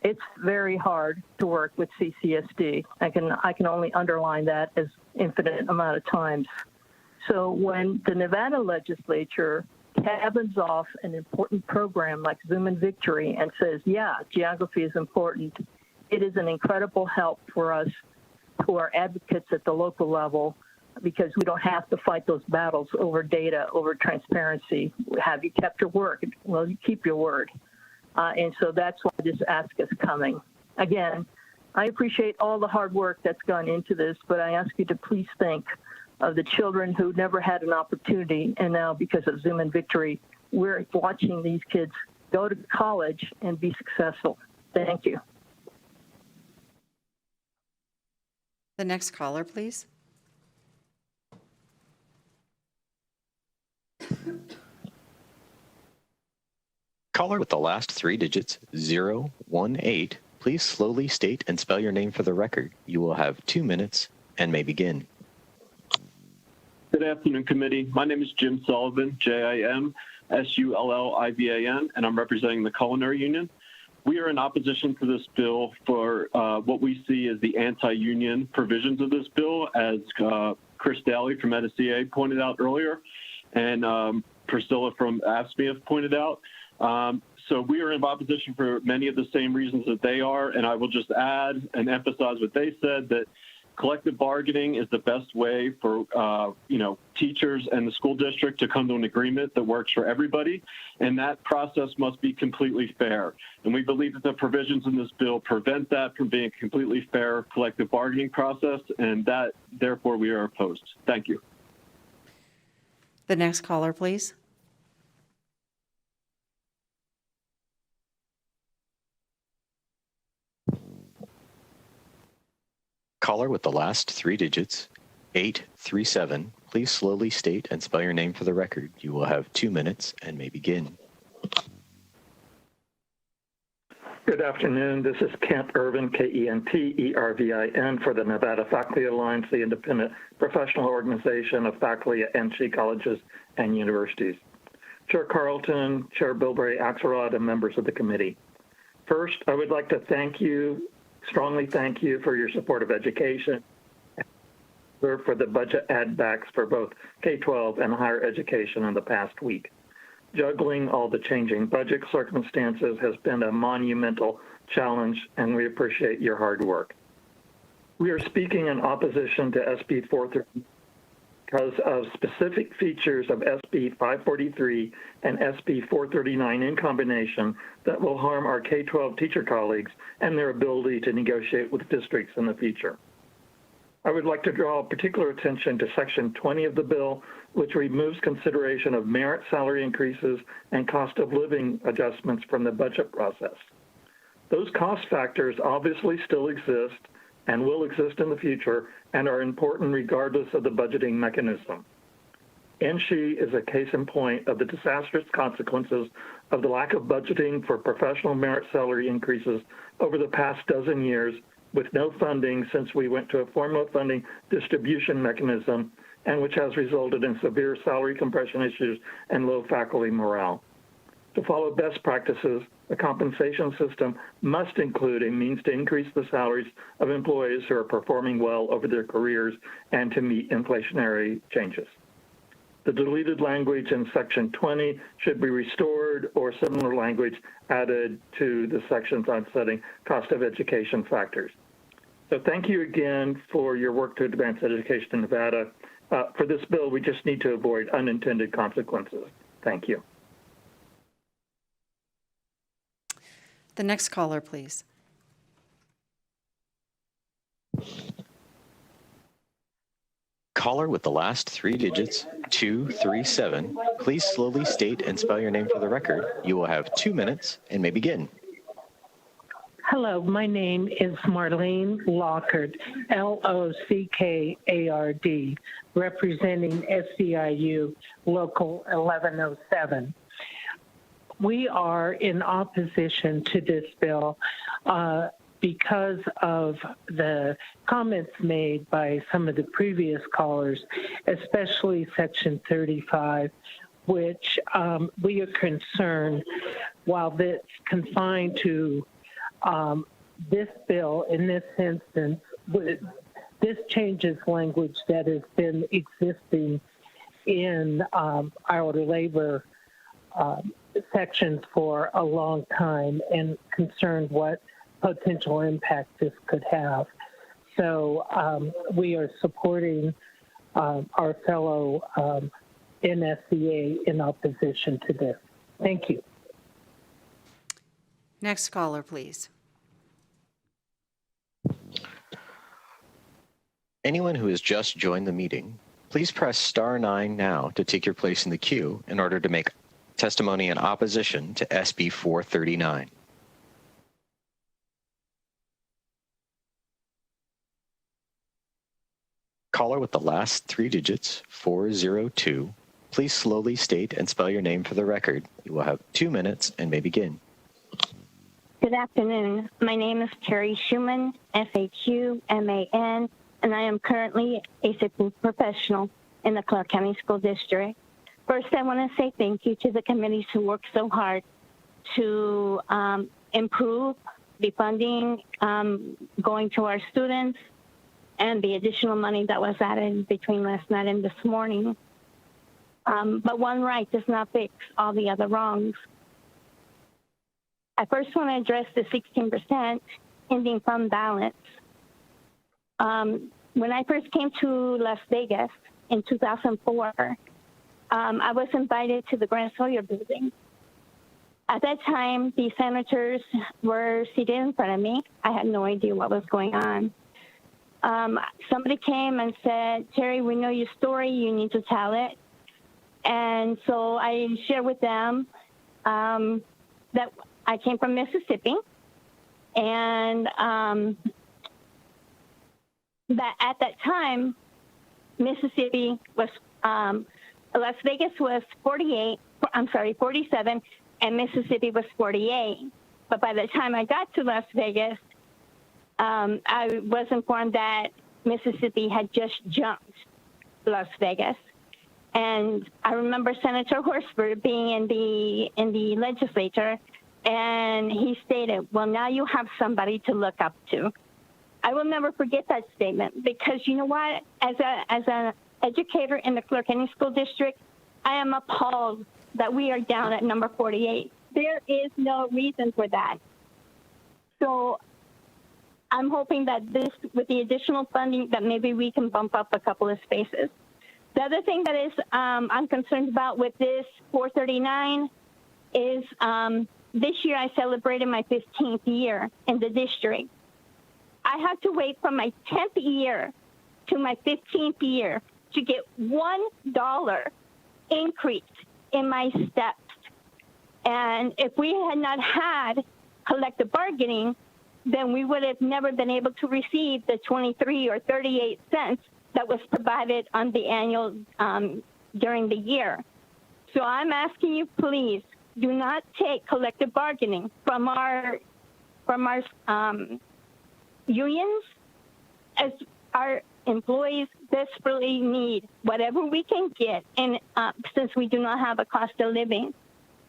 Speaker 10: It's very hard to work with CCSD. I can only underline that as infinite amount of times. So when the Nevada Legislature cabins off an important program like Zoom and Victory and says, yeah, geography is important, it is an incredible help for us who are advocates at the local level, because we don't have to fight those battles over data, over transparency. Have you kept your word? Well, you keep your word. And so that's why this ask is coming. Again, I appreciate all the hard work that's gone into this, but I ask you to please think of the children who never had an opportunity, and now because of Zoom and Victory, we're watching these kids go to college and be successful. Thank you.
Speaker 1: The next caller, please.
Speaker 2: Caller with the last three digits, 018, please slowly state and spell your name for the record. You will have 2 minutes and may begin.
Speaker 13: Good afternoon, committee. My name is Jim Sullivan, JIMSULLIVAN, and I'm representing the Culinary Union. We are in opposition to this bill for what we see as the anti-union provisions of this bill, as Chris Daly from NSCA pointed out earlier, and Priscilla from AFSCME have pointed out. So we are in opposition for many of the same reasons that they are, and I will just add and emphasize what they said, that collective bargaining is the best way for teachers and the school district to come to an agreement that works for everybody, and that process must be completely fair. And we believe that the provisions in this bill prevent that from being a completely fair collective bargaining process, and that therefore we are opposed. Thank you.
Speaker 1: The next caller, please.
Speaker 2: Caller with the last three digits, 837, please slowly state and spell your name for the record. You will have 2 minutes and may begin.
Speaker 14: Good afternoon. This is Kent Irvin, KENTERVIN, for the Nevada Faculty Alliance, the independent professional organization of faculty at NC colleges and universities. Chair Carlton, Chair Bilberry Axelrod, and members of the committee. First, I would like to strongly thank you for your support of education, for the budget add-backs for both K-12 and higher education in the past week. Juggling all the changing budget circumstances has been a monumental challenge, and we appreciate your hard work. We are speaking in opposition to SB 430 because of specific features of SB 543 and SB 439 in combination that will harm our K-12 teacher colleagues and their ability to negotiate with districts in the future. I would like to draw particular attention to Section 20 of the bill, which removes consideration of merit salary increases and cost of living adjustments from the budget process. Those cost factors obviously still exist and will exist in the future and are important regardless of the budgeting mechanism. NSHE is a case in point of the disastrous consequences of the lack of budgeting for professional merit salary increases over the past dozen years, with no funding since we went to a formula funding distribution mechanism, and which has resulted in severe salary compression issues and low faculty morale. To follow best practices, the compensation system must include a means to increase the salaries of employees who are performing well over their careers and to meet inflationary changes. The deleted language in Section 20 should be restored, or similar language added to the sections on setting cost of education factors. So thank you again for your work to advance education in Nevada. For this bill, we just need to avoid unintended consequences. Thank you.
Speaker 1: The next caller, please.
Speaker 2: Caller with the last three digits, 237, please slowly state and spell your name for the record. You will have 2 minutes and may begin.
Speaker 23: Hello, my name is Marlene Lockard, Lockard, representing SEIU Local 1107. We are in opposition to this bill because of the comments made by some of the previous callers, especially Section 35, which we are concerned, while that's confined to this bill, in this instance, this changes language that has been existing in our labor sections for a long time, and concerned what potential impact this could have. So we are supporting our fellow NSCA in opposition to this. Thank you.
Speaker 1: Next caller, please.
Speaker 2: Anyone who has just joined the meeting, please press *9 now to take your place in the queue in order to make testimony in opposition to SB 439. Caller with the last three digits, 402. Please slowly state and spell your name for the record. You will have 2 minutes and may begin.
Speaker 12: Good afternoon. My name is Terry Schumann, S-H-U-M-A-N, and I am currently a safety professional in the Clark County School District. First, I want to say thank you to the committees who worked so hard to improve the funding going to our students and the additional money that was added between last night and this morning. But one right does not fix all the other wrongs. I first want to address the 16% ending fund balance. When I first came to Las Vegas in 2004, I was invited to the Grant Sawyer building. At that time, the senators were seated in front of me. I had no idea what was going on. Somebody came and said, Terry, we know your story. You need to tell it. And so I shared with them that I came from Mississippi, and that at that time, Mississippi was, Las Vegas was 47, and Mississippi was 48. But by the time I got to Las Vegas, I was informed that Mississippi had just jumped Las Vegas. And I remember Senator Horsford being in the legislature, and he stated, well, now you have somebody to look up to. I will never forget that statement, because you know what? As an educator in the Clark County School District, I am appalled that we are down at number 48. There is no reason for that. So I'm hoping that this, with the additional funding, that maybe we can bump up a couple of spaces. The other thing that is I'm concerned about with this 439 is this year I celebrated my 15th year in the district. I had to wait from my 10th year to my 15th year to get $1 increase in my steps. And if we had not had collective bargaining, then we would have never been able to receive the 23 or 38 cents that was provided on the annual during the year. So I'm asking you, please, do not take collective bargaining from our unions, as our employees desperately need whatever we can get, and since we do not have a cost of living.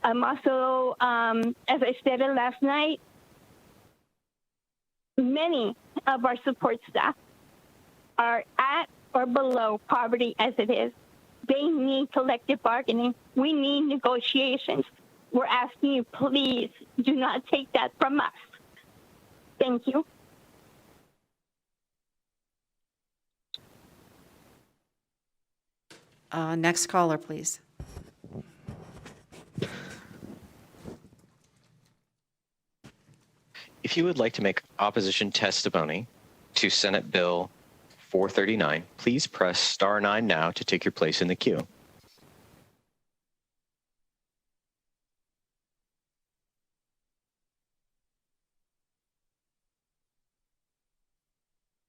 Speaker 12: I'm also, as I stated last night, many of our support staff are at or below poverty as it is. They need collective bargaining. We need negotiations. We're asking you, please do not take that from us. Thank you.
Speaker 1: Next caller, please.
Speaker 2: If you would like to make opposition testimony to Senate Bill 439, please press star 9 now to take your place in the queue.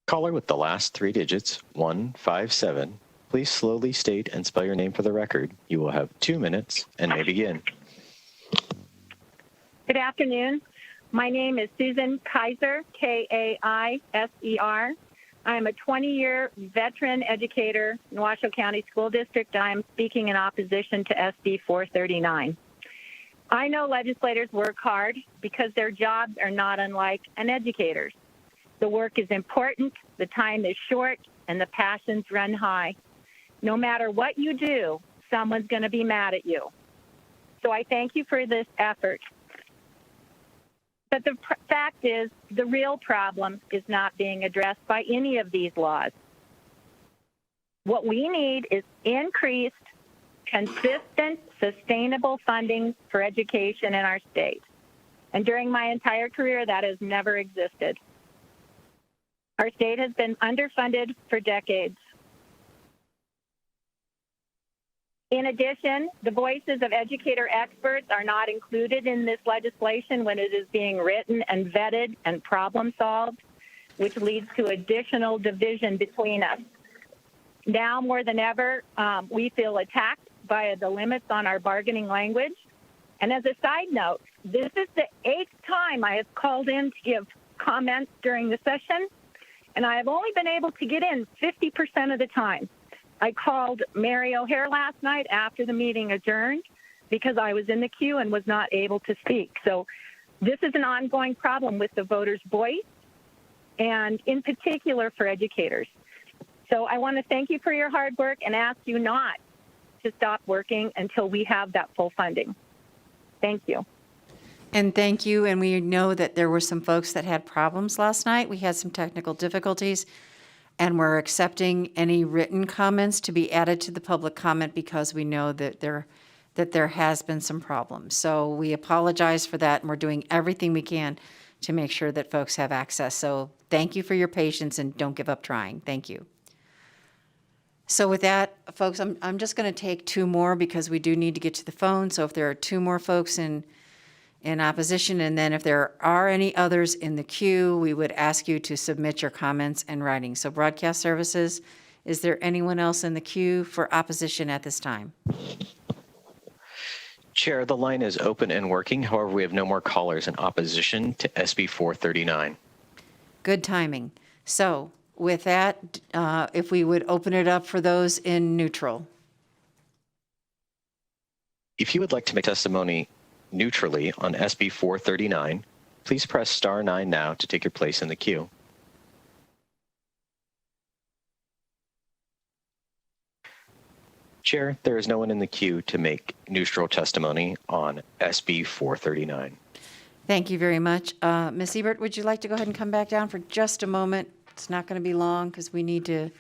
Speaker 2: Caller with the last three digits, 157. Please slowly state and spell your name for the record. You will have 2 minutes and may begin.
Speaker 3: Good afternoon. My name is Susan Kaiser, K-A-I-S-E-R. I am a 20-year veteran educator in Washoe County School District. I am speaking in opposition to SB 439. I know legislators work hard because their jobs are not unlike an educator's. The work is important, the time is short, and the passions run high. No matter what you do, someone's going to be mad at you. So I thank you for this effort. But the fact is, the real problem is not being addressed by any of these laws. What we need is increased, consistent, sustainable funding for education in our state. And during my entire career, that has never existed. Our state has been underfunded for decades. In addition, the voices of educator experts are not included in this legislation when it is being written and vetted and problem solved, which leads to additional division between us. Now more than ever, we feel attacked by the limits on our bargaining language. And as a side note, this is the 8th time I have called in to give comments during the session, and I have only been able to get in 50% of the time. I called Mary O'Hare last night after the meeting adjourned because I was in the queue and was not able to speak. So this is an ongoing problem with the voters' voice, and in particular for educators. So I want to thank you for your hard work and ask you not to stop working until we have that full funding. Thank you.
Speaker 1: And thank you. And we know that there were some folks that had problems last night. We had some technical difficulties, and we're accepting any written comments to be added to the public comment because we know that there has been some problems. So we apologize for that, and we're doing everything we can to make sure that folks have access. So thank you for your patience, and don't give up trying. Thank you. So with that, folks, I'm just going to take 2 more because we do need to get to the phone. So if there are 2 more folks in opposition, and then if there are any others in the queue, we would ask you to submit your comments in writing. So broadcast services, is there anyone else in the queue for opposition at this time?
Speaker 2: Chair, the line is open and working. However, we have no more callers in opposition to SB 439.
Speaker 1: Good timing. So with that, if we would open it up for those in neutral.
Speaker 2: If you would like to make testimony neutrally on SB 439, please press star 9 now to take your place in the queue. Chair, there is no one in the queue to make neutral testimony on SB 439.
Speaker 1: Thank you very much. Ms. Ebert, would you like to go ahead and come back down for just a moment? It's not going to be long because we need to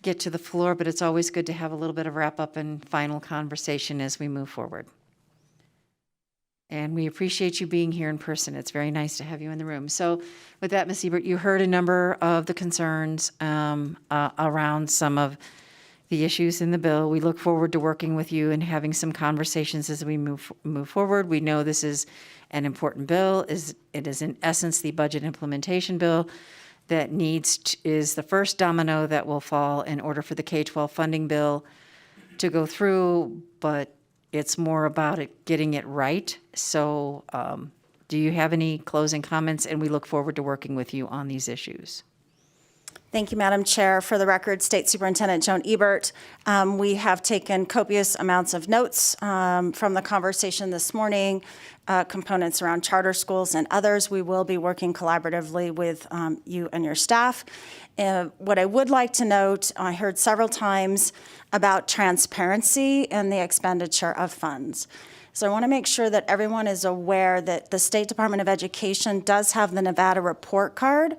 Speaker 1: get to the floor, but it's always good to have a little bit of wrap up and final conversation as we move forward. And we appreciate you being here in person. It's very nice to have you in the room. So with that, Ms. Ebert, you heard a number of the concerns around some of the issues in the bill. We look forward to working with you and having some conversations as we move forward. We know this is an important bill. It is in essence the budget implementation bill that is the first domino that will fall in order for the K-12 funding bill to go through, but it's more about getting it right. So do you have any closing comments? And we look forward to working with you on these issues.
Speaker 6: Thank you, Madam Chair. For the record, State Superintendent Joan Ebert. We have taken copious amounts of notes from the conversation this morning, components around charter schools and others. We will be working collaboratively with you and your staff. What I would like to note, I heard several times about transparency in the expenditure of funds. So I want to make sure that everyone is aware that the State Department of Education does have the Nevada report card,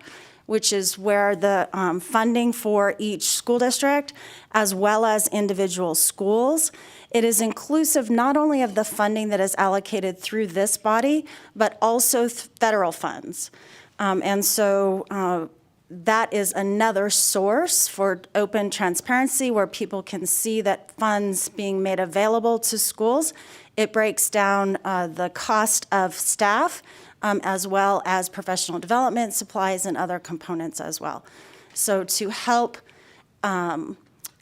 Speaker 6: which is where the funding for each school district, as well as individual schools. It is inclusive not only of the funding that is allocated through this body, but also federal funds. And so that is another source for open transparency where people can see that funds being made available to schools. It breaks down the cost of staff, as well as professional development, supplies, and other components as well. So to help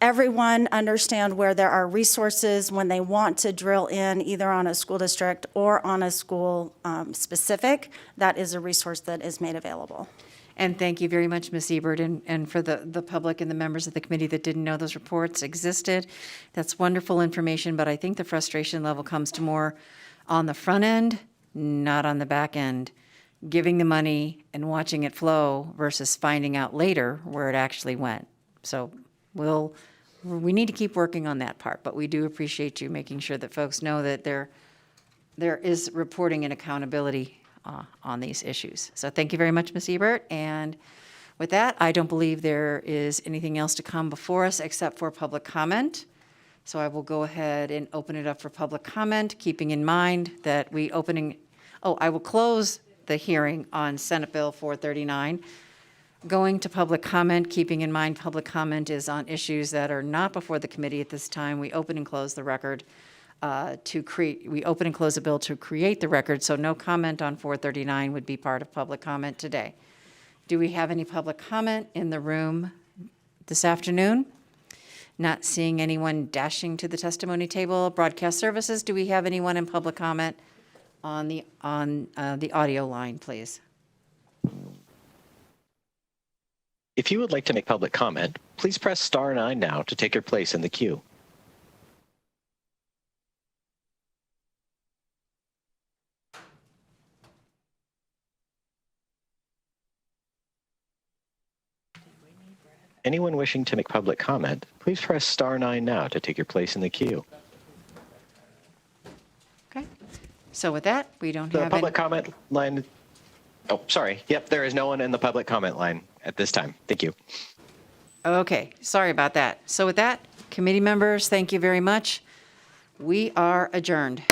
Speaker 6: everyone understand where there are resources when they want to drill in either on a school district or on a school specific, that is a resource that is made available.
Speaker 1: And thank you very much, Ms. Ebert, and for the public and the members of the committee that didn't know those reports existed. That's wonderful information, but I think the frustration level comes to more on the front end, not on the back end, giving the money and watching it flow versus finding out later where it actually went. So we need to keep working on that part, but we do appreciate you making sure that folks know that there is reporting and accountability on these issues. So thank you very much, Ms. Ebert. And with that, I don't believe there is anything else to come before us except for public comment. So I will go ahead and open it up for public comment, keeping in mind that I will close the hearing on Senate Bill 439. Going to public comment, keeping in mind public comment is on issues that are not before the committee at this time. We open and close the record we open and close the bill to create the record, so no comment on 439 would be part of public comment today. Do we have any public comment in the room this afternoon? Not seeing anyone dashing to the testimony table. Broadcast services, do we have anyone in public comment on the audio line, please?
Speaker 2: If you would like to make public comment, please press star 9 now to take your place in the queue. Anyone wishing to make public comment, please press star 9 now to take your place in the queue.
Speaker 1: Okay. So with that, we don't
Speaker 2: The
Speaker 1: have
Speaker 2: public comment line. Oh, sorry. Yep, there is no one in the public comment line at this time. Thank you.
Speaker 1: Okay, sorry about that. So with that, committee members, thank you very much. We are adjourned.